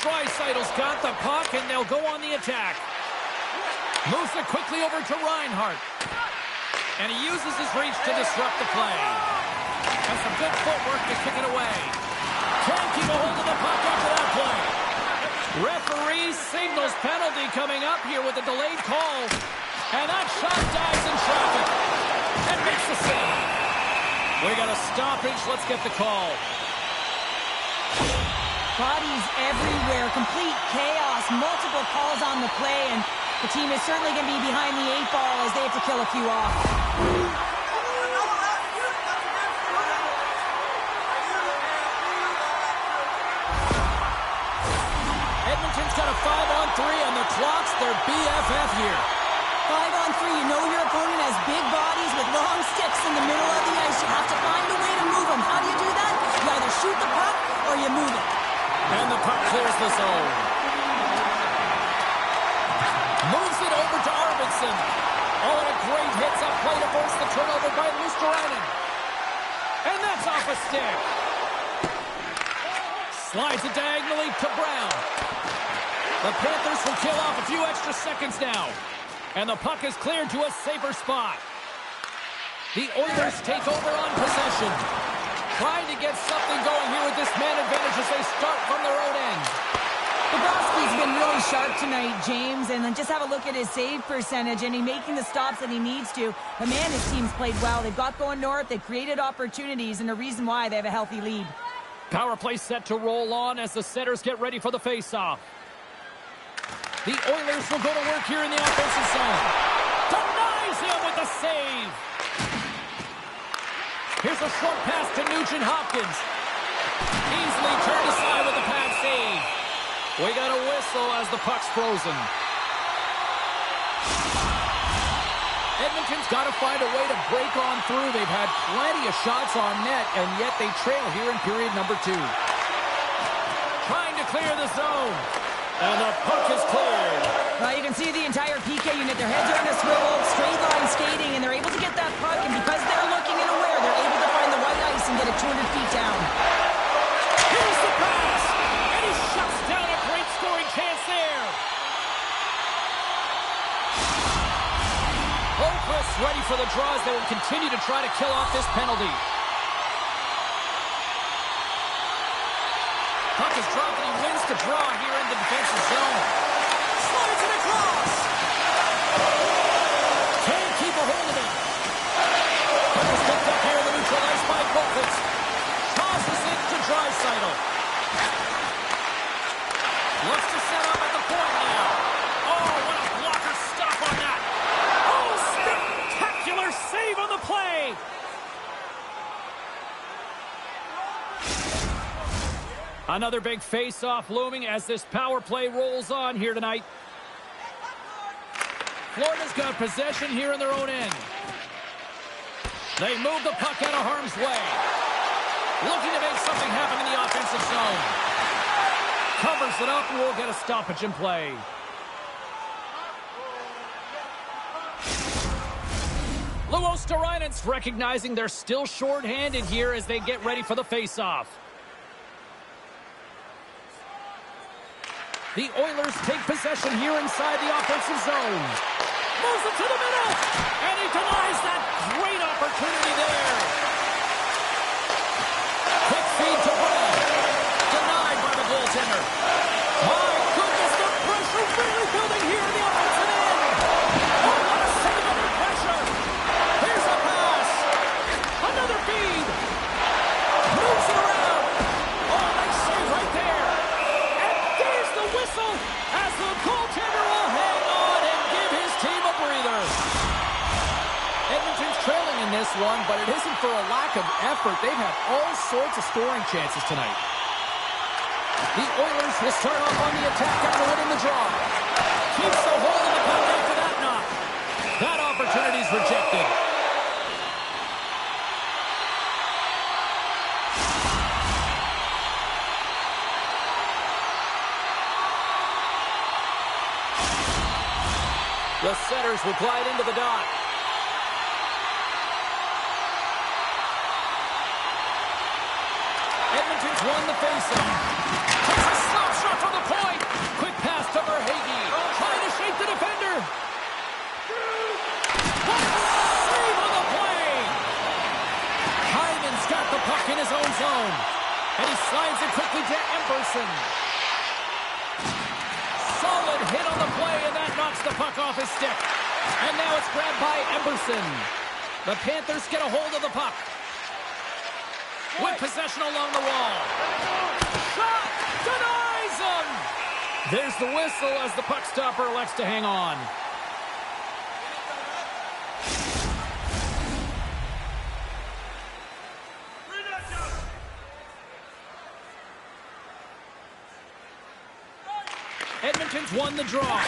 Draisaitl's got the puck, and they'll go on the attack. Moves it quickly over to Reinhart. And he uses his reach to disrupt the play. Has some good footwork to kick it away. Can't keep a hold of the puck after that play. Referee signals penalty coming up here with a delayed call. And that shot dives in traffic. And makes the save. We got a stoppage. Let's get the call. Bodies everywhere. Complete chaos. Multiple calls on the play. And the team is certainly going to be behind the 8 ball as they have to kill a few off. Edmonton's got a 5-on-3 on the clocks. They're BFF here. 5-on-3, you know your opponent has big bodies with long sticks in the middle of the ice. You have to find a way to move them. How do you do that? You either shoot the puck or you move it. And the puck clears the zone. Moves it over to Arvidsson. Oh, and a great hits up play to force the turnover by Luosterainen. And that's off a stick. Slides it diagonally to Brown. The Panthers will kill off a few extra seconds now. And the puck is cleared to a safer spot. The Oilers take over on possession. Trying to get something going here with this man advantage as they start from their own end. Bobrovsky's been really sharp tonight, James, and then just have a look at his save percentage, and he's making the stops that he needs to. But man, his team's played well. They've got going north, they've created opportunities, and the reason why they have a healthy lead. Power play set to roll on as the setters get ready for the faceoff. The Oilers will go to work here in the offensive zone. Denies him with the save. Here's a short pass to Nugent-Hopkins. Easily turned aside with a pad save. We got a whistle as the puck's frozen. Edmonton's got to find a way to break on through. They've had plenty of shots on net, and yet they trail here in period number 2. Trying to clear the zone. And the puck is cleared. Well, you can see the entire PK unit. Their heads are in a swivel, straight line skating, and they're able to get that puck. And because they're looking and aware, they're able to find the white ice and get it 200 feet down. Here's the pass. And he shuts down a great scoring chance there. Holmquist ready for the draws. They will continue to try to kill off this penalty. Puck is dropped and he wins to draw here in the defensive zone. Slides it across. Can't keep a hold of it. Puck is picked up here in the neutral ice by Boltitz. Tosses it to Draisaitl. Looks to set up at the point now. Oh, what a blocker stop on that. Oh, spectacular save on the play. Another big face-off looming as this power play rolls on here tonight. Florida's got possession here in their own end. They move the puck out of harm's way. Looking to make something happen in the offensive zone. Covers it up and we'll get a stoppage in play. Luostarinen recognizing they're still short-handed here as they get ready for the face-off. The Oilers take possession here inside the offensive zone. Moves it to the middle, and he denies that great opportunity there. Quick feed to Brown. Denied by the goaltender. My goodness, the pressure really building here in the offensive end. Oh, what a save under pressure. Here's a pass. Another feed. Moves it around. Oh, nice save right there. And there's the whistle as the goaltender will hang on and give his team a breather. Edmonton's trailing in this one, but it isn't for a lack of effort. They've had all sorts of scoring chances tonight. The Oilers will start off on the attack after winning the draw. Keeps the hold of the puck after that knock. That opportunity's rejected. The setters will glide into the dot. Edmonton's won the faceoff. Takes a slap shot from the point. Quick pass to Verhaeghe. Trying to shake the defender. What a save on the play. Hyman's got the puck in his own zone. And he slides it quickly to Emberson. Solid hit on the play, and that knocks the puck off his stick. And now it's grabbed by Emberson. The Panthers get a hold of the puck. With possession along the wall. Shot! Denies him! There's the whistle as the puck stopper elects to hang on. Edmonton's won the draw.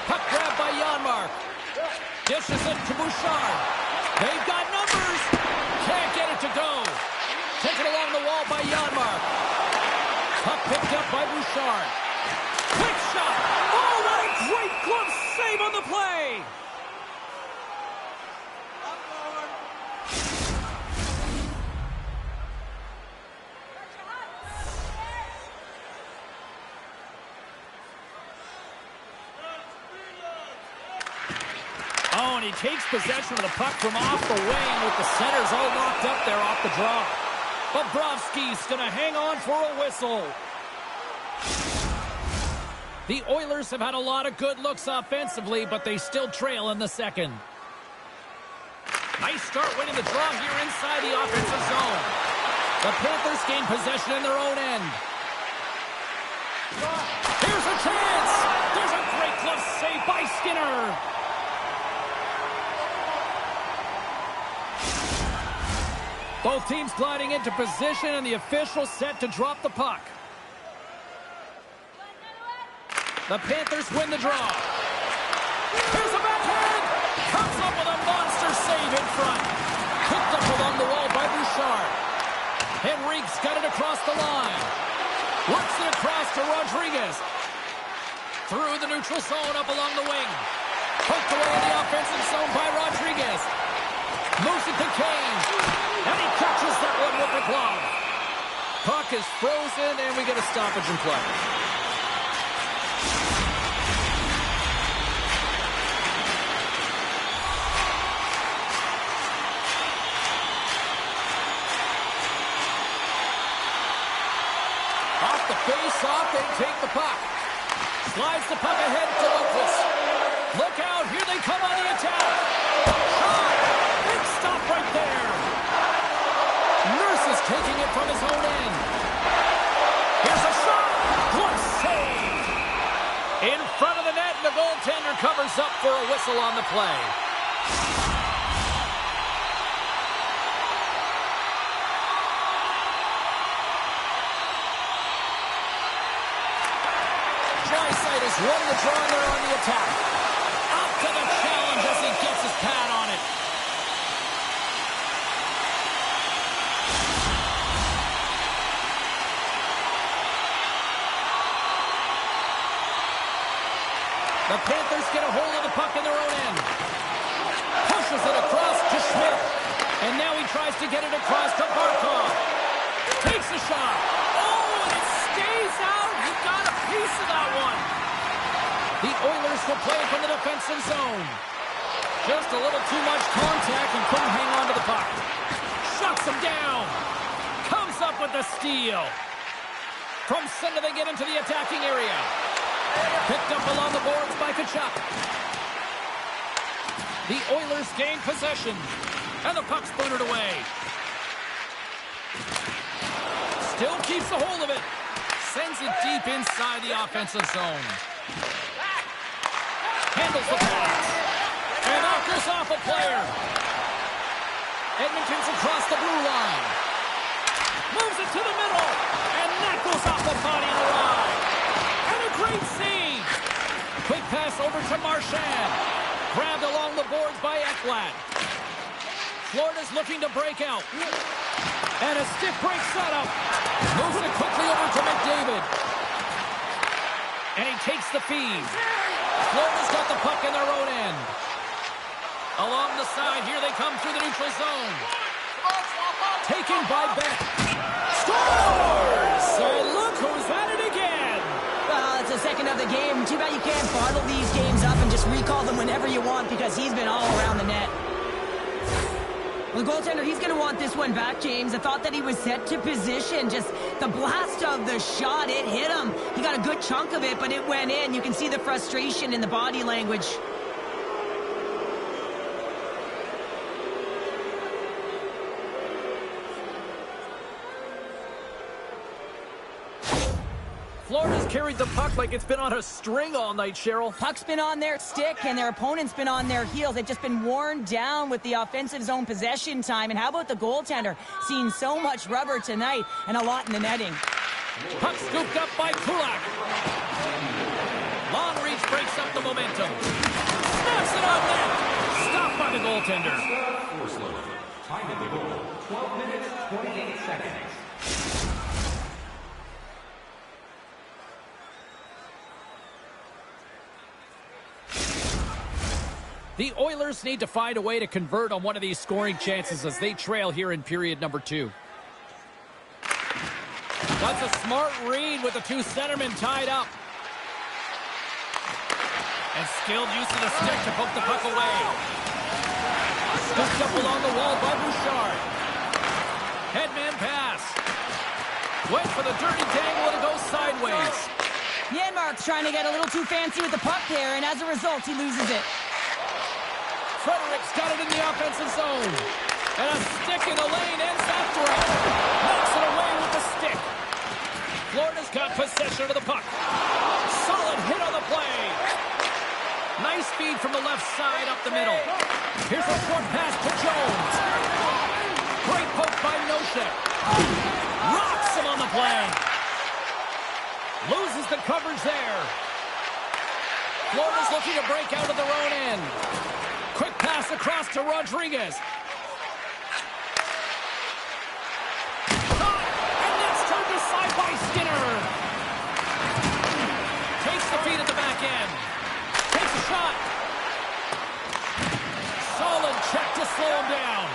Puck grabbed by Janmark. Dishes it to Bouchard. They've got numbers. Can't get it to go. Taken along the wall by Janmark. Puck picked up by Bouchard. Quick shot. Oh, what a great glove save on the play. Oh, and he takes possession of the puck from off the wing with the centers all locked up there off the draw. Bobrovsky's going to hang on for a whistle. The Oilers have had a lot of good looks offensively, but they still trail in the second. Nice start winning the draw here inside the offensive zone. The Panthers gain possession in their own end. Here's a chance. There's a great glove save by Skinner. Both teams gliding into position, and the official set to drop the puck. The Panthers win the draw. Here's a backhand. Comes up with a monster save in front. Picked up along the wall by Bouchard. Henrique's got it across the line. Works it across to Rodriguez. Through the neutral zone, up along the wing. Poked away in the offensive zone by Rodriguez. Moves it to Kane. And he catches that one with the glove. Puck is frozen, and we get a stoppage in play. Off the face-off, they take the puck. Slides the puck ahead to Lucas. Look out, here they come on the attack. Shot! Big stop right there. Nurse is taking it from his own end. Here's a shot. Good save. In front of the net, and the goaltender covers up for a whistle on the play. Drysdale has won the draw, and they're on the attack. Up to gets his pad on it. The Panthers get a hold of the puck in their own end. Pushes it across to Schmidt. And now he tries to get it across to Barkov. Takes a shot. Oh, and it stays out. He got a piece of that one. The Oilers will play from the defensive zone. Just a little too much contact and couldn't hang on to the puck. Shuts him down. Comes up with the steal. From center they get into the attacking area. Picked up along the boards by Kachuk. The Oilers gain possession. And the puck's booted away. Still keeps a hold of it. Sends it deep inside the offensive zone. Handles the pass. And knockers off a player. Edmonton's across the blue line. Moves it to the middle. And that goes off the body of the line. And a great save. Quick pass over to Marchand. Grabbed along the boards by Ekblad. Florida's looking to break out. And a stiff break setup. Moves it quickly over to McDavid. And he takes the feed. Florida's got the puck in their own end. Along the side, here they come through the neutral zone. Taken by Beck. Scores! And look who's at it again. Well, it's the second of the game. Too bad you can't bottle these games up and just recall them whenever you want because he's been all around the net. Well, the goaltender, he's going to want this one back, James. I thought that he was set to position. Just the blast of the shot, it hit him. He got a good chunk of it, but it went in. You can see the frustration in the body language. Florida's carried the puck like it's been on a string all night, Cheryl. Puck's been on their stick, and their opponent's been on their heels. They've just been worn down with the offensive zone possession time. And how about the goaltender? Seen so much rubber tonight and a lot in the netting. Puck scooped up by Kulak. Long reach breaks up the momentum. Snaps it on net. Stopped by the goaltender. Time of the goal, 12 minutes, 28 seconds. The Oilers need to find a way to convert on one of these scoring chances as they trail here in period number 2. That's a smart read with the two centermen tied up. And skilled use of the stick to poke the puck away. Scooped up along the wall by Bouchard. Headman pass. Went for the dirty dangle and it goes sideways. Janmark's trying to get a little too fancy with the puck there, and as a result, he loses it. Frederick's got it in the offensive zone. And a stick in the lane ends that threat. Knocks it away with the stick. Florida's got possession of the puck. Solid hit on the play. Nice speed from the left side up the middle. Here's a short pass to Jones. Great poke by Nosek. Rocks him on the play. Loses the coverage there. Florida's looking to break out of their own end. Quick pass across to Rodriguez. Caught, and that's turned aside by Skinner. Takes the feed at the back end. Takes a shot. Solid check to slow him down.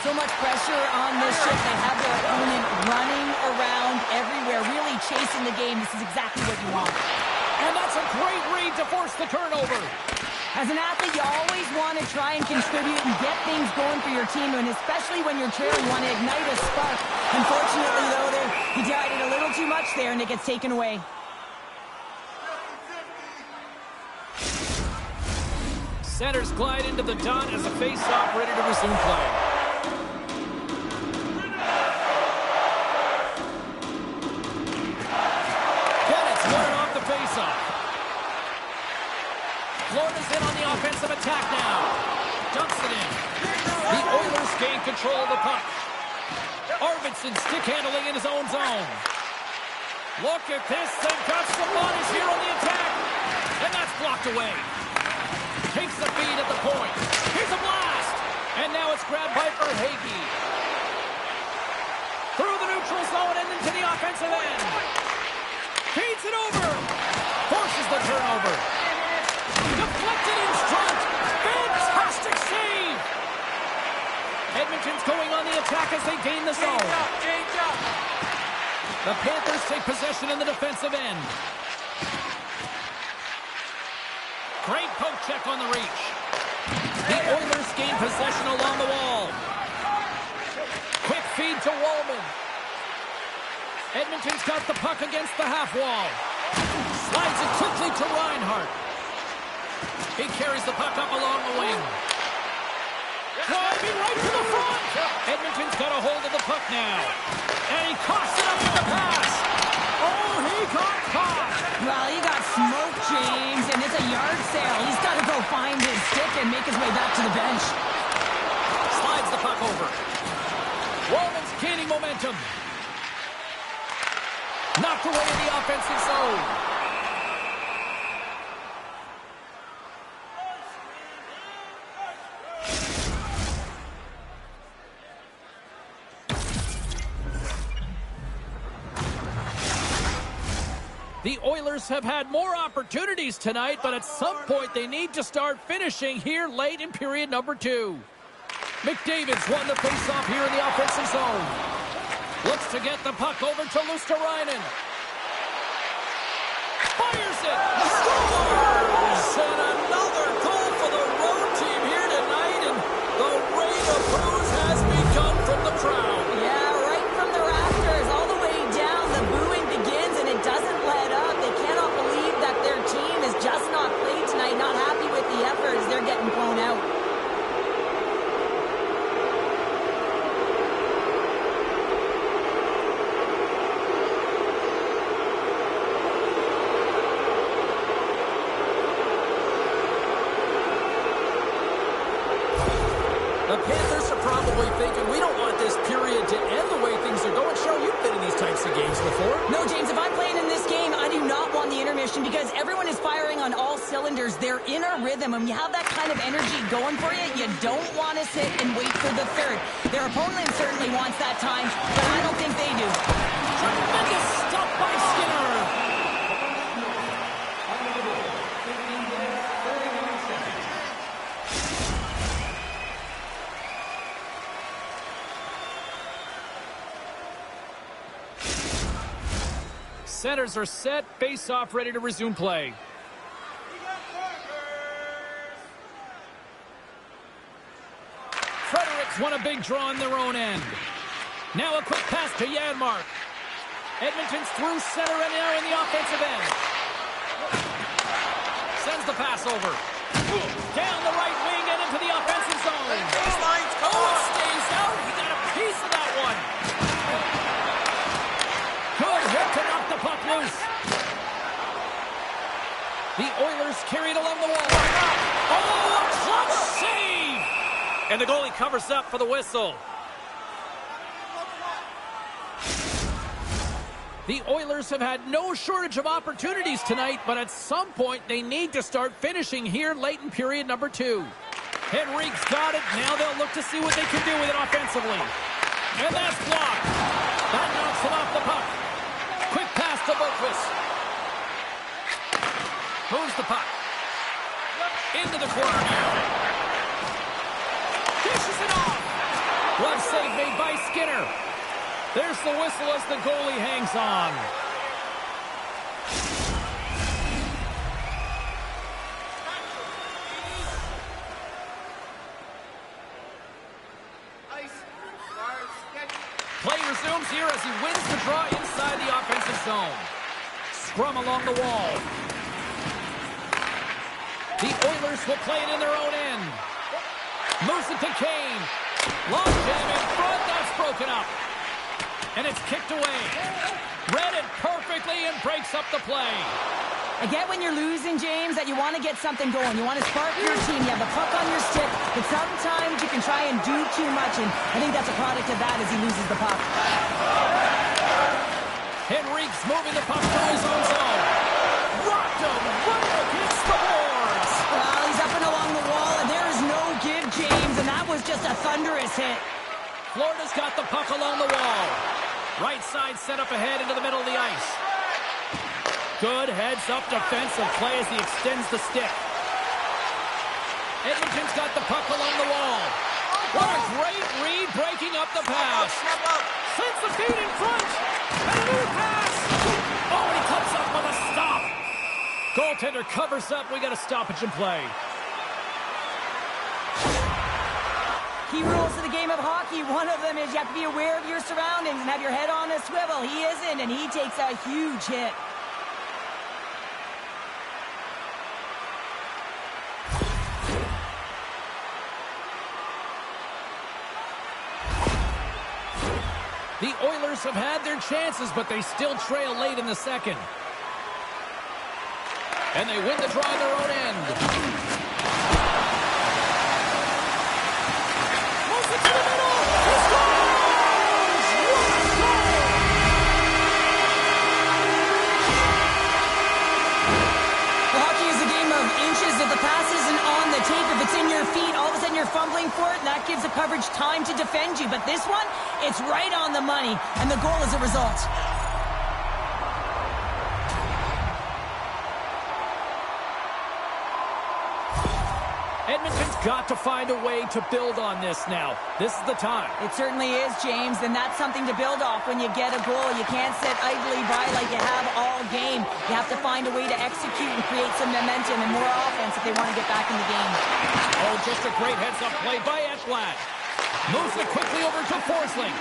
So much pressure on this shift. They have their opponent running around everywhere, really chasing the game. This is exactly what you want. And that's a great read to force the turnover. As an athlete, you always want to try and contribute and get things going for your team, and especially when you're trailing, you want to ignite a spark. Unfortunately, though, he tried it a little too much there, and it gets taken away. Centers glide into the dot as a face-off ready to resume play. Bennett's won it off the face-off. Florida's in on the offensive attack now. Dumps it in. The Oilers gain control of the puck. Arvidsson stick handling in his own zone. Look at this. They've got some bodies here on the attack. And that's blocked away. Takes the feed at the point. it's grabbed by Verhaeghe. Through the neutral zone and into the offensive end. Feeds it over. Forces the turnover. Deflected in front. Fantastic save. Edmonton's going on the attack as they gain the zone. The Panthers take possession in the defensive end. Great poke check on the reach. The Oilers gain possession along the wall. Quick feed to Wallman. Edmonton's got the puck against the half wall. Slides it quickly to Reinhart. He carries the puck up along the wing. Driving right to the front. Edmonton's got a hold of the puck now. And he coughs it up with the pass. Oh, he got caught. Well, he got smoked, James, and it's a yard sale. He's got to go find his stick and make his way back to the bench. Slides the puck over. Wallman's gaining momentum. Knocked away in the offensive zone. The Oilers have had more opportunities tonight, but at some point they need to start finishing here late in period number 2. McDavid's won the faceoff here in the offensive zone. Looks to get the puck over to Luosterainen. Fires it! Scores! And another goal for the road team here tonight, and the rain of boos has begun from the crowd. Yeah, right from the rafters, all the way down. The booing begins, and it doesn't let up. They cannot believe that their team has just not played tonight, not happy with the efforts. They're getting blown out. The Panthers are probably thinking, we don't want this period to end the way things are going. Cheryl, you've been in these types of games before. No, James, if I'm playing in this game, I do not want the intermission because everyone is firing on all cylinders. They're in a rhythm, and when you have that kind of energy going for you, you don't want to sit and wait for the third. Their opponent certainly wants that time, but I don't think they do. Tremendous stuff by Skinner. Centers are set, face-off ready to resume play. Fredericks won a big draw on their own end. Now a quick pass to Janmark. Edmonton's through center and now in the offensive end. Sends the pass over. Down the right wing and into the offensive zone. Oh, it stays out. He got a piece of that one. Good hit to knock the puck loose. The Oilers carried along the wall. Oh, a clutch save! And the goalie covers up for the whistle. The Oilers have had no shortage of opportunities tonight, but at some point they need to start finishing here late in period number 2. Henrique's got it. Now they'll look to see what they can do with it offensively. And that's blocked. That knocks him off the puck. Quick pass to Boqvist. Moves the puck. Into the corner now. Dishes it off. One save made by Skinner. There's the whistle as the goalie hangs on. Play resumes here as he wins the draw inside the offensive zone. Scrum along the wall. The Oilers will play it in their own end. Moves it to Kane. Long jam in front. That's broken up. And it's kicked away. Read it perfectly and breaks up the play. I get when you're losing, James, that you want to get something going. You want to spark your team. You have the puck on your stick. But sometimes you can try and do too much, and I think that's a product of that as he loses the puck. Henrique's moving the puck to his own zone. Rocked him right against the boards. Well, he's up and along the wall, and there is no give, James, and that was just a thunderous Florida's got the puck along the wall. Right side set up ahead into the middle of the ice. Good heads-up defensive play as he extends the stick. Edmonton's got the puck along the wall. What a great read, breaking up the pass. Sends the feed in front. And a new pass. Oh, and he comes up with a stop. Goaltender covers up. We got a stoppage in play. Key rules of the game of hockey. One of them is you have to be aware of your surroundings and have your head on a swivel. He isn't, and he takes a huge hit. The Oilers have had their chances, but they still trail late in the second. And they win the draw on their own end. Moves it to the middle. He scores! What a goal! Well, hockey is a game of inches. If the pass isn't on the tape, if it's in your feet, all of a sudden you're fumbling for it, and that gives the coverage time to defend you. But this one, it's right on the money, and the goal is a result. Edmonton's got to find a way to build on this now. This is the time. It certainly is, James, and that's something to build off when you get a goal. You can't sit idly by like you have all game. You have to find a way to execute and create some momentum and more offense if they want to get back in the game. Oh, just a great heads-up play by Ekblad. Moves it quickly over to Forsling.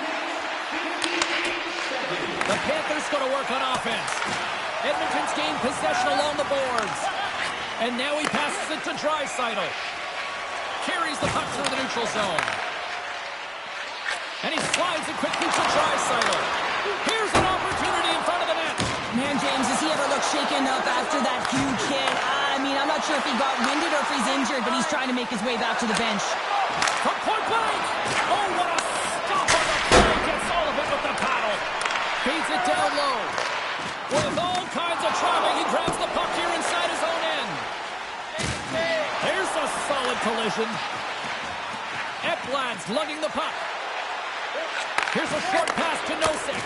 The Panthers going to work on offense. Edmonton's gained possession along the boards. And now he passes it to Draisaitl. Carries the puck through the neutral zone. And he slides it quickly to Draisaitl. Here's an opportunity in front of the net. Man, James, does he ever look shaken up after that huge hit? I mean, I'm not sure if he got winded or if he's injured, but he's trying to make his way back to the bench. From point blank! Oh, what a stop on the play! Gets all of it with the paddle. Feeds it down low. With all kinds of traveling, he grabs the puck here inside his own end. There's a solid collision. Ekblad's lugging the puck. Here's a short pass to Nosek.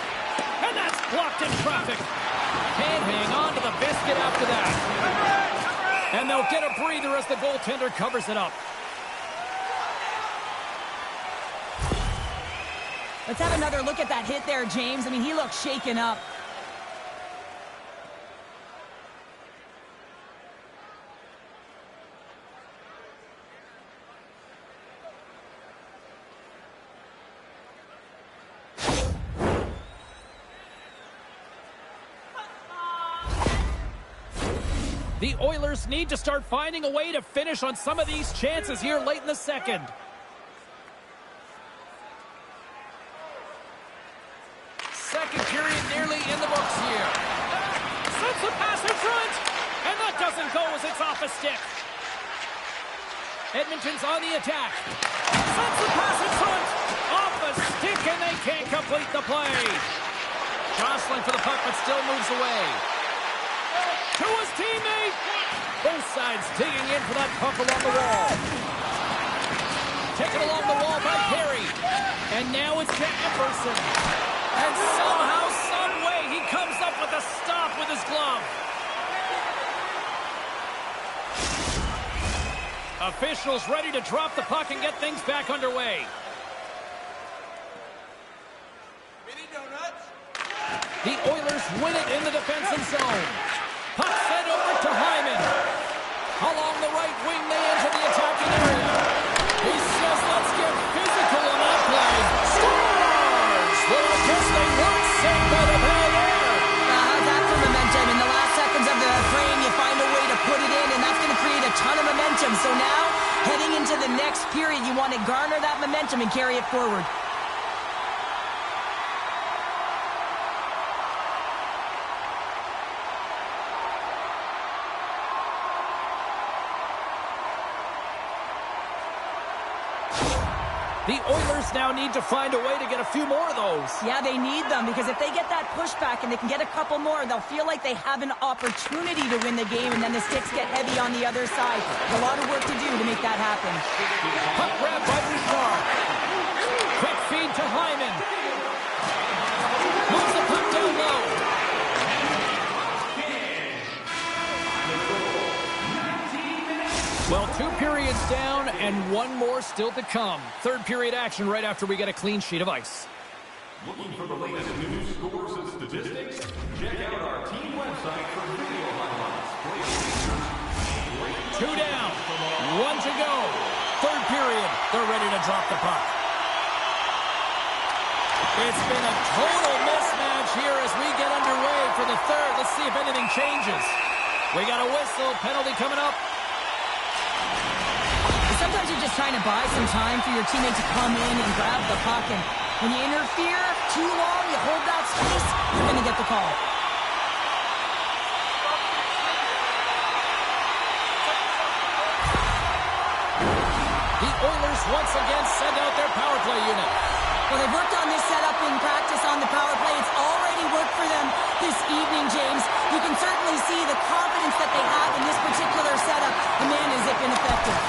And that's blocked in traffic. Can't hang on to the biscuit after that. And they'll get a breather as the goaltender covers it up. Let's have another look at that hit there, James. I mean, he looks shaken up. The Oilers need to start finding a way to finish on some of these chances here late in the second. Second period nearly in the books here. Sends the pass in front, and that doesn't go as it's off a stick. Edmonton's on the attack. Sends the pass in front, off a stick, and they can't complete the play. Jostling for the puck, but still moves away. To his teammate. Both sides digging in for that puck along the wall. Taken along the wall by Perry. And now it's to Emerson. And somehow, some way, he comes up with a stop with his glove. Officials ready to drop the puck and get things back underway. The Oilers win it in the defensive zone. Puck sent over to Hyman. Along the right wing, they enter the attacking area. He says, let's get physical on that play. Scores! Well, I guess they weren't saved by the bell there. How's that for momentum? In the last seconds of the frame, you find a way to put it in, and that's going to create a ton of momentum. So now, heading into the next period, you want to garner that momentum and carry it forward. The Oilers now need to find a way to get a few more of those. Yeah, they need them, because if they get that pushback and they can get a couple more, they'll feel like they have an opportunity to win the game, and then the sticks get heavy on the other side. There's a lot of work to do to make that happen. Puck grab by Bouchard. Quick feed to Hyman. Moves the puck down low. Well, 2 periods down and 1 more still to come. Third period action right after we get a clean sheet of ice. Looking for the latest news, scores, and statistics? Check out our team website for video highlights. 2 down, 1 to go. Third period, they're ready to drop the puck. It's been a total mismatch here as we get underway for the third. Let's see if anything changes. We got a whistle, penalty coming up. Sometimes you're just trying to buy some time for your teammate to come in and grab the puck. And when you interfere too long, you hold that space, you're going to get the call. The Oilers once again send out their power play unit. Well, they've worked on this setup in practice on the power play. It's already worked for them this evening, James. You can certainly see the confidence that they have in this particular setup. And man, has it been effective.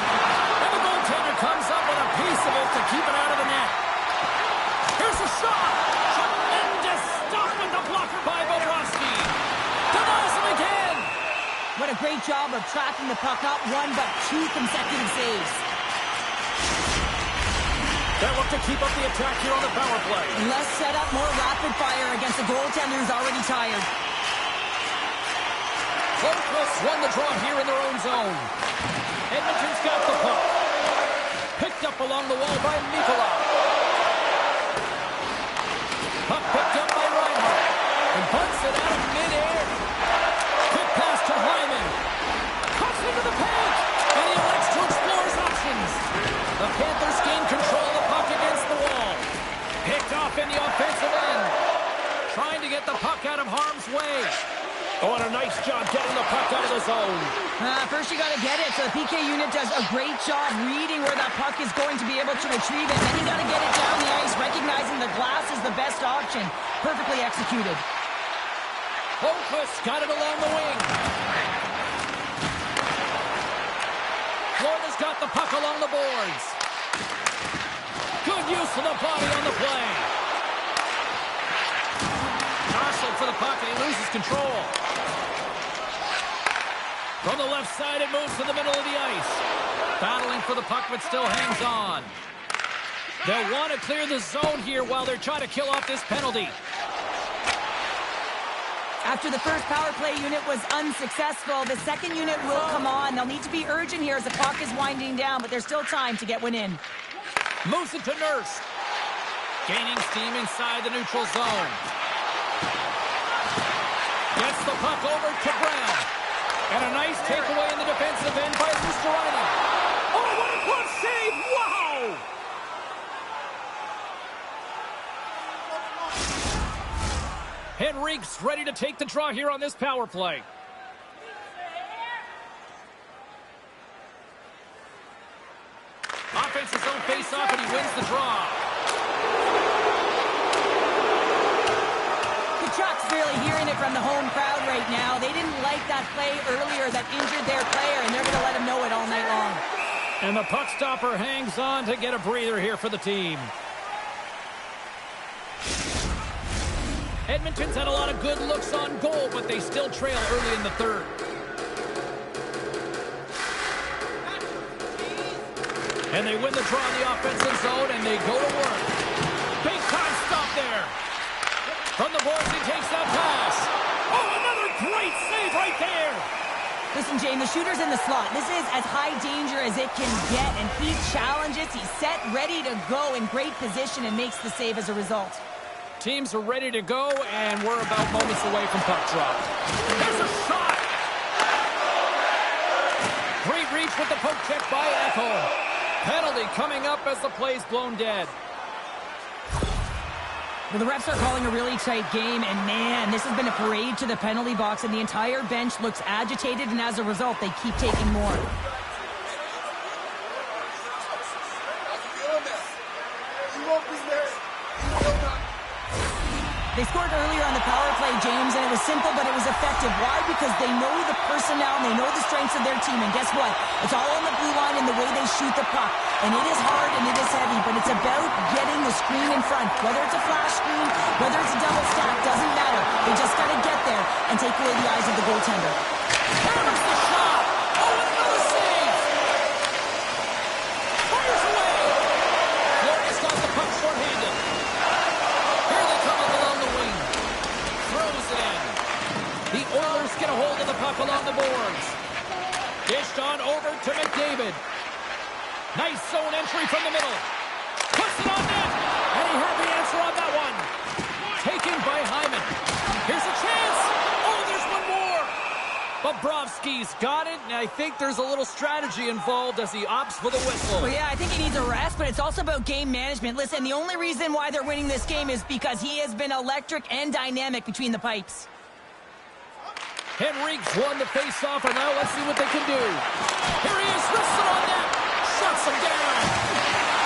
And the goaltender comes up with a piece of it to keep it out of the net. Here's a shot. Tremendous stop with the blocker by Bobrovsky. Denies him again. What a great job of tracking the puck. Not 1, but 2 consecutive saves. They'll look to keep up the attack here on the power play. Less setup, more rapid fire against a goaltender who's already tired. Clovis won the draw here in their own zone. Edmonton's got the puck. Picked up along the wall by Nicola. Puck picked up by Reinhardt. And bunts it out of midair. Quick pass to Hyman. Cuts into the paint. And he elects to explore his options. The Panthers gain control of the puck against the wall. Picked off in the offensive end. Trying to get the puck out of harm's way. Oh, and a nice job getting the puck out of the zone. First you got to get it. So the PK unit does a great job reading where that puck is going to be able to retrieve it. Then you got to get it down the ice, recognizing the glass is the best option. Perfectly executed. Holmquist got it along the wing. Florida's got the puck along the boards. Good use of the body on the play. Jostled for the puck and he loses control. From the left side, it moves to the middle of the ice. Battling for the puck, but still hangs on. They'll want to clear the zone here while they're trying to kill off this penalty. After the first power play unit was unsuccessful, the second unit will come on. They'll need to be urgent here as the clock is winding down, but there's still time to get one in. Moves it to Nurse. Gaining steam inside the neutral zone. Gets the puck over to Brown. And a nice takeaway in the defensive end by Lusterinen. Oh, what a glove save! Wow! Henrique's ready to take the draw here on this power play. Offense's own face-off, and he wins the draw. The Chucks really hearing it from the home crowd right now. They didn't like that play earlier that injured their player, and they're going to let him know it all night long. And the puck stopper hangs on to get a breather here for the team. Edmonton's had a lot of good looks on goal, but they still trail early in the third. And they win the draw in the offensive zone, and they go to work. Big time stop there. From the boards, he takes that pass. Oh, another great save right there. Listen, Jane, the shooter's in the slot. This is as high danger as it can get, and he challenges. He's set, ready to go, in great position, and makes the save as a result. Teams are ready to go, and we're about moments away from puck drop. There's a shot! Great reach with the poke check by Ekholm. Penalty coming up as the play's blown dead. Well, the refs are calling a really tight game, and man, this has been a parade to the penalty box, and the entire bench looks agitated, and as a result, they keep taking more. They scored earlier on the power play play, James, and it was simple, but it was effective. Why? Because they know the personnel and they know the strengths of their team. And guess what? It's all on the blue line in the way they shoot the puck. And it is hard and it is heavy, but it's about getting the screen in front. Whether it's a flash screen, whether it's a double stack, doesn't matter. They just got to get there and take away the eyes of the goaltender. Hammers the shot. Oh, and another save. Fires away. Florida's got the puck short-handed. Here they come up along the wing. Throws it in. The Oilers get a hold of the puck along the boards. Dished on over to McDavid. Nice zone entry from the middle. Puts it on net. And he had the answer on that one. Taken by Hyman. Here's a chance. Oh, there's one more. Bobrovsky's got it, and I think there's a little strategy involved as he opts for the whistle. Well, yeah, I think he needs a rest, but it's also about game management. Listen, the only reason why they're winning this game is because he has been electric and dynamic between the pipes. Henrique's won the faceoff, and now let's see what they can do. Here he is, wristed on net. Shuts him down.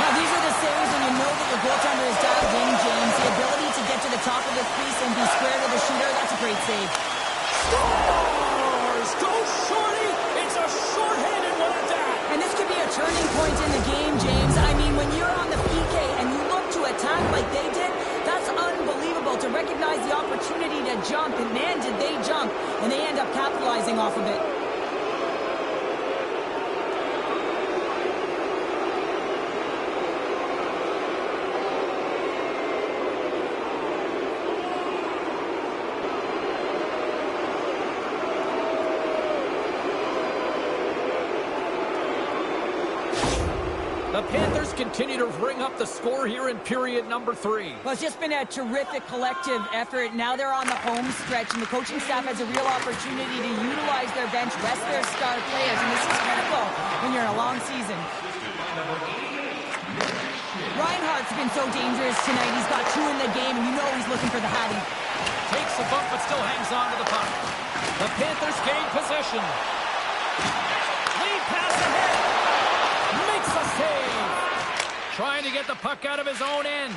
Now, these are the saves when you know that your goaltender is dialed in, James. The ability to get to the top of the crease and be square to the shooter, that's a great save. Scores! Go Shorty! It's a short-handed one at that. And this could be a turning point in the game, James. I mean, when you're on the PK and you look to attack like they did, that's unbelievable to recognize the opportunity to jump. And man, did they jump. And they end up capitalizing off of it. The Panthers continue to ring up the score here in period number 3. Well, it's just been a terrific collective effort. Now they're on the home stretch, and the coaching staff has a real opportunity to utilize their bench, rest their star players, and this is critical when you're in a long season. Reinhardt's been so dangerous tonight. He's got 2 in the game, and you know he's looking for the Hattie. Takes a bump, but still hangs on to the puck. The Panthers gain possession. Lead pass ahead. Makes a save. Trying to get the puck out of his own end.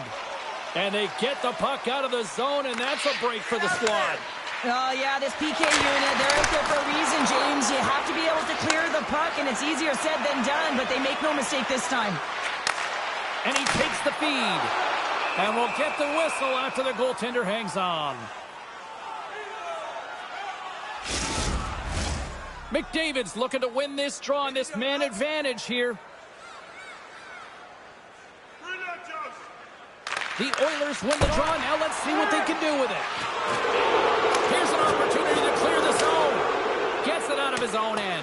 And they get the puck out of the zone, and that's a break for the squad. Oh, yeah, this PK unit, they're out there for a reason, James. You have to be able to clear the puck, and it's easier said than done, but they make no mistake this time. And he takes the feed. And will get the whistle after the goaltender hangs on. McDavid's looking to win this draw on this man advantage here. The Oilers win the draw. Now let's see what they can do with it. Here's an opportunity to clear the zone. Gets it out of his own end.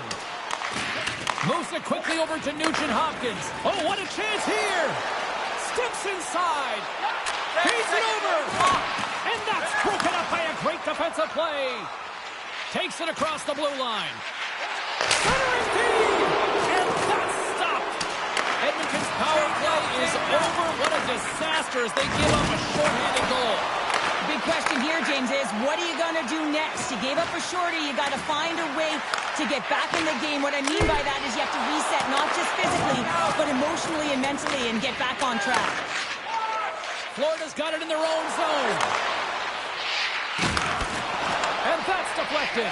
Moves it quickly over to Nugent-Hopkins. Oh, what a chance here. Steps inside. Feeds it over. And that's broken up by a great defensive play. Takes it across the blue line. Centering feed. And that's stopped. Edmonton's power play is over. What a disaster as they give up a shorthanded goal. Big question here, James, is what are you going to do next? You gave up a shorty. You got to find a way to get back in the game. What I mean by that is you have to reset, not just physically, but emotionally and mentally, and get back on track. Florida's got it in their own zone. And that's deflected.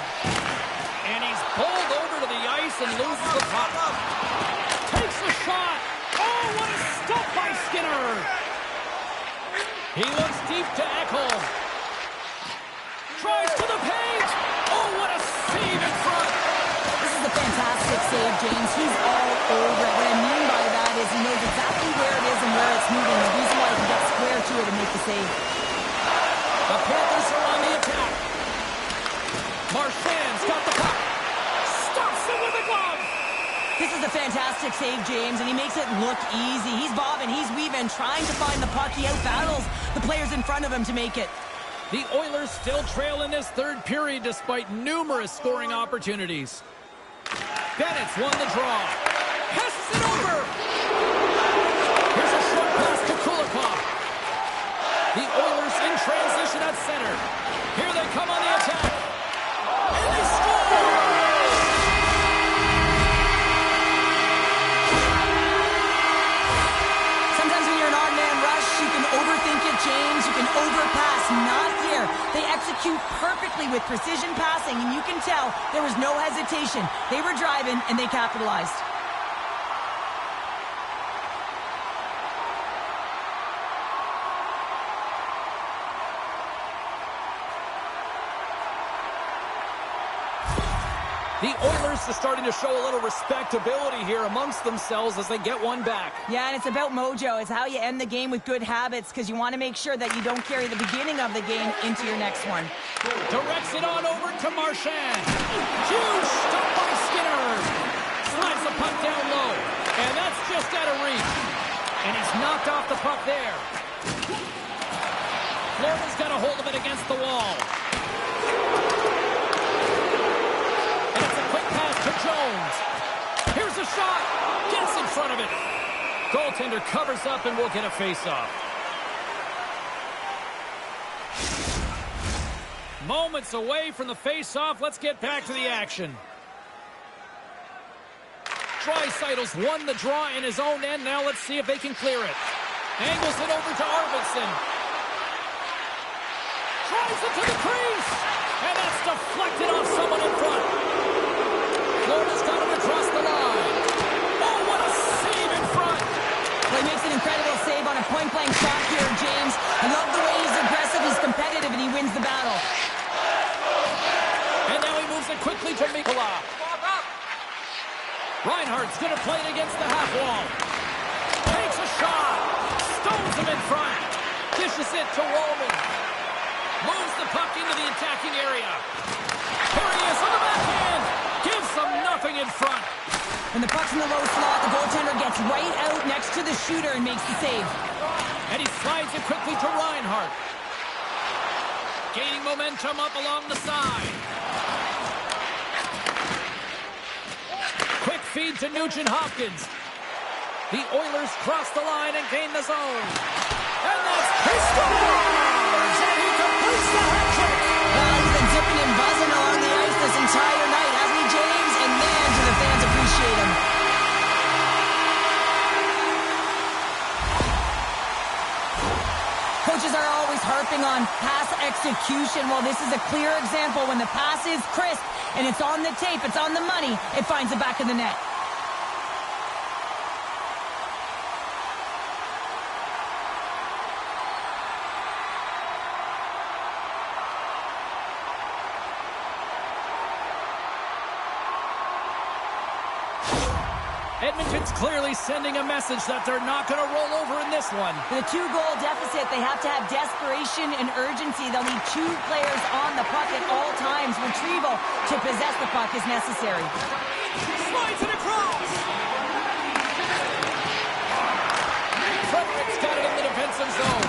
And he's pulled over to the ice and loses the puck. Takes the shot. Oh, what a stop by Skinner. He looks deep to Ekholm. Tries to the paint. Oh, what a save in front. This is a fantastic save, James. He's all over it. What I mean by that is he knows exactly where it is and where it's moving. The reason why he can get square to it and make the save. The Panthers are on the attack. Marchand's got the puck. Stops him with a glove. This is a fantastic save, James, and he makes it look easy. He's bobbing, he's weaving, trying to find the puck. He out-battles the players in front of him to make it. The Oilers still trail in this third period despite numerous scoring opportunities. Bennett's won the draw. Passes it over. Here's a short pass to Kulikov. The Oilers in transition at center. Here they come on the attack. And they score! Sometimes when you're an odd man rush, you can overthink it, James. You can overpass. Not here. They execute with precision passing, and you can tell there was no hesitation. They were driving, and they capitalized. The Oilers are starting to show a little respectability here amongst themselves as they get one back. Yeah, and it's about mojo. It's how you end the game with good habits, because you want to make sure that you don't carry the beginning of the game into your next one. Directs it on over to Marchand. Huge stop by Skinner. Slides the puck down low. And that's just out of reach. And he's knocked off the puck there. Florida's got a hold of it against the wall. Jones. Here's a shot. Gets in front of it. Goaltender covers up and we'll get a face-off. Moments away from the face-off. Let's get back to the action. Draisaitl's won the draw in his own end. Now let's see if they can clear it. Angles it over to Arvidsson. Tries it to the crease. And that's deflected off someone in front. Florida's got him across the line. Oh, what a save in front. Well, he makes an incredible save on a point-blank shot here, James. I love the way he's aggressive, he's competitive, and he wins the battle. And now he moves it quickly to Mikkola. Reinhardt's going to play it against the half wall. Takes a shot. Stones him in front. Dishes it to Roman. Moves the puck into the attacking area. Here he is on the backhand. Gives them nothing in front. When the puck's in the low slot, the goaltender gets right out next to the shooter and makes the save. And he slides it quickly to Reinhardt. Gaining momentum up along the side. Quick feed to Nugent-Hopkins. The Oilers cross the line and gain the zone. And that's he scores! And he completes the hat trick. He's been dipping and buzzing along the ice this entire night, hasn't he, James? And man, do the fans appreciate him. Coaches are always harping on pass execution. Well, this is a clear example. When the pass is crisp and it's on the tape, it's on the money, it finds the back of the net. Edmonton's clearly sending a message that they're not going to roll over in this one. With a 2-goal deficit, they have to have desperation and urgency. They'll need 2 players on the puck at all times. Retrieval to possess the puck is necessary. Slides it across. Frederick's got it in the defensive zone.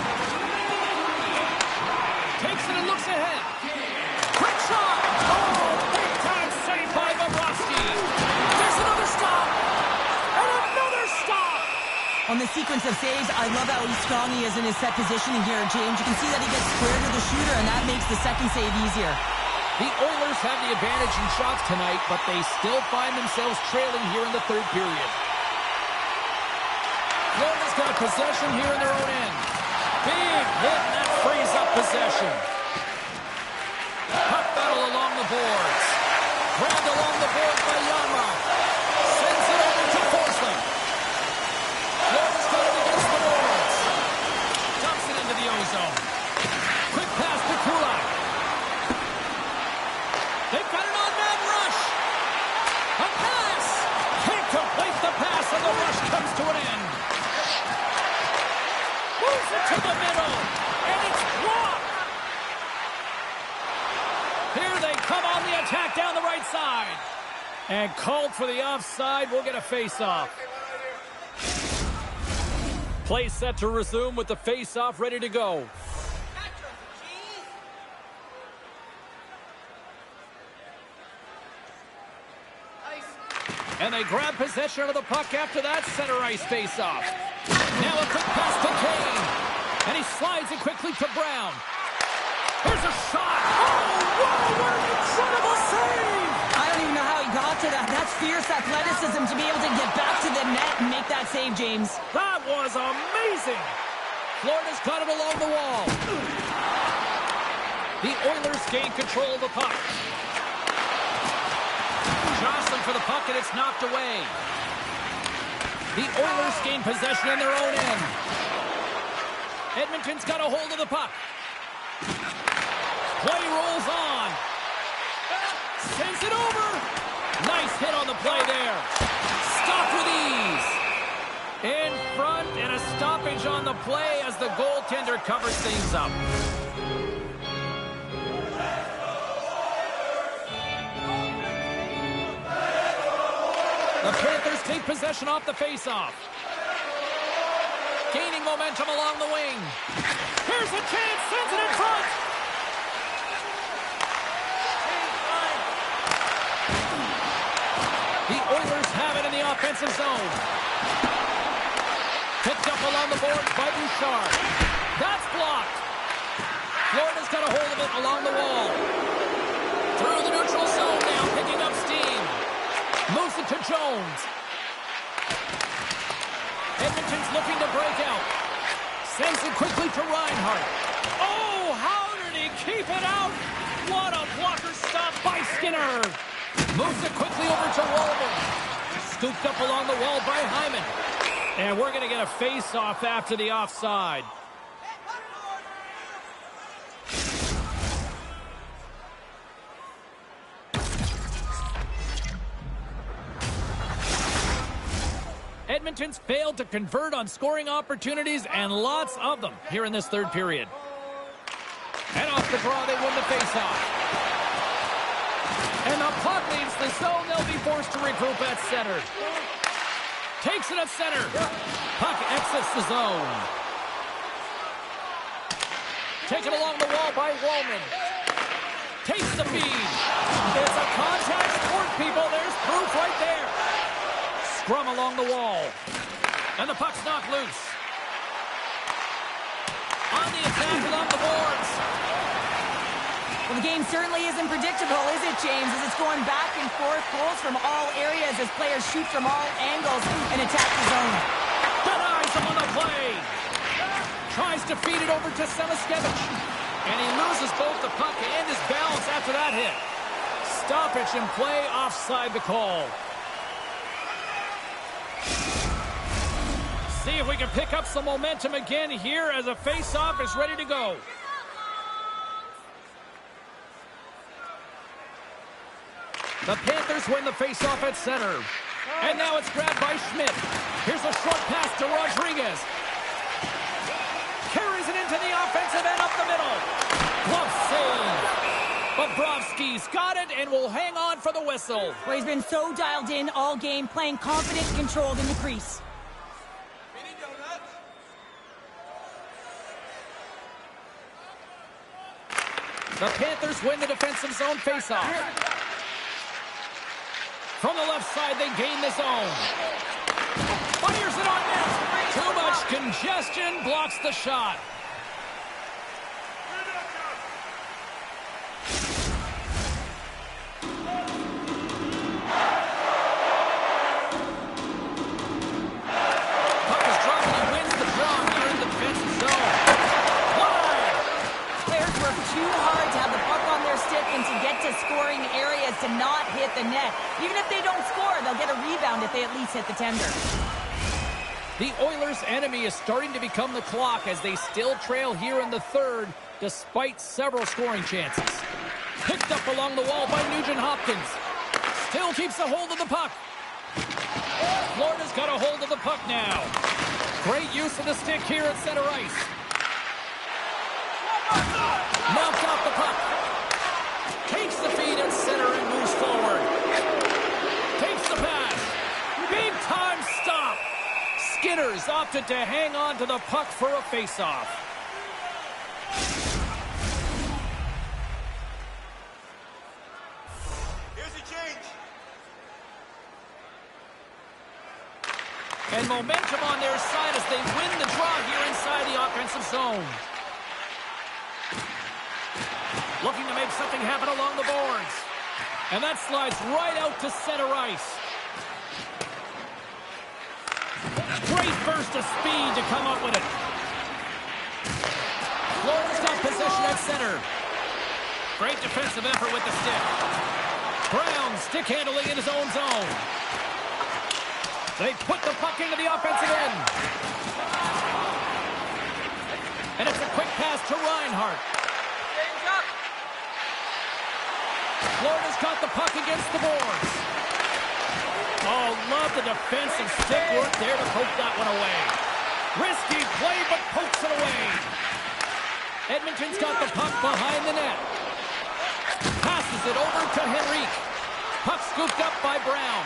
Takes it and looks ahead. Quick shot. Oh, big time save by Bobrovsky. There's another stop. On the sequence of saves, I love how strong he is in his set positioning here, James. You can see that he gets square to the shooter, and that makes the second save easier. The Oilers have the advantage in shots tonight, but they still find themselves trailing here in the third period. Florida's got possession here in their own end. Big hit, and that frees up possession. Puck battle along the boards. Grabbed along the boards by Janmark. Sends it over to Forsling. Florida's got it against the boards. Dumps it into the ozone. Quick pass to Kulak. They've got an on-man rush. A pass. Can't complete the pass, and the rush comes to an end. Moves it to the middle, and it's blocked. Here they come on the attack down the right side. And called for the offside. We'll get a face-off. Play set to resume with the face-off ready to go. And they grab possession of the puck after that center ice face-off. Now a quick pass to Kane. And he slides it quickly to Brown. Here's a shot. Oh, wow, what an incredible save! I don't even know how he got to that. That's fierce athleticism to be able to get back to the net and make that save, James. That was amazing. Florida's got it along the wall. The Oilers gain control of the puck. Jostling for the puck, and it's knocked away. The Oilers gain possession in their own end. Edmonton's got a hold of the puck. Play rolls on. Sends it over. Nice hit on the play there. Stopped with ease. In front, and a stoppage on the play as the goaltender covers things up. The Panthers take possession off the faceoff. Gaining momentum along the wing. Here's a chance, sends it in front. The Oilers have it in the offensive zone. Picked up along the boards by Bouchard. That's blocked. Florida's got a hold of it along the wall. Through the neutral zone now, picking up steam. Moves it to Jones. Edmonton's looking to break out. Sends it quickly to Reinhart. Oh, how did he keep it out? What a blocker stop by Skinner. Moves it quickly over to Walden. Scooped up along the wall by Hyman. And we're going to get a face-off after the offside. Edmonton's failed to convert on scoring opportunities, and lots of them here in this third period. And off the draw, they win the faceoff. And the puck leaves the zone. They'll be forced to regroup at center. Takes it at center. Puck exits the zone. Taken along the wall by Wallman. Takes the feed. It's a contact sport, people. There's proof right there. Scrum along the wall. And the puck's knocked loose. On the attack along the boards. Well, the game certainly isn't predictable, is it, James? As it's going back and forth, goals from all areas as players shoot from all angles and attack the zone. Denies him on the play. Tries to feed it over to Semiskevich. And he loses both the puck and his balance after that hit. Stoppage in play, offside the call. See if we can pick up some momentum again here as a face-off is ready to go. The Panthers win the face-off at center. And now it's grabbed by Schmidt. Here's a short pass to Rodriguez. Carries it into the offensive end up the middle. Glove save. Bobrovsky's got it and will hang on for the whistle. Well, he's been so dialed in all game, playing confident, controlled in the crease. The Panthers win the defensive zone face-off. From the left side, they gain the zone. Fires it on net. Too much congestion, blocks the shot. Puck is dropped and he wins the draw here in the defensive zone. Wide. Players work too hard to have the puck on their stick and to get to scoring areas to not hit the net. Even if they don't score, they'll get a rebound if they at least hit the tender. The Oilers' enemy is starting to become the clock as they still trail here in the third despite several scoring chances. Picked up along the wall by Nugent-Hopkins. Still keeps a hold of the puck. Florida's got a hold of the puck now. Great use of the stick here at center ice. Knocked off the puck. Takes the feed at center and moves forward. Takes the pass. Big time stop. Skinner's opted to hang on to the puck for a face-off. Here's a change. And momentum on their side as they win the draw here inside the offensive zone. Looking to make something happen along the boards. And that slides right out to center ice. Great burst of speed to come up with it. Florida's got possession at center. Great defensive effort with the stick. Brown stick handling in his own zone. They put the puck into the offensive end. And it's a quick pass to Reinhart. Florida's got the puck against the boards. Oh, love the defensive stick work there to poke that one away. Risky play, but pokes it away. Edmonton's got the puck behind the net. Passes it over to Henrique. Puck scooped up by Brown.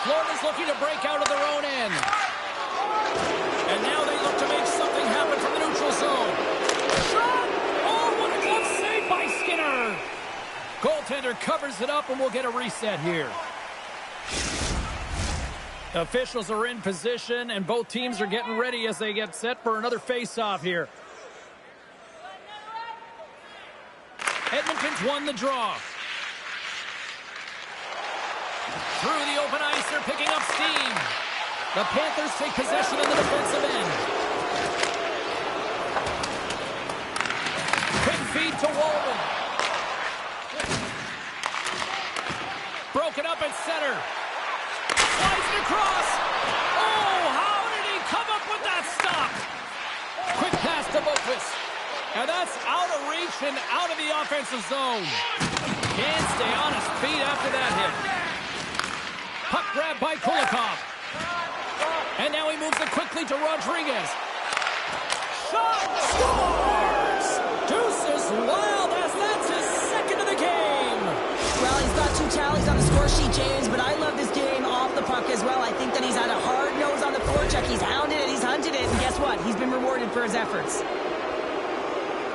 Florida's looking to break out of their own end. And now they look to make something happen from the neutral zone. Shot! Oh, what a glove save by Skinner! Goaltender covers it up, and we'll get a reset here. Officials are in position, and both teams are getting ready as they get set for another face-off here. Edmonton's won the draw. Through the open ice, they're picking up steam. The Panthers take possession in the defensive end. Quick feed to Walden. Broken up at center. Slides it across. Oh, how did he come up with that stop? Quick pass to Boqvist. And that's out of reach and out of the offensive zone. Can't stay on his feet after that hit. Puck grab by Kulikov. And now he moves it quickly to Rodriguez. Shot! Scores! Deuces Wildest. That's his second of the game. Well, he's got 2 tallies on the score sheet, James, but I love this game off the puck as well. I think that he's had a hard nose on the forecheck. He's hounded it, he's hunted it, and guess what? He's been rewarded for his efforts.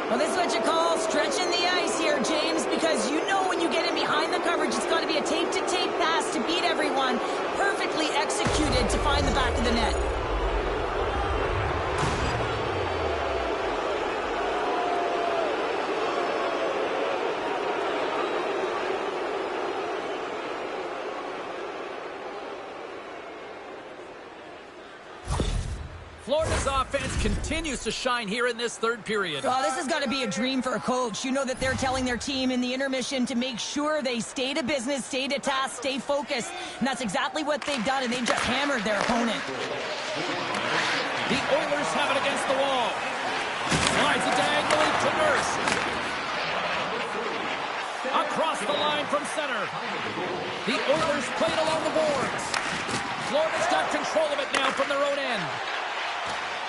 Well, this is what you call stretching the ice here, James, because you know when you get in behind the coverage, it's got to be a tape-to-tape pass to beat everyone, perfectly executed to find the back of the net. Florida's offense continues to shine here in this third period. Well, this has got to be a dream for a coach. You know that they're telling their team in the intermission to make sure they stay to business, stay to task, stay focused. And that's exactly what they've done, and they've just hammered their opponent. The Oilers have it against the wall. Slides it diagonally to Nurse. Across the line from center. The Oilers play it along the boards. Florida's got control of it now from their own end.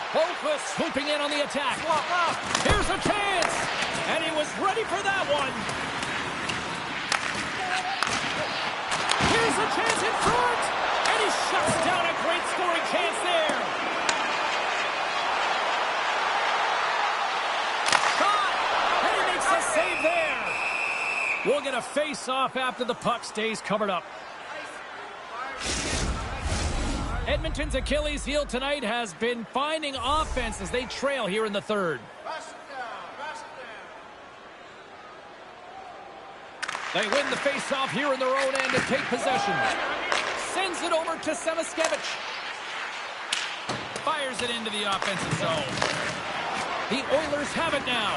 Boqvist swooping in on the attack. Here's a chance! And he was ready for that one. Here's a chance in front! And he shuts down a great scoring chance there. Shot! And he makes a save there. We'll get a face-off after the puck stays covered up. Edmonton's Achilles heel tonight has been finding offense as they trail here in the third. They win the face-off here in their own end and take possession. Sends it over to Semaskevich. Fires it into the offensive zone. The Oilers have it now.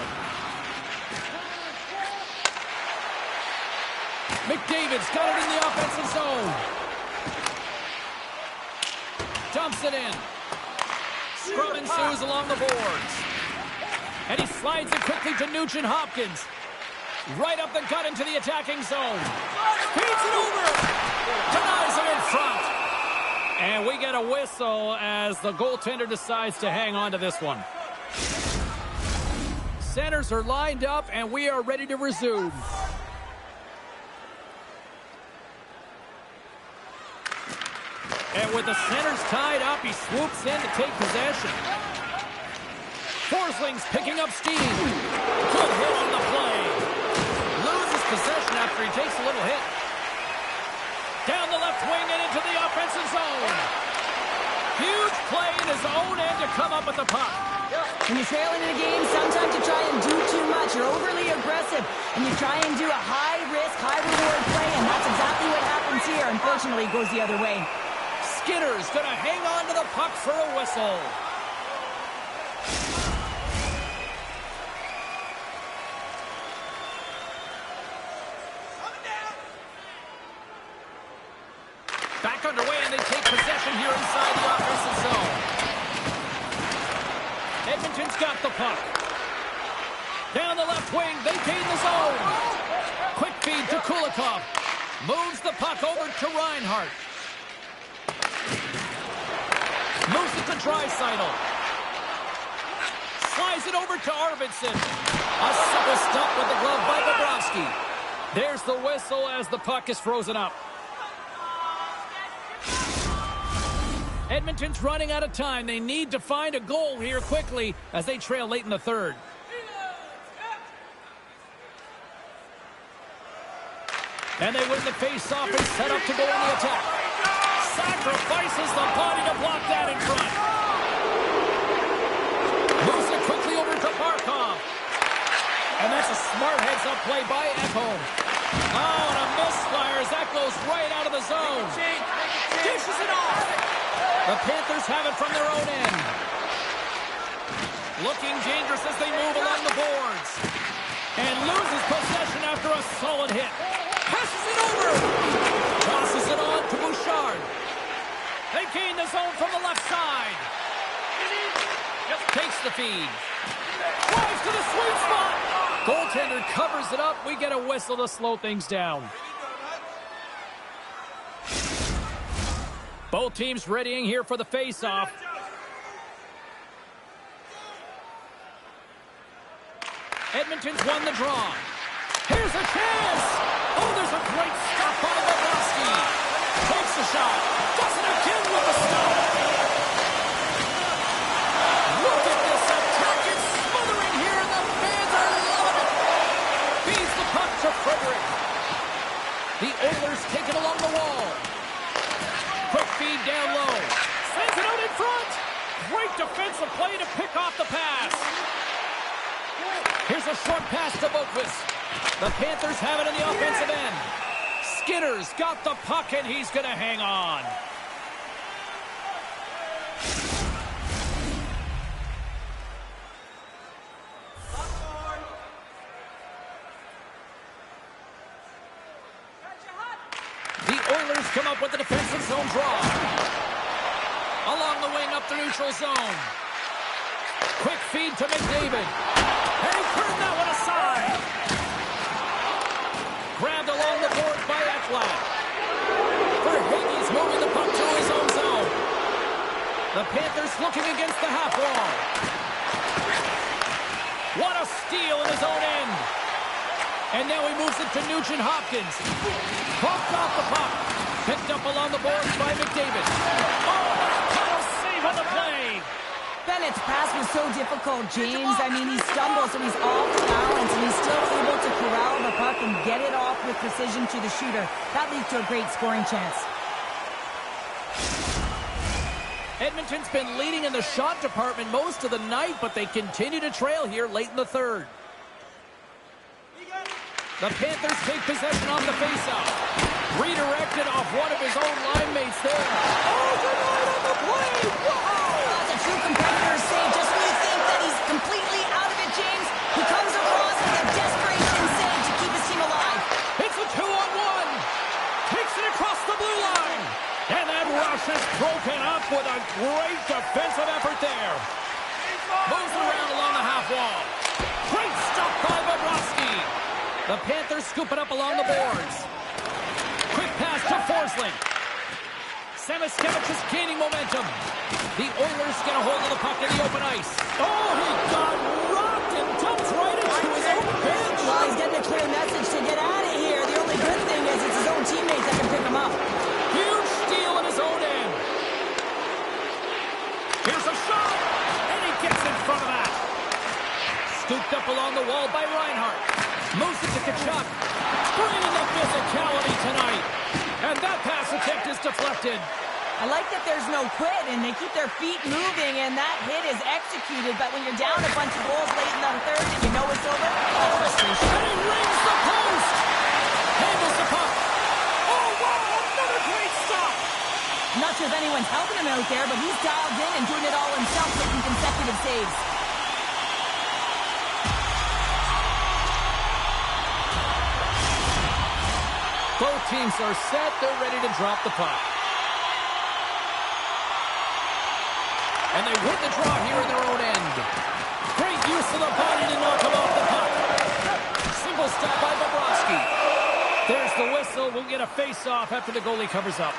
McDavid's got it in the offensive zone. Dumps it in. Scrum ensues along the boards. And he slides it quickly to Nugent Hopkins. Right up the gut into the attacking zone. Feeds it over. Denies him in front. And we get a whistle as the goaltender decides to hang on to this one. Centers are lined up, and we are ready to resume. And with the centers tied up, he swoops in to take possession. Forsling's picking up steam. Good hit on the play. Loses possession after he takes a little hit. Down the left wing and into the offensive zone. Huge play in his own end to come up with the puck. When you're trailing in a game, sometimes you try and do too much. You're overly aggressive, and you try and do a high-risk, high-reward play, and that's exactly what happens here. Unfortunately, it goes the other way. Skinner's going to hang on to the puck for a whistle. Back underway, and they take possession here inside the offensive zone. Edmonton's got the puck. Down the left wing, they gain the zone. Quick feed to Kulikov. Moves the puck over to Reinhart. Moves it to Draisaitl. Slides it over to Arvidsson. A simple stop with the glove by Bobrovsky. There's the whistle as the puck is frozen up. Edmonton's running out of time. They need to find a goal here quickly as they trail late in the third. And they win the face-off and set up to go on the attack. Sacrifices the body to block that in front. Moves it quickly over to Barkov. And that's a smart heads-up play by Ekholm. Oh, and a misfire as that goes right out of the zone. Dishes it off. The Panthers have it from their own end. Looking dangerous as they move along the boards. And loses possession after a solid hit. Passes it over. Tosses it on to Bouchard. They gain the zone from the left side. Takes the feed. Drives to the sweet spot. Goaltender covers it up. We get a whistle to slow things down. Both teams readying here for the face-off. Edmonton's won the draw. Here's a chance. Oh, there's a great stop by Bobrovsky. Takes the shot. Does it again with the stop. Look at this attack. It's smothering here, and the fans are loving it. Feeds the puck to Frederick. The Oilers take it along the wall. Quick feed down low. Sends it out in front. Great defensive play to pick off the pass. Here's a short pass to Boqvist. The Panthers have it in the offensive end. Skinner's got the puck, and he's going to hang on. The Oilers come up with the defensive zone draw. Along the wing up the neutral zone. Quick feed to McDavid. And he turned that one aside. Grabbed along the boards by Ekblad. Verhaeghe's moving the puck to his own zone. The Panthers looking against the half wall. What a steal in his own end. And now he moves it to Nugent-Hopkins. Pumped off the puck. Picked up along the boards by McDavid. Oh, what a save on the play. Bennett's pass was so difficult, James. I mean, he stumbles and he's off balance, and he's still able to corral the puck and get it off with precision to the shooter. That leads to a great scoring chance. Edmonton's been leading in the shot department most of the night, but they continue to trail here late in the third. The Panthers take possession on the faceoff. Redirected off one of his own line mates there. Oh, denied on the play! Wow! That's a true competitor's save. Just when you think that he's completely out of it, James, he comes across with a desperation save to keep his team alive. It's a 2-on-1. Takes it across the blue line. And that rush is broken up with a great defensive effort there. Moves around along the half wall. Great stop by Bobrovsky. The Panthers scoop it up along the boards. Quick pass to Forsling. Samoskevich is gaining momentum. The Oilers get a hold of the puck in the open ice. Oh, he got rocked and dumped right into his own bench. Well, he's getting a clear message to get out of here. The only good thing is it's his own teammates that can pick him up. Huge steal in his own end. Here's a shot, and he gets in front of that. Scooped up along the wall by Reinhart. Moves it to Tkachuk. Bringing the physicality tonight. And that pass attempt is deflected. I like that there's no quit, and they keep their feet moving, and that hit is executed. But when you're down a bunch of goals late in the third and you know it's over, that's frustration. And he rings the post. Handles the puck. Oh, wow, another great stop. I'm not sure if anyone's helping him out there, but he's dialed in and doing it all himself, making consecutive saves. Both teams are set. They're ready to drop the puck. And they win the draw here in their own end. Great use of the body to knock him off the puck. Simple stop by Bobrovsky. There's the whistle. We'll get a face-off after the goalie covers up.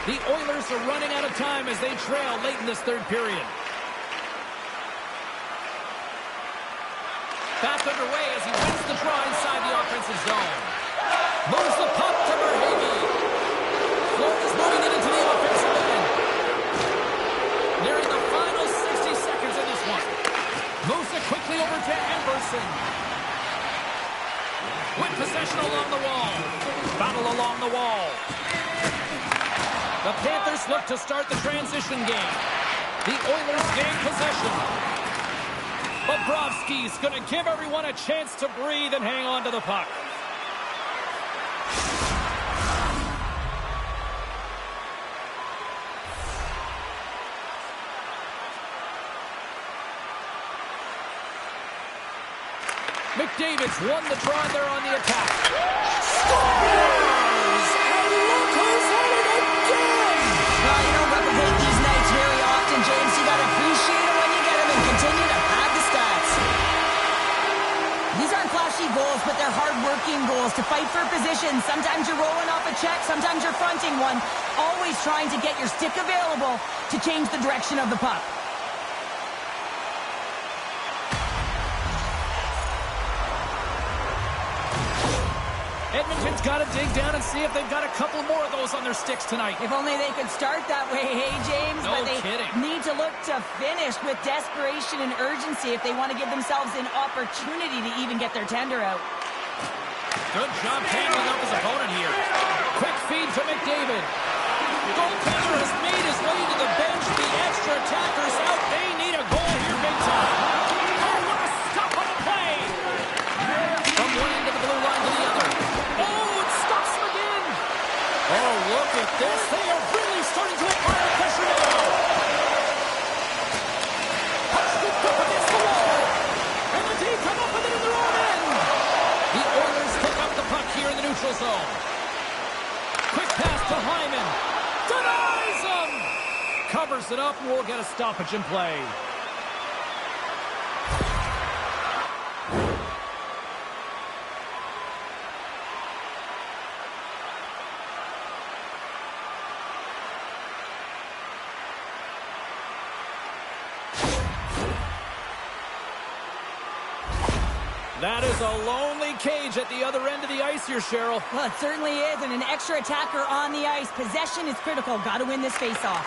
The Oilers are running out of time as they trail late in this third period. Back underway as he wins the draw inside the offensive zone. Moves the puck to Verhaeghe. Florida's moving it into the offensive end. Nearing the final 60 seconds in this one. Moves it quickly over to Emberson. With possession along the wall. Battle along the wall. The Panthers look to start the transition game. The Oilers gain possession. Bobrovsky's going to give everyone a chance to breathe and hang on to the puck. McDavid's won the draw there on the attack. Scores! And look who's at it again! Well, you don't replicate these nights very often, James. You got to appreciate them when you get them and continue to pad the stats. These aren't flashy goals, but they're hard-working goals to fight for position. Sometimes you're rolling off a check, sometimes you're fronting one. Always trying to get your stick available to change the direction of the puck. Edmonton's got to dig down and see if they've got a couple more of those on their sticks tonight. If only they could start that way, hey, James. No but they kidding. need to look to finish with desperation and urgency if they want to give themselves an opportunity to even get their tender out. Good job handling up his opponent here. Quick feed to McDavid. Goaltender has made his way to the bench. The extra attacker's out. They need a goal here big time. Oh, what a stop on the play. From one end of the blue line to the other. Oh, it stops him again. Oh, look at this. They are really starting to apply the pressure now. Pushed it up against the wall. And the D come up with it in their own end. The Oilers pick up the puck here in the neutral zone. Quick pass to Hyman. Denies him. Covers it up, and we'll get a stoppage in play. That is a lonely cage at the other end of the ice here, Cheryl. Well, it certainly is, and an extra attacker on the ice. Possession is critical. Got to win this faceoff.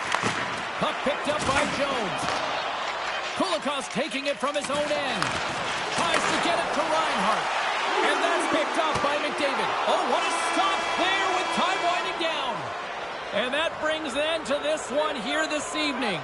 Puck picked up by Jones. Kulikov's taking it from his own end. Tries to get it to Reinhart. And that's picked up by McDavid. Oh, what a stop there with time winding down. And that brings an end to this one here this evening.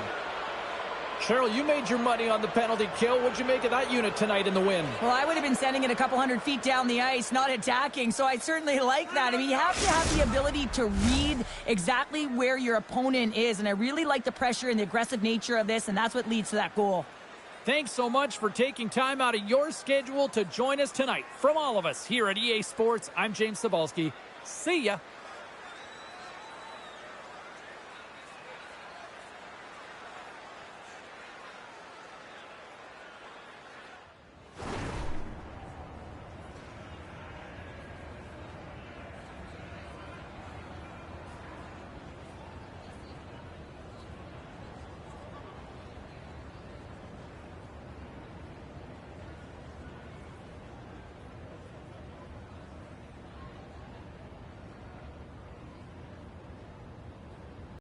Cheryl, you made your money on the penalty kill. What'd you make of that unit tonight in the win? Well, I would have been sending it a couple hundred feet down the ice, not attacking, so I certainly like that. I mean, you have to have the ability to read exactly where your opponent is, and I really like the pressure and the aggressive nature of this, and that's what leads to that goal. Thanks so much for taking time out of your schedule to join us tonight. From all of us here at EA Sports, I'm James Cybulski. See ya.